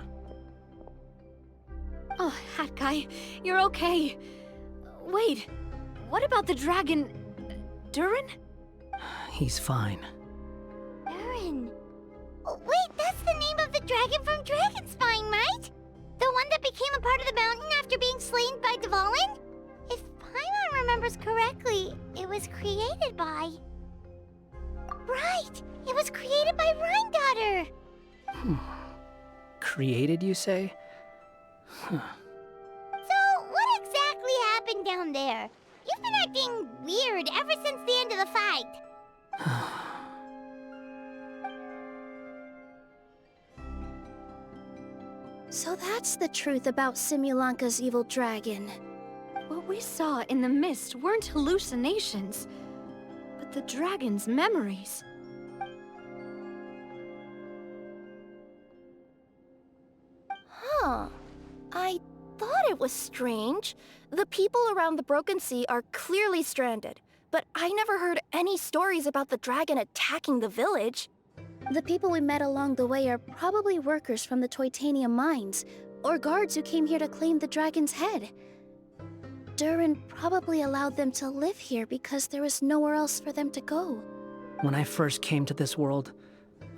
Oh, Hat Guy, you're okay. Wait, what about the dragon... Durin? He's fine. Durin. Oh, wait, that's the name of the dragon from Dragonspine, right? The one that became a part of the mountain after being slain by Dvalin? If Paimon remembers correctly, it was created by... Right! It was created by Rhine Daughter! Created, you say? Huh. So, what exactly happened down there? You've been acting weird ever since the end of the fight. So that's the truth about Simulanka's evil dragon. What we saw in the mist weren't hallucinations, but the dragon's memories. Huh. I thought it was strange. The people around the Broken Sea are clearly stranded, but I never heard any stories about the dragon attacking the village. The people we met along the way are probably workers from the Toitanium mines, or guards who came here to claim the dragon's head. Durin probably allowed them to live here because there was nowhere else for them to go. When I first came to this world,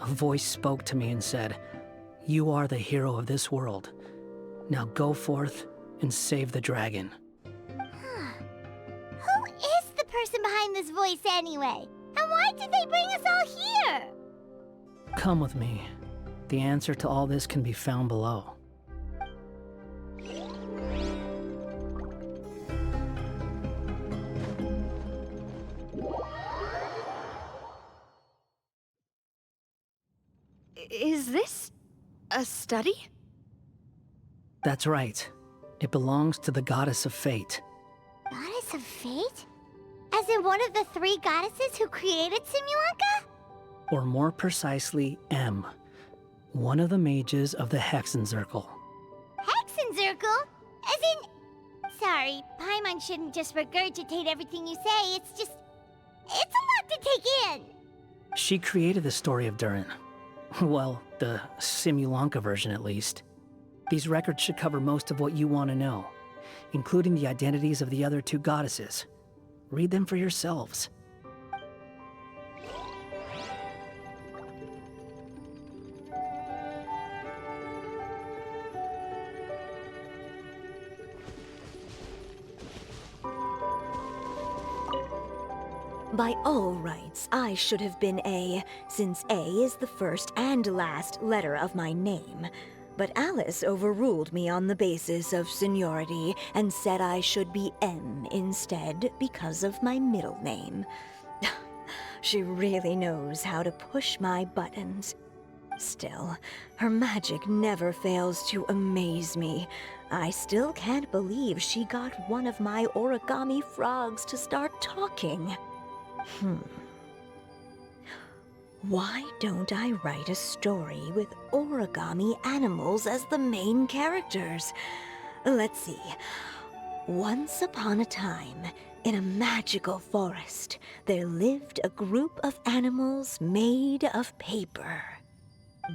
a voice spoke to me and said, "You are the hero of this world. Now go forth and save the dragon." Who is the person behind this voice anyway? And why did they bring us all here? Come with me. The answer to all this can be found below. Is this a study? That's right. It belongs to the Goddess of Fate. Goddess of Fate? As in one of the 3 goddesses who created Simulanka? Or more precisely, M. One of the mages of the Hexenzirkel. Hexenzirkel? As in... Sorry, Paimon shouldn't just regurgitate everything you say, it's a lot to take in! She created the story of Durin. Well, the Simulanka version at least. These records should cover most of what you want to know, including the identities of the other 2 goddesses. Read them for yourselves. By all rights, I should have been A, since A is the first and last letter of my name. But Alice overruled me on the basis of seniority and said I should be M instead because of my middle name. She really knows how to push my buttons. Still, her magic never fails to amaze me. I still can't believe she got one of my origami frogs to start talking. Why don't I write a story with origami animals as the main characters? Let's see. Once upon a time, in a magical forest, there lived a group of animals made of paper.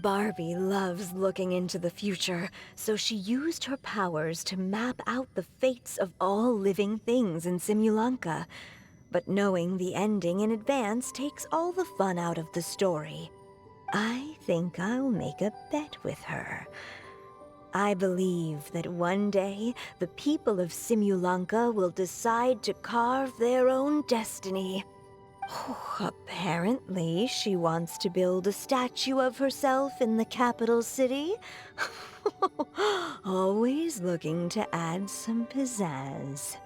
Barbie loves looking into the future, so she used her powers to map out the fates of all living things in Simulanka. But knowing the ending in advance takes all the fun out of the story. I think I'll make a bet with her. I believe that one day, the people of Simulanka will decide to carve their own destiny. Apparently, she wants to build a statue of herself in the capital city. Always looking to add some pizzazz.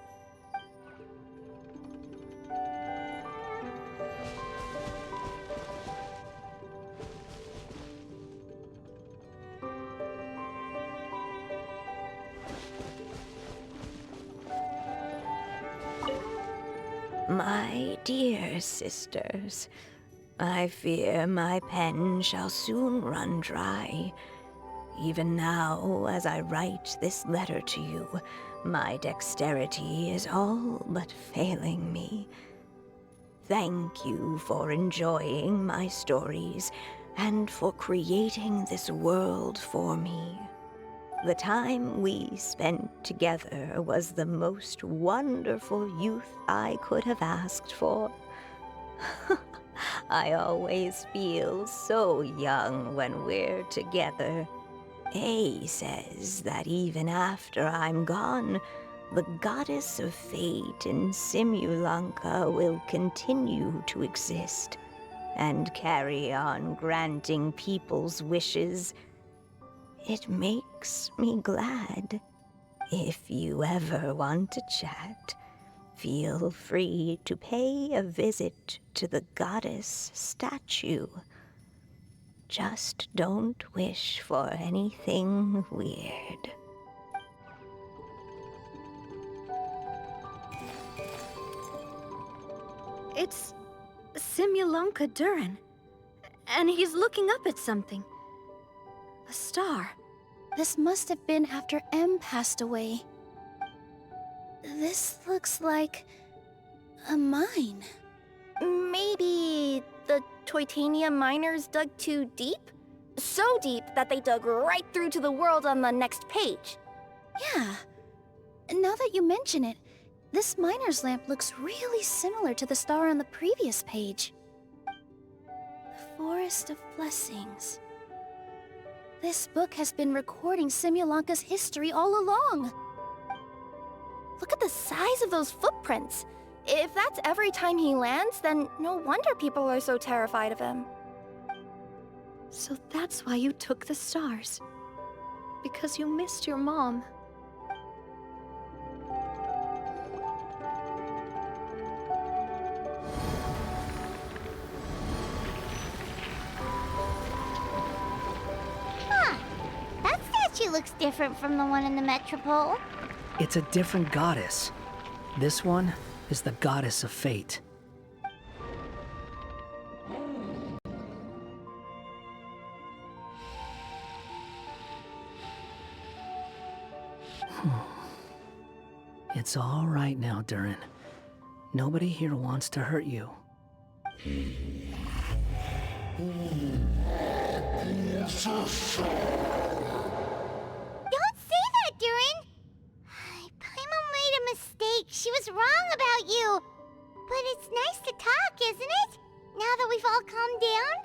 My dear sisters, I fear my pen shall soon run dry. Even now, as I write this letter to you, my dexterity is all but failing me. Thank you for enjoying my stories and for creating this world for me. The time we spent together was the most wonderful youth I could have asked for. I always feel so young when we're together. A says that even after I'm gone, the goddess of fate in Simulanka will continue to exist and carry on granting people's wishes. It makes me glad. If you ever want to chat, feel free to pay a visit to the goddess statue. Just don't wish for anything weird. It's Simulanka Durin. And he's looking up at something. A star. This must have been after M passed away. This looks like a mine. Maybe the Toitania miners dug too deep? So deep that they dug right through to the world on the next page. Yeah. Now that you mention it, this miner's lamp looks really similar to the star on the previous page. The Forest of Blessings. This book has been recording Simulanka's history all along. Look at the size of those footprints. If that's every time he lands, then no wonder people are so terrified of him. So that's why you took the stars. Because you missed your mom. That statue looks different from the one in the Metropole. It's a different goddess. This one is the goddess of fate. It's all right now, Durin. Nobody here wants to hurt you. Don't say that, Durin! Paimon made a mistake. She was wrong about you. But it's nice to talk, isn't it? Now that we've all calmed down?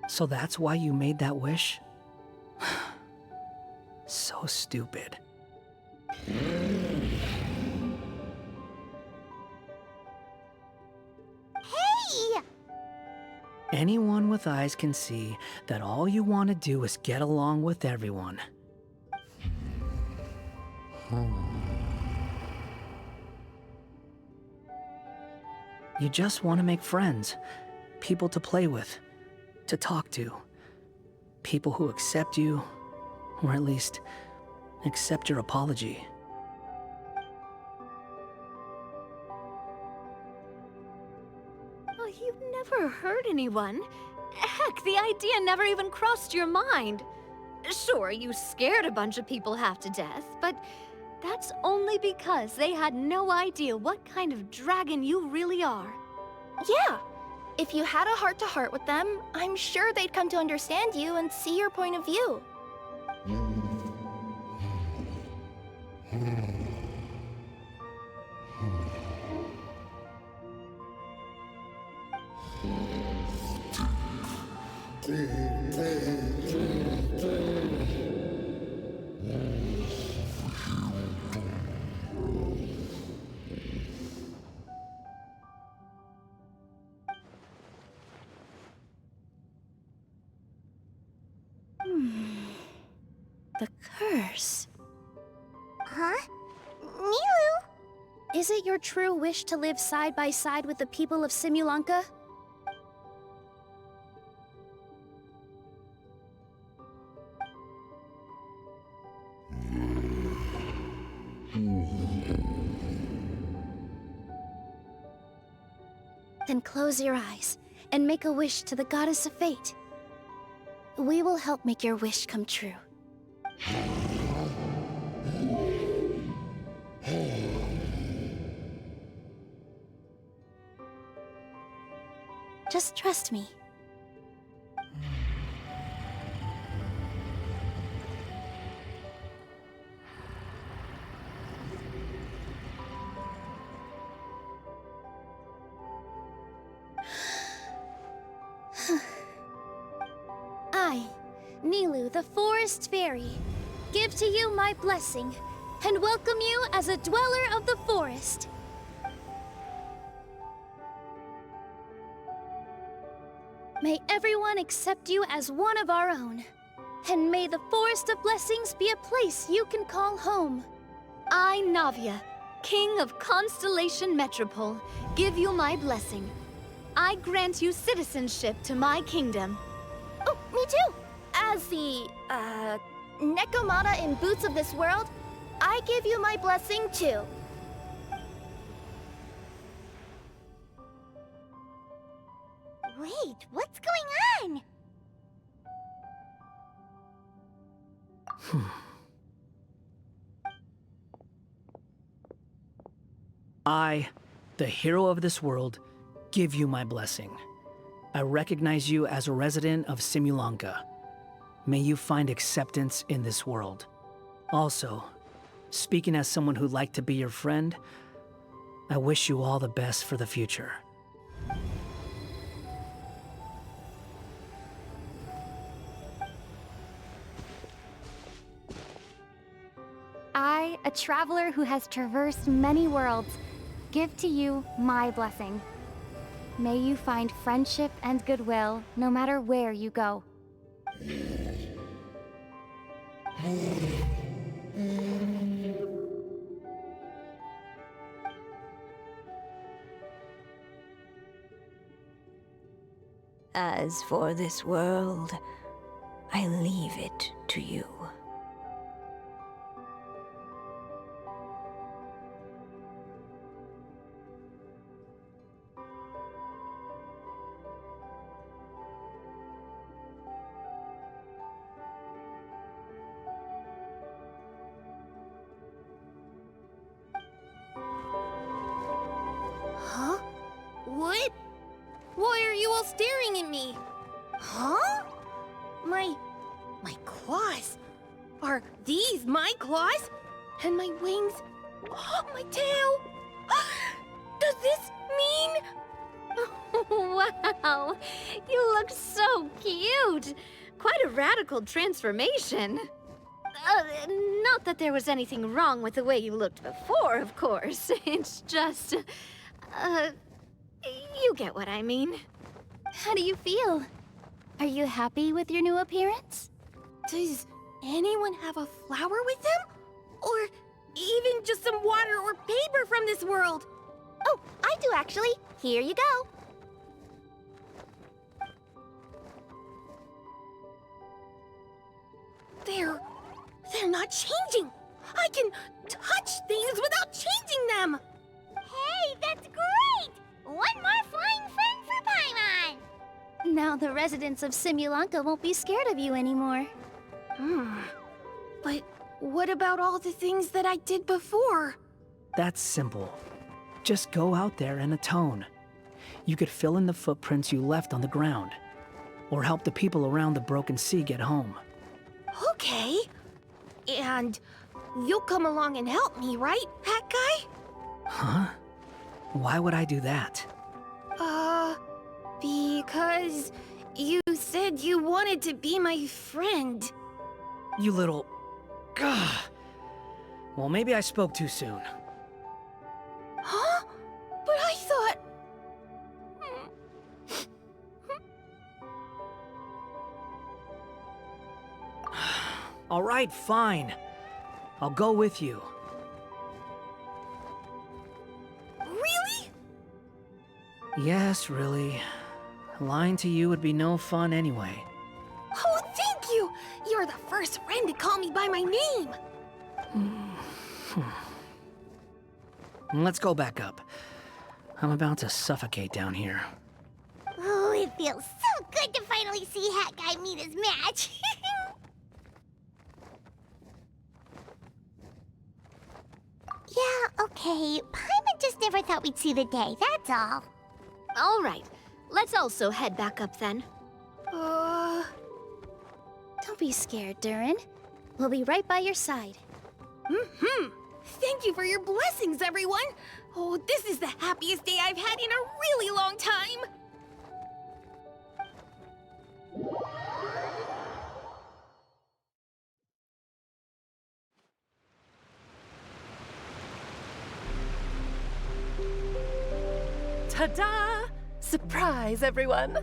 So that's why you made that wish? So stupid. Hey! Anyone with eyes can see that all you want to do is get along with everyone. You just want to make friends, people to play with, to talk to. People who accept you, or at least accept your apology. Oh, you've never hurt anyone. Heck, the idea never even crossed your mind. Sure, you scared a bunch of people half to death, but that's only because they had no idea what kind of dragon you really are. Yeah. If you had a heart-to-heart with them, I'm sure they'd come to understand you and see your point of view. The curse. Huh? Nilu? Is it your true wish to live side by side with the people of Simulanka? Then close your eyes and make a wish to the Goddess of Fate. We will help make your wish come true. Just trust me. I, Nilu, the Forest Fairy, give to you my blessing and welcome you as a dweller of the forest. May everyone accept you as one of our own, and may the Forest of Blessings be a place you can call home. I, Navia, King of Constellation Metropole, give you my blessing. I grant you citizenship to my kingdom. Oh, me too! As the, Nekomata in Boots of this world, I give you my blessing too. Wait, what's going on? I, the hero of this world, give you my blessing. I recognize you as a resident of Simulanka. May you find acceptance in this world. Also, speaking as someone who'd like to be your friend, I wish you all the best for the future. I, a traveler who has traversed many worlds, give to you my blessing. May you find friendship and goodwill no matter where you go. As for this world, I leave it to you. Huh? What? Why are you all staring at me? Huh? My claws? Are these my claws? And my wings? Oh, my tail? Does this mean? Wow, you look so cute. Quite a radical transformation. Not that there was anything wrong with the way you looked before, of course. It's just, you get what I mean. How do you feel? Are you happy with your new appearance? Does anyone have a flower with them? Or even just some water or paper from this world? Oh, I do actually. Here you go. They're not changing. I can touch things without changing them. Hey, that's great! One more flying friend for Paimon! Now the residents of Simulanka won't be scared of you anymore. But what about all the things that I did before? That's simple. Just go out there and atone. You could fill in the footprints you left on the ground, or help the people around the broken sea get home. Okay. And you'll come along and help me, right, Hat Guy? Huh? Why would I do that? Because you said you wanted to be my friend. You little... Gah. Well, maybe I spoke too soon. Huh? But I thought... All right, fine. I'll go with you. Really? Yes, really. Lying to you would be no fun anyway. Oh, thank you! You're the first friend to call me by my name! Let's go back up. I'm about to suffocate down here. Oh, it feels so good to finally see Hat Guy meet his match. Yeah, okay. Paimon just never thought we'd see the day, that's all. All right. Let's also head back up then. Don't be scared, Durin. We'll be right by your side. Thank you for your blessings, everyone! Oh, this is the happiest day I've had in a really long time! Ta-da! Surprise, everyone!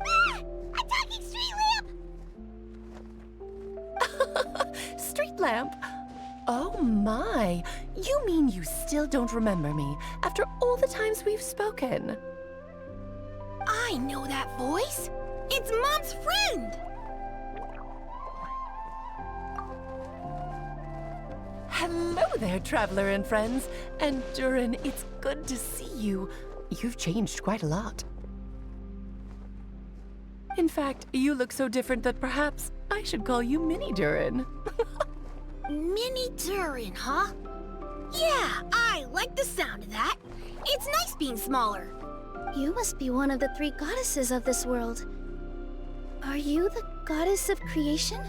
Ah! A talking street lamp! Street lamp? Oh my! You mean you still don't remember me after all the times we've spoken? I know that voice! It's Mom's friend! Hello there, traveler and friends. And Durin, it's good to see you. You've changed quite a lot. In fact, you look so different that perhaps I should call you Mini Durin. Mini Durin, huh? Yeah, I like the sound of that. It's nice being smaller. You must be one of the 3 goddesses of this world. Are you the goddess of creation?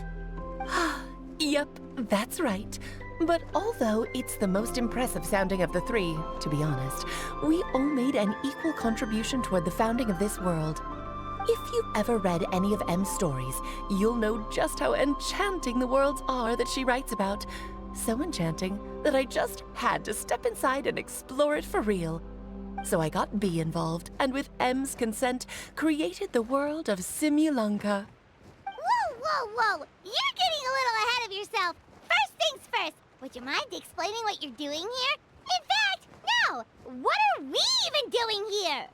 Yep, that's right. But although it's the most impressive sounding of the 3, to be honest, we all made an equal contribution toward the founding of this world. If you've ever read any of M's stories, you'll know just how enchanting the worlds are that she writes about. So enchanting that I just had to step inside and explore it for real. So I got B involved, and with M's consent, created the world of Simulanka. Whoa, whoa, whoa! You're getting a little ahead of yourself. First things first, would you mind explaining what you're doing here? In fact, no! What are we even doing here?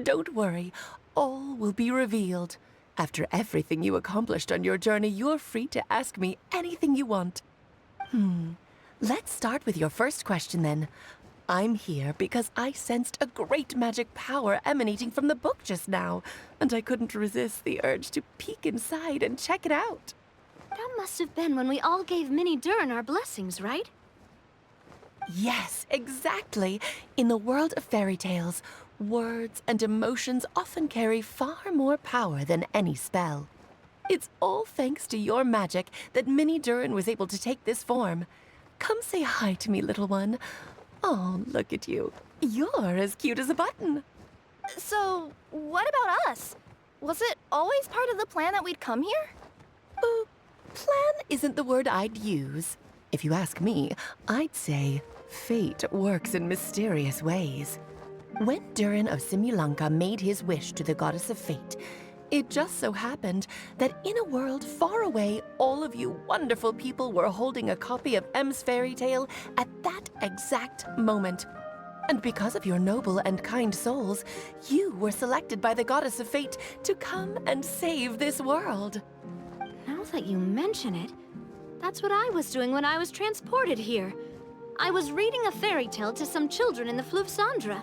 Don't worry, all will be revealed. After everything you accomplished on your journey, you're free to ask me anything you want. Let's start with your first question then. I'm here because I sensed a great magic power emanating from the book just now, and I couldn't resist the urge to peek inside and check it out. That must have been when we all gave Mini Durin our blessings, right? Yes, exactly. In the world of fairy tales, words and emotions often carry far more power than any spell. It's all thanks to your magic that Mini Durin was able to take this form. Come say hi to me, little one. Oh, look at you. You're as cute as a button. So, what about us? Was it always part of the plan that we'd come here? Plan isn't the word I'd use. If you ask me, I'd say fate works in mysterious ways. When Durin of Simulanka made his wish to the goddess of fate, it just so happened that in a world far away, all of you wonderful people were holding a copy of M's fairy tale at that exact moment. And because of your noble and kind souls, you were selected by the Goddess of Fate to come and save this world. Now that you mention it, that's what I was doing when I was transported here. I was reading a fairy tale to some children in the Fleuve Cendra.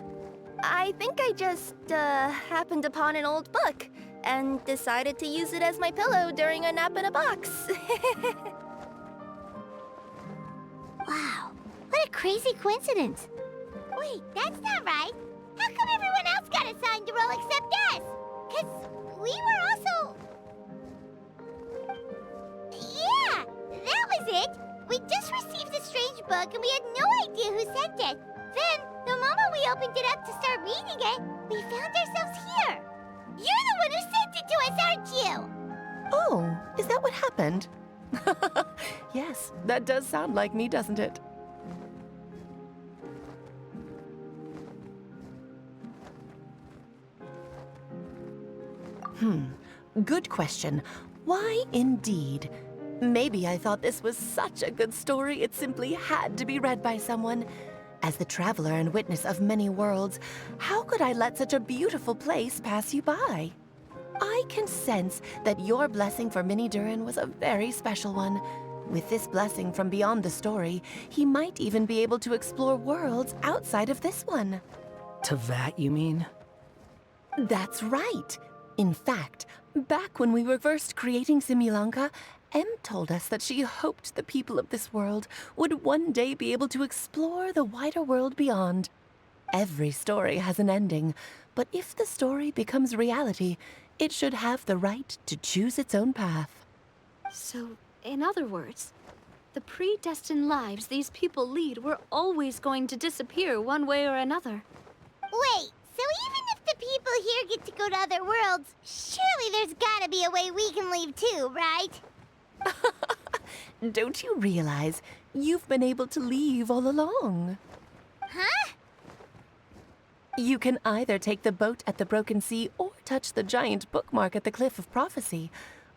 I think I just, happened upon an old book and decided to use it as my pillow during a nap in a box. Wow, what a crazy coincidence. Wait, that's not right. How come everyone else got assigned to roll except us? 'Cause we were also... Yeah, that was it. We just received a strange book and we had no idea who sent it. Then, the moment we opened it up to start reading it, we found ourselves here. You're the one who sent it to us, aren't you? Oh, is that what happened? Yes, that does sound like me, doesn't it? Good question. Why indeed? Maybe I thought this was such a good story it simply had to be read by someone. As the traveler and witness of many worlds, how could I let such a beautiful place pass you by? I can sense that your blessing for Minnie Durin was a very special one. With this blessing from beyond the story, he might even be able to explore worlds outside of this one. Teyvat, you mean? That's right. In fact, back when we were first creating Simulanka, Em told us that she hoped the people of this world would one day be able to explore the wider world beyond. Every story has an ending, but if the story becomes reality, it should have the right to choose its own path. So, in other words, the predestined lives these people lead were always going to disappear one way or another. Wait, so even if the people here get to go to other worlds, surely there's gotta be a way we can leave too, right? Don't you realize you've been able to leave all along? Huh? You can either take the boat at the Broken Sea or touch the giant bookmark at the Cliff of Prophecy.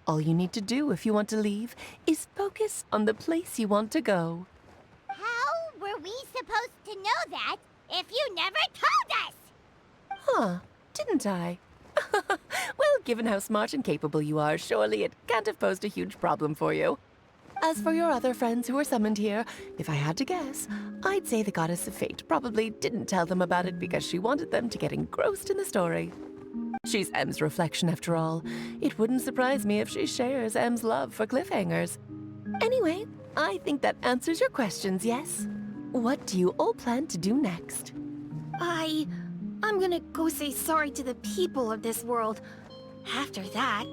All you need to do if you want to leave is focus on the place you want to go. How were we supposed to know that if you never told us? Huh, didn't I? Well, given how smart and capable you are, surely it can't have posed a huge problem for you. As for your other friends who were summoned here, if I had to guess, I'd say the Goddess of Fate probably didn't tell them about it because she wanted them to get engrossed in the story. She's Em's reflection, after all. It wouldn't surprise me if she shares Em's love for cliffhangers. Anyway, I think that answers your questions, yes? What do you all plan to do next? I'm gonna go say sorry to the people of this world. After that,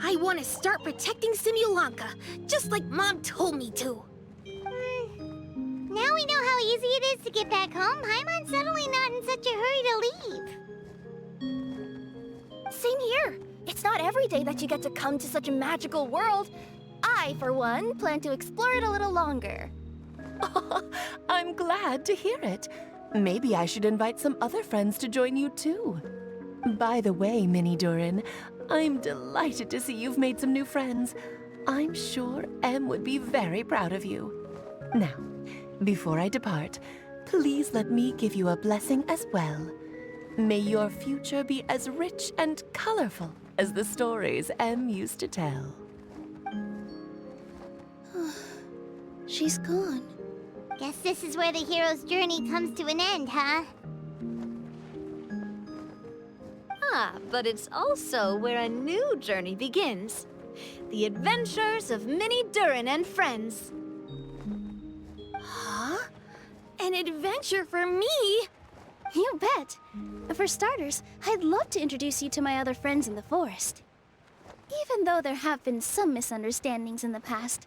I want to start protecting Simulanka, just like Mom told me to. Now we know how easy it is to get back home. Paimon's suddenly not in such a hurry to leave. Same here. It's not every day that you get to come to such a magical world. I, for one, plan to explore it a little longer. I'm glad to hear it. Maybe I should invite some other friends to join you too. By the way, Minnie Durin, I'm delighted to see you've made some new friends. I'm sure Em would be very proud of you. Now, before I depart, please let me give you a blessing as well. May your future be as rich and colorful as the stories Em used to tell. She's gone. Guess this is where the hero's journey comes to an end, huh? Ah, but it's also where a new journey begins. The adventures of Minnie Durin and friends. Huh? An adventure for me? You bet. For starters, I'd love to introduce you to my other friends in the forest. Even though there have been some misunderstandings in the past,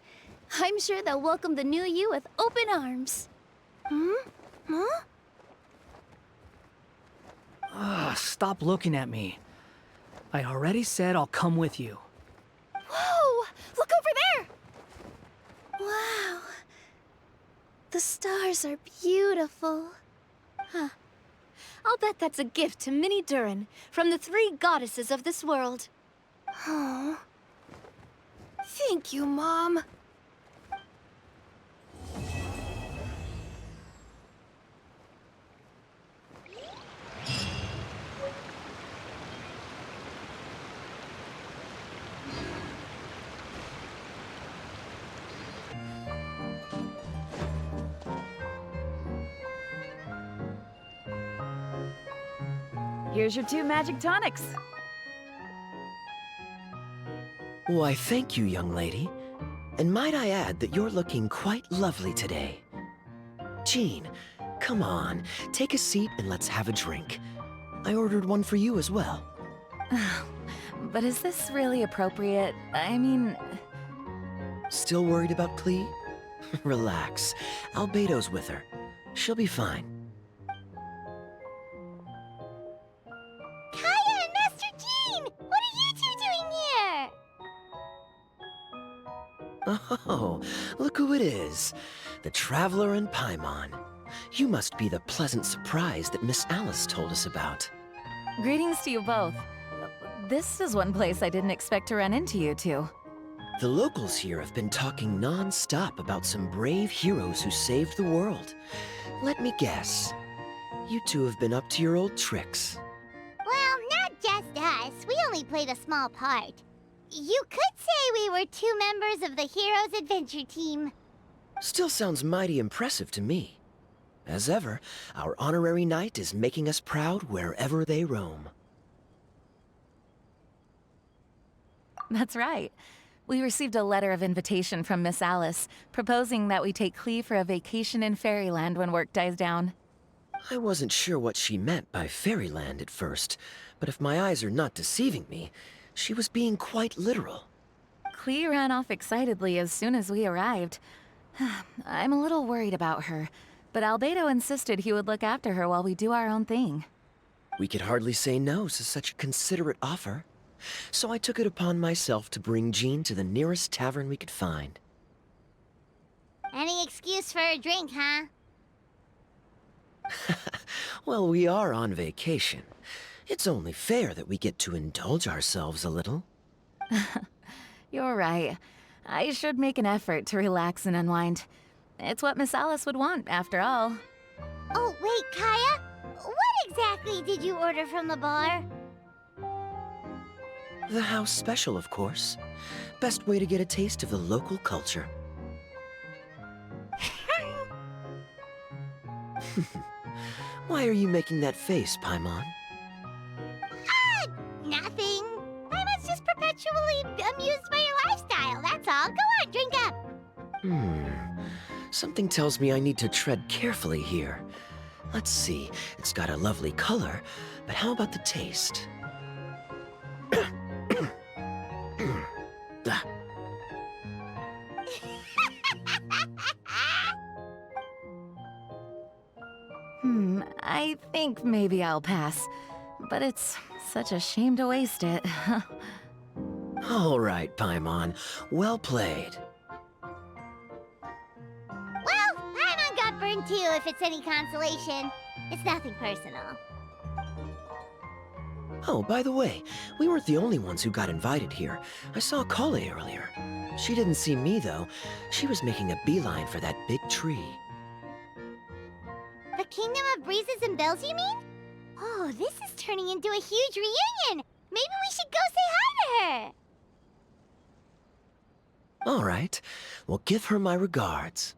I'm sure they'll welcome the new you with open arms. Huh? Stop looking at me. I already said I'll come with you. Whoa! Look over there! Wow. The stars are beautiful. Huh. I'll bet that's a gift to Minnie Durin from the 3 goddesses of this world. Oh. Thank you, Mom. Here's your 2 magic tonics. Why, thank you, young lady. And might I add that you're looking quite lovely today. Jean, come on, take a seat and let's have a drink. I ordered one for you as well. But is this really appropriate? I mean... Still worried about Klee? Relax. Albedo's with her. She'll be fine. Kaya and Master Jean! What are you two doing here? Oh, look who it is. The Traveler and Paimon. You must be the pleasant surprise that Miss Alice told us about. Greetings to you both. This is one place I didn't expect to run into you two. The locals here have been talking non-stop about some brave heroes who saved the world. Let me guess. You two have been up to your old tricks. Well, not just us. We only played a small part. You could say we were 2 members of the Heroes Adventure Team. Still sounds mighty impressive to me. As ever, our honorary knight is making us proud wherever they roam. That's right. We received a letter of invitation from Miss Alice, proposing that we take Klee for a vacation in Fairyland when work dies down. I wasn't sure what she meant by Fairyland at first, but if my eyes are not deceiving me, she was being quite literal. Klee ran off excitedly as soon as we arrived. I'm a little worried about her, but Albedo insisted he would look after her while we do our own thing. We could hardly say no to such a considerate offer, so I took it upon myself to bring Jean to the nearest tavern we could find. Any excuse for a drink, huh? Well, we are on vacation. It's only fair that we get to indulge ourselves a little. You're right. I should make an effort to relax and unwind. It's what Miss Alice would want, after all. Oh, wait, Kaya? What exactly did you order from the bar? The house special, of course. Best way to get a taste of the local culture. Why are you making that face, Paimon? Nothing. I was just perpetually amused by your lifestyle, that's all. Go on, drink up. Something tells me I need to tread carefully here. Let's see, it's got a lovely color, but how about the taste? Ah. I think maybe I'll pass. But it's such a shame to waste it. All right, Paimon. Well played. Well, Paimon got burned too, if it's any consolation. It's nothing personal. Oh, by the way, we weren't the only ones who got invited here. I saw Kale earlier. She didn't see me, though. She was making a beeline for that big tree. The Kingdom of Breezes and Bells, you mean? Oh, this is turning into a huge reunion! Maybe we should go say hi to her! All right. Well, give her my regards.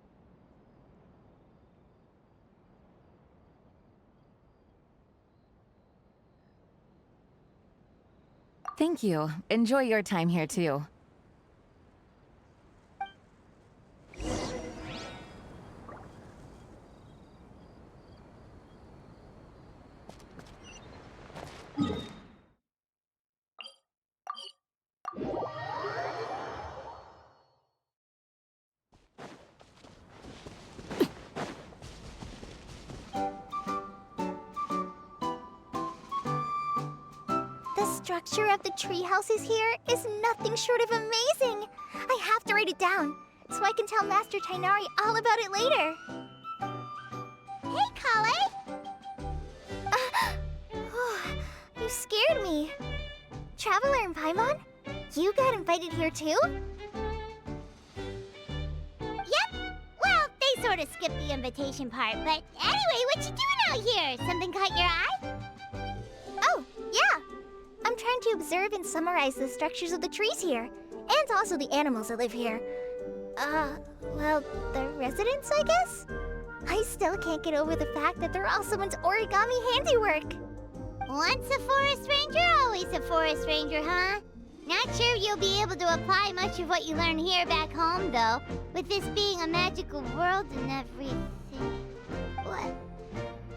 Thank you. Enjoy your time here, too. The structure of the tree houses here is nothing short of amazing. I have to write it down so I can tell Master Tighnari all about it later. Hey, Kale! You scared me. Traveler and Paimon, you got invited here too? Yep. Well, they sort of skipped the invitation part, but anyway, what you doing out here? Something caught your eye? Oh, yeah. I'm trying to observe and summarize the structures of the trees here, and also the animals that live here. Well, the residents, I guess? I still can't get over the fact that they're all someone's origami handiwork. Once a forest ranger, always a forest ranger, huh? Not sure you'll be able to apply much of what you learn here back home, though, with this being a magical world and everything. What?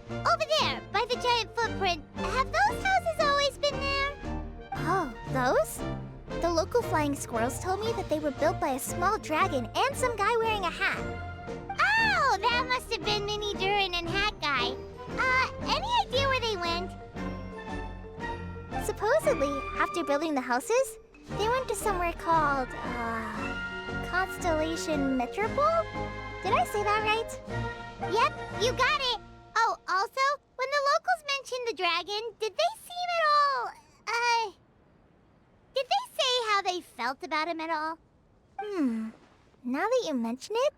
Over there, by the giant footprint. Have those houses always been there? Oh, those? The local flying squirrels told me that they were built by a small dragon and some guy wearing a hat. Oh, that must have been Mini Durin and Hat Guy. Any idea where they went? Supposedly, after building the houses, they went to somewhere called, Constellation Metropole? Did I say that right? Yep, you got it. Oh, also, when the locals mentioned the dragon, did they seem at all, did they say how they felt about him at all? Now that you mention it,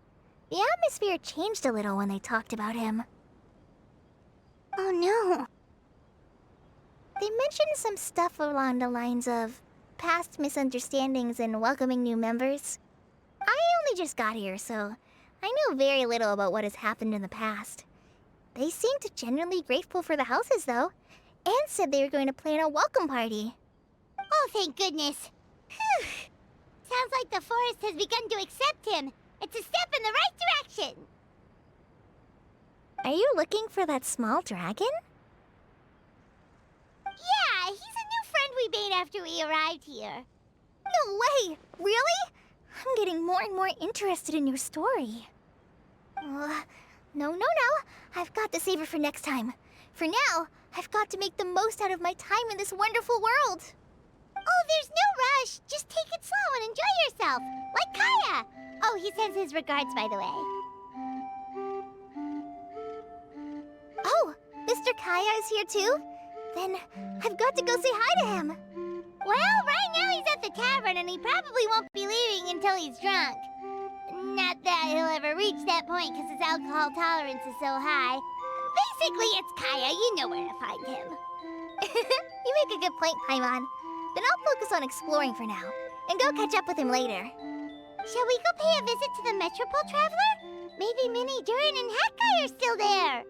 the atmosphere changed a little when they talked about him. Oh no. They mentioned some stuff along the lines of past misunderstandings and welcoming new members. I only just got here, so I know very little about what has happened in the past. They seemed genuinely grateful for the houses, though, and said they were going to plan a welcome party. Oh, thank goodness. Phew. Sounds like the forest has begun to accept him. It's a step in the right direction. Are you looking for that small dragon? Yeah, he's a new friend we made after we arrived here. No way! Really? I'm getting more and more interested in your story. No. I've got to save it for next time. For now, I've got to make the most out of my time in this wonderful world. Oh, there's no rush. Just take it slow and enjoy yourself. Like Kaya. Oh, he sends his regards, by the way. Oh, Mr. Kaya is here too? Then I've got to go say hi to him. Well, right now he's at the tavern and he probably won't be leaving until he's drunk. Not that he'll ever reach that point because his alcohol tolerance is so high. Basically, it's Kaya. You know where to find him. You make a good point, Paimon. Then I'll focus on exploring for now, and go catch up with him later. Shall we go pay a visit to the Metropole Traveler? Maybe Mini Durin and Hat Guy are still there.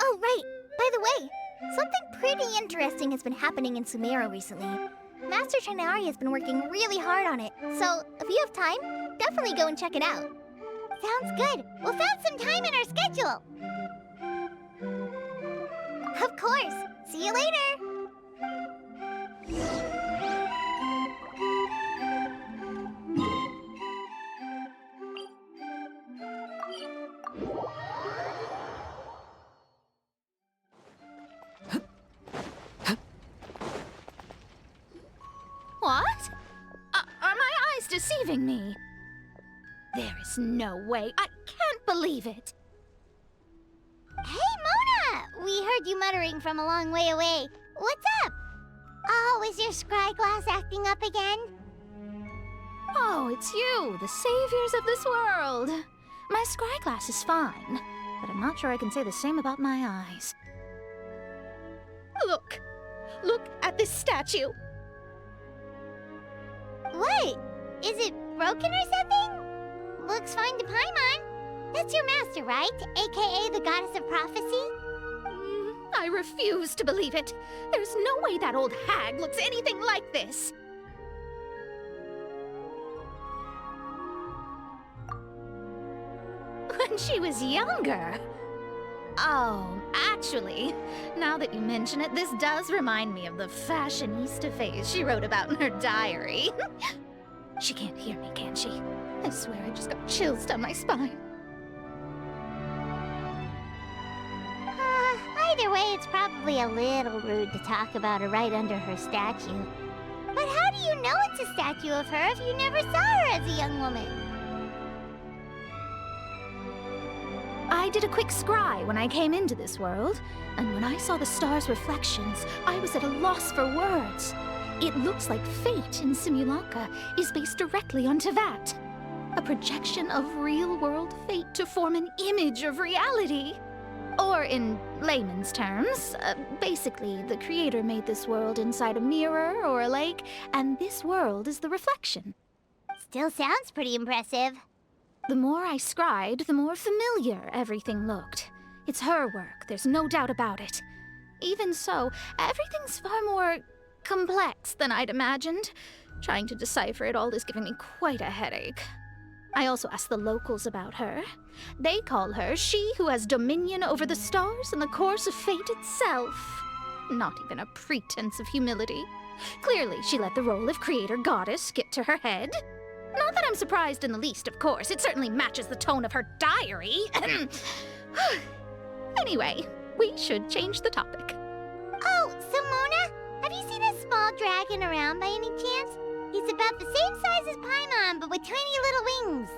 Oh, right. By the way, something pretty interesting has been happening in Sumeru recently. Master Trinari has been working really hard on it, so if you have time, definitely go and check it out. Sounds good. We'll find some time in our schedule. Of course. See you later. What? Are my eyes deceiving me? There is no way. I can't believe it. Hey, Mona! We heard you muttering from a long way away. What's up? Oh, is your scry glass acting up again? Oh, it's you, the saviors of this world. My scry glass is fine, but I'm not sure I can say the same about my eyes. Look! Look at this statue! What? Is it broken or something? Looks fine to Paimon. That's your master, right? AKA the goddess of prophecy? I refuse to believe it. There's no way that old hag looks anything like this. When she was younger. Oh, actually, now that you mention it, this does remind me of the fashionista phase she wrote about in her diary. She can't hear me, can she? I swear I just got chills down my spine. Either way, it's probably a little rude to talk about her right under her statue. But how do you know it's a statue of her if you never saw her as a young woman? I did a quick scry when I came into this world, and when I saw the star's reflections, I was at a loss for words. It looks like fate in Simulanka is based directly on Tevat, a projection of real-world fate to form an image of reality. Or in layman's terms, basically the creator made this world inside a mirror or a lake, and this world is the reflection. Still sounds pretty impressive. The more I scried, the more familiar everything looked. It's her work, there's no doubt about it. even so, everything's far more complex than I'd imagined. Trying to decipher it all is giving me quite a headache. I also asked the locals about her. They call her she who has dominion over the stars and the course of fate itself. Not even a pretense of humility. Clearly, she let the role of creator goddess get to her head. Not that I'm surprised in the least, of course. It certainly matches the tone of her diary. Anyway, we should change the topic. Oh, Simona, have you seen a small dragon around by any chance? He's about the same size as Paimon, but with tiny little wings.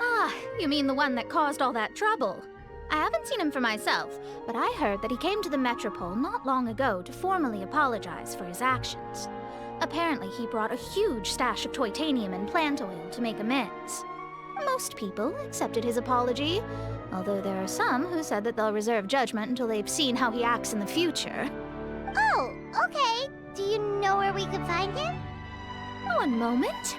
Ah, you mean the one that caused all that trouble? I haven't seen him for myself, but I heard that he came to the Metropole not long ago to formally apologize for his actions. Apparently, he brought a huge stash of Toitanium and plant oil to make amends. Most people accepted his apology, although there are some who said that they'll reserve judgment until they've seen how he acts in the future. Oh, okay. Do you know where we could find him? One moment.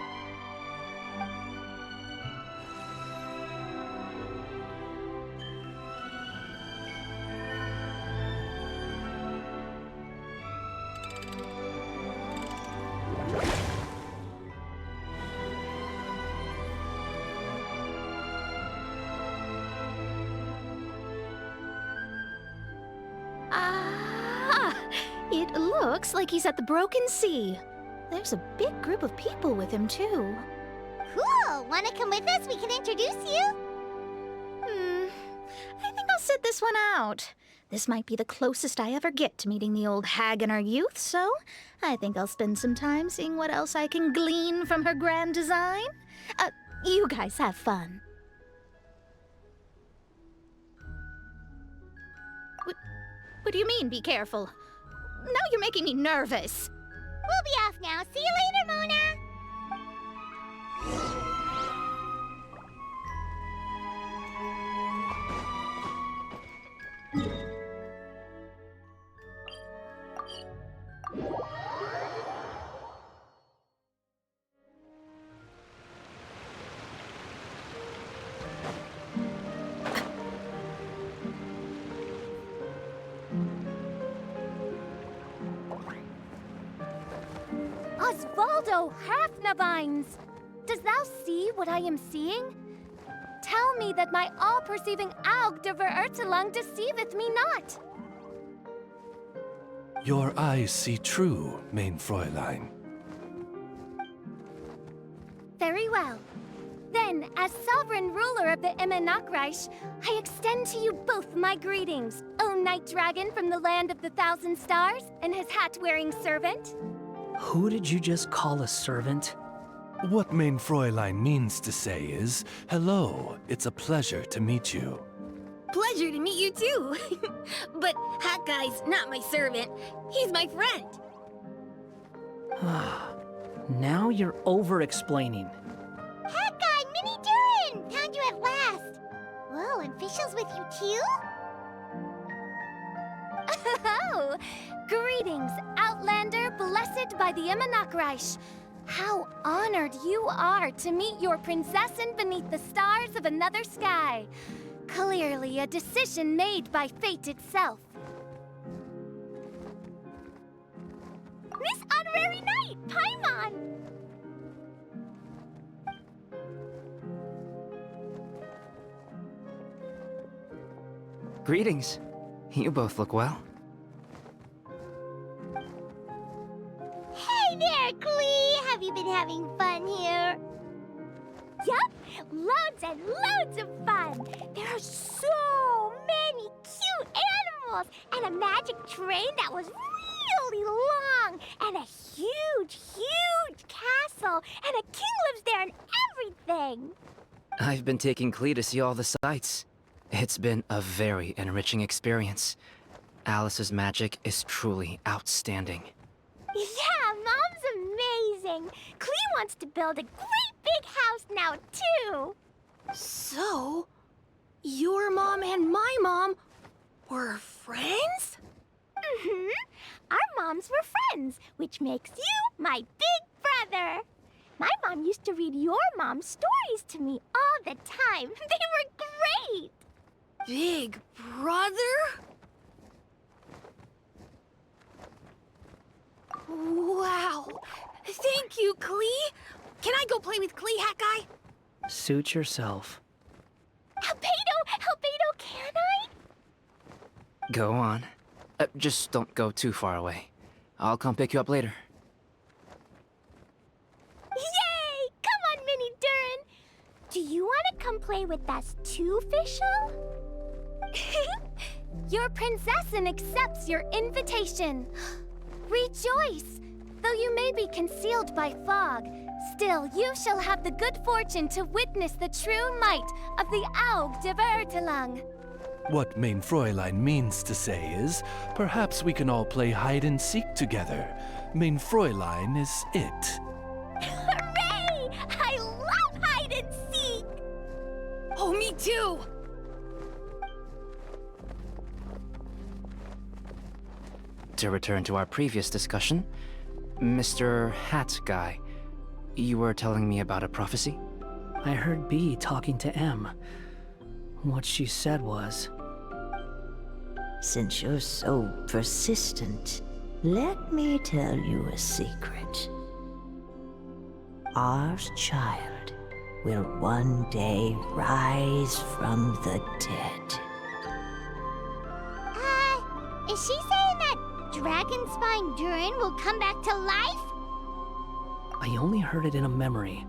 It looks like he's at the Broken Sea. There's a big group of people with him, too. Cool! Wanna come with us? We can introduce you. I think I'll sit this one out. This might be the closest I ever get to meeting the old hag in her youth, so I think I'll spend some time seeing what else I can glean from her grand design. You guys have fun. What do you mean, be careful? Now you're making me nervous. We'll be off now. See you later, Mona. Osvaldo Halfnavines! Does thou see what I am seeing? Tell me that my all-perceiving Aug de Verurtelung deceiveth me not. Your eyes see true, mein Fräulein. Very well. Then, as sovereign ruler of the Immenachreich, I extend to you both my greetings, O Night Dragon from the land of the Thousand Stars and his hat-wearing servant. Who did you just call a servant? What mein Fräulein means to say is, hello, it's a pleasure to meet you. Pleasure to meet you too. But Hat Guy's not my servant. He's my friend. Now you're over-explaining. Hat Guy, Minnie Durin! Found you at last. Whoa, and Fischl's with you too? Oh, greetings, Outlander blessed by the Immenachreich. How honored you are to meet your princessin beneath the stars of another sky. Clearly a decision made by fate itself. Miss Honorary Knight, Paimon! Greetings. You both look well. Hey there, Klee! Have you been having fun here? Yup, loads and loads of fun. There are so many cute animals and a magic train that was really long and a huge, huge castle and a king lives there and everything. I've been taking Klee to see all the sights. It's been a very enriching experience. Alice's magic is truly outstanding. Yeah, Mom's amazing. Klee wants to build a great big house now, too. So, your mom and my mom were friends? Mm-hmm. Our moms were friends, which makes you my big brother. My mom used to read your mom's stories to me all the time. They were great. Big brother? cute, Klee. Can I go play with Klee, Hat Guy? Suit yourself. Albedo, can I? Go on. Just don't go too far away. I'll come pick you up later. Yay! Come on, Mini Durin! Do you want to come play with us too, Fischl? Your princessin accepts your invitation. Rejoice! Though you may be concealed by fog, still you shall have the good fortune to witness the true might of the Aug de Vertelang. What Mein Fräulein means to say is, perhaps we can all play hide and seek together. Mein Fräulein is it. Hooray! I love hide and seek! Oh, me too! To return to our previous discussion, Mr. Hat Guy, you were telling me about a prophecy? I heard B talking to M. What she said was... Since you're so persistent, let me tell you a secret. Our child will one day rise from the dead. Is she saying that Dragonspine Durin will come back to life? I only heard it in a memory,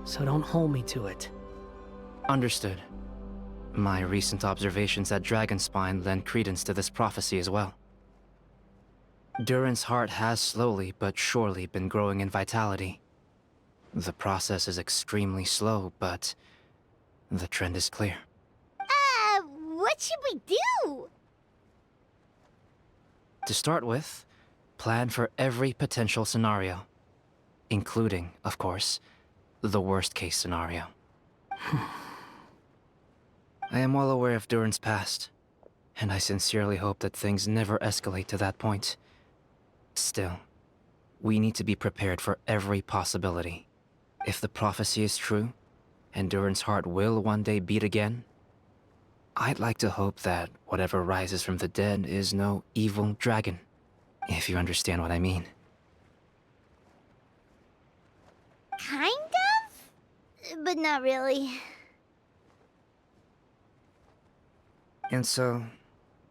so don't hold me to it. Understood. My recent observations at Dragonspine lend credence to this prophecy as well. Durin's heart has slowly but surely been growing in vitality. The process is extremely slow, but the trend is clear. What should we do? To start with, plan for every potential scenario, including, of course, the worst-case scenario. I am well aware of Durin's past, and I sincerely hope that things never escalate to that point. Still, we need to be prepared for every possibility. If the prophecy is true, and Durin's heart will one day beat again, I'd like to hope that whatever rises from the dead is no evil dragon, if you understand what I mean. Kind of? But not really. And so,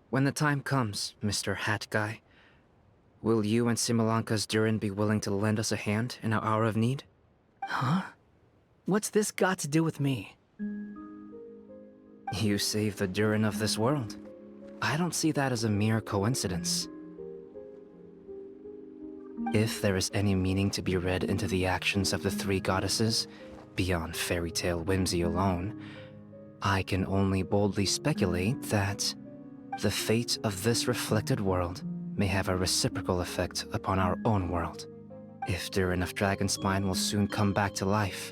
when the time comes, Mr. Hat Guy, will you and Simolanka's Durin be willing to lend us a hand in our hour of need? Huh? What's this got to do with me? You saved the Durin of this world. I don't see that as a mere coincidence. If there is any meaning to be read into the actions of the three goddesses, beyond fairy tale whimsy alone, I can only boldly speculate that the fate of this reflected world may have a reciprocal effect upon our own world. If Durin of Dragonspine will soon come back to life,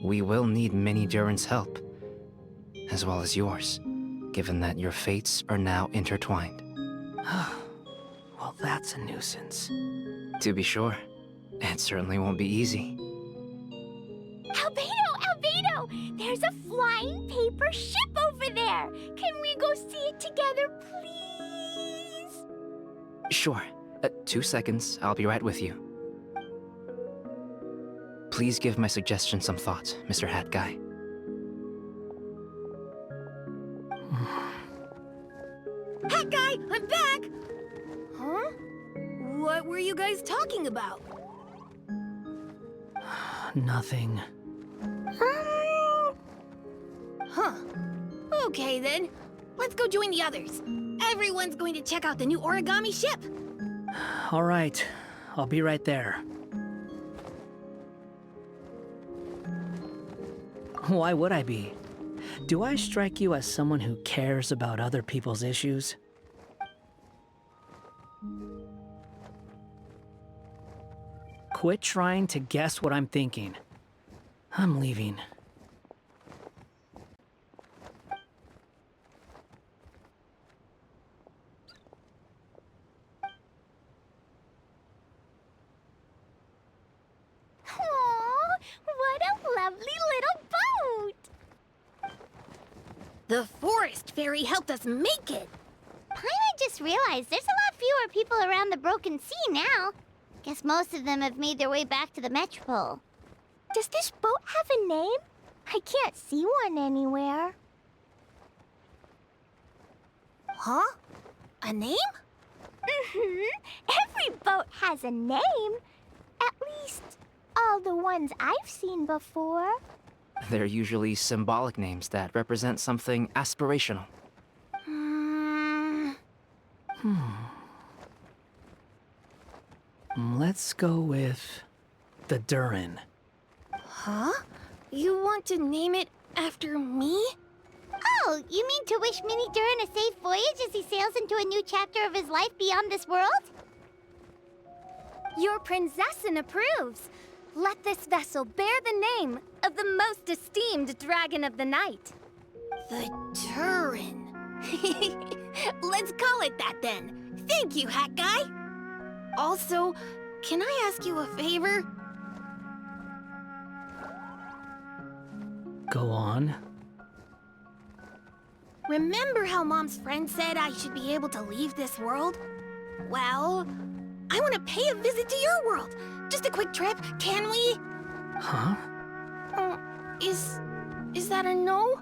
we will need many Durin's help, as well as yours, given that your fates are now intertwined. Well, that's a nuisance. To be sure, it certainly won't be easy. Albedo! There's a flying paper ship over there! Can we go see it together, please? Sure. 2 seconds, I'll be right with you. Please give my suggestion some thought, Mr. Hat Guy. Hat Guy, I'm back! Huh? What were you guys talking about? Nothing. Huh. Okay then. Let's go join the others. Everyone's going to check out the new origami ship. All right. I'll be right there. Why would I be? Do I strike you as someone who cares about other people's issues? Quit trying to guess what I'm thinking. I'm leaving. Aww, what a lovely little boat! The forest fairy helped us make it. Paimon just realized there's a lot fewer people around the Broken Sea now. Guess most of them have made their way back to the Metropole. Does this boat have a name? I can't see one anywhere. Huh? A name? Every boat has a name. At least, all the ones I've seen before. They're usually symbolic names that represent something aspirational. Let's go with the Durin. Huh? You want to name it after me? Oh, you mean to wish Mini Durin a safe voyage as he sails into a new chapter of his life beyond this world? Your princessin approves. Let this vessel bear the name of the most esteemed dragon of the night. The Durin. Let's call it that then. Thank you, Hat Guy. Also, can I ask you a favor? Go on. Remember how Mom's friend said I should be able to leave this world? Well, I want to pay a visit to your world. Just a quick trip, can we? Huh? Is that a no?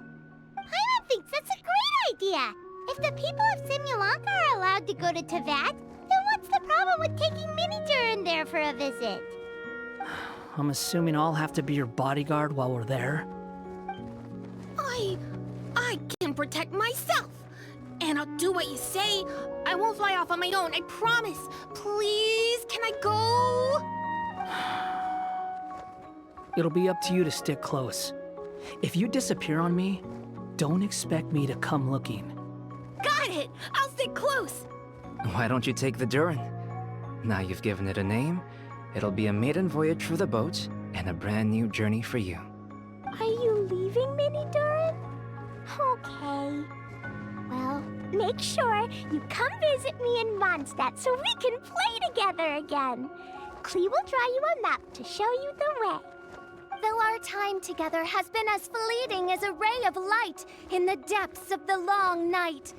Paimon thinks that's a great idea. If the people of Simulanka are allowed to go to Teyvat, then what's the problem with taking Mini Durin there for a visit? I'm assuming I'll have to be your bodyguard while we're there. I can protect myself. And I'll do what you say. I won't fly off on my own, I promise. Please, can I go? It'll be up to you to stick close. If you disappear on me, don't expect me to come looking. Got it! I'll stick close. Why don't you take the Durin? Now you've given it a name, it'll be a maiden voyage for the boat and a brand new journey for you. Are you leaving, Mini Durin? Okay. Well, make sure you come visit me in Mondstadt so we can play together again. Klee will draw you a map to show you the way. Though our time together has been as fleeting as a ray of light in the depths of the long night,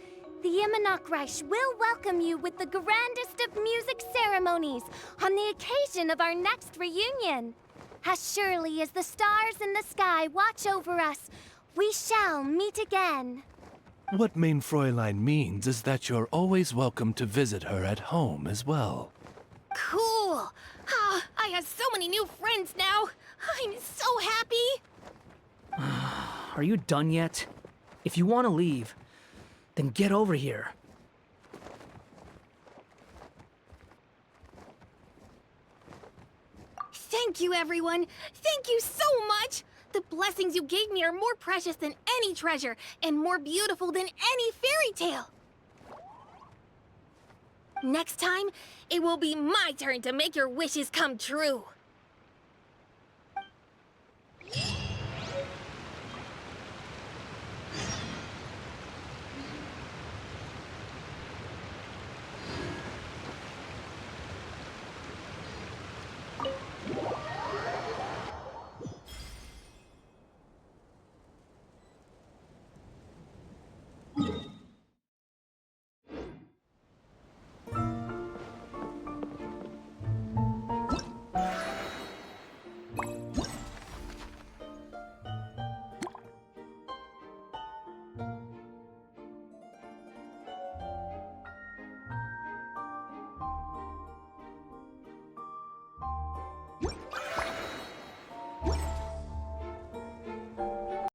the Immonakreich will welcome you with the grandest of music ceremonies on the occasion of our next reunion. As surely as the stars in the sky watch over us, we shall meet again. What Mein Fräulein means is that you're always welcome to visit her at home as well. Cool. I have so many new friends now. I'm so happy. Are you done yet? If you want to leave, then get over here. Thank you, everyone. Thank you so much. The blessings you gave me are more precious than any treasure and more beautiful than any fairy tale. Next time, it will be my turn to make your wishes come true.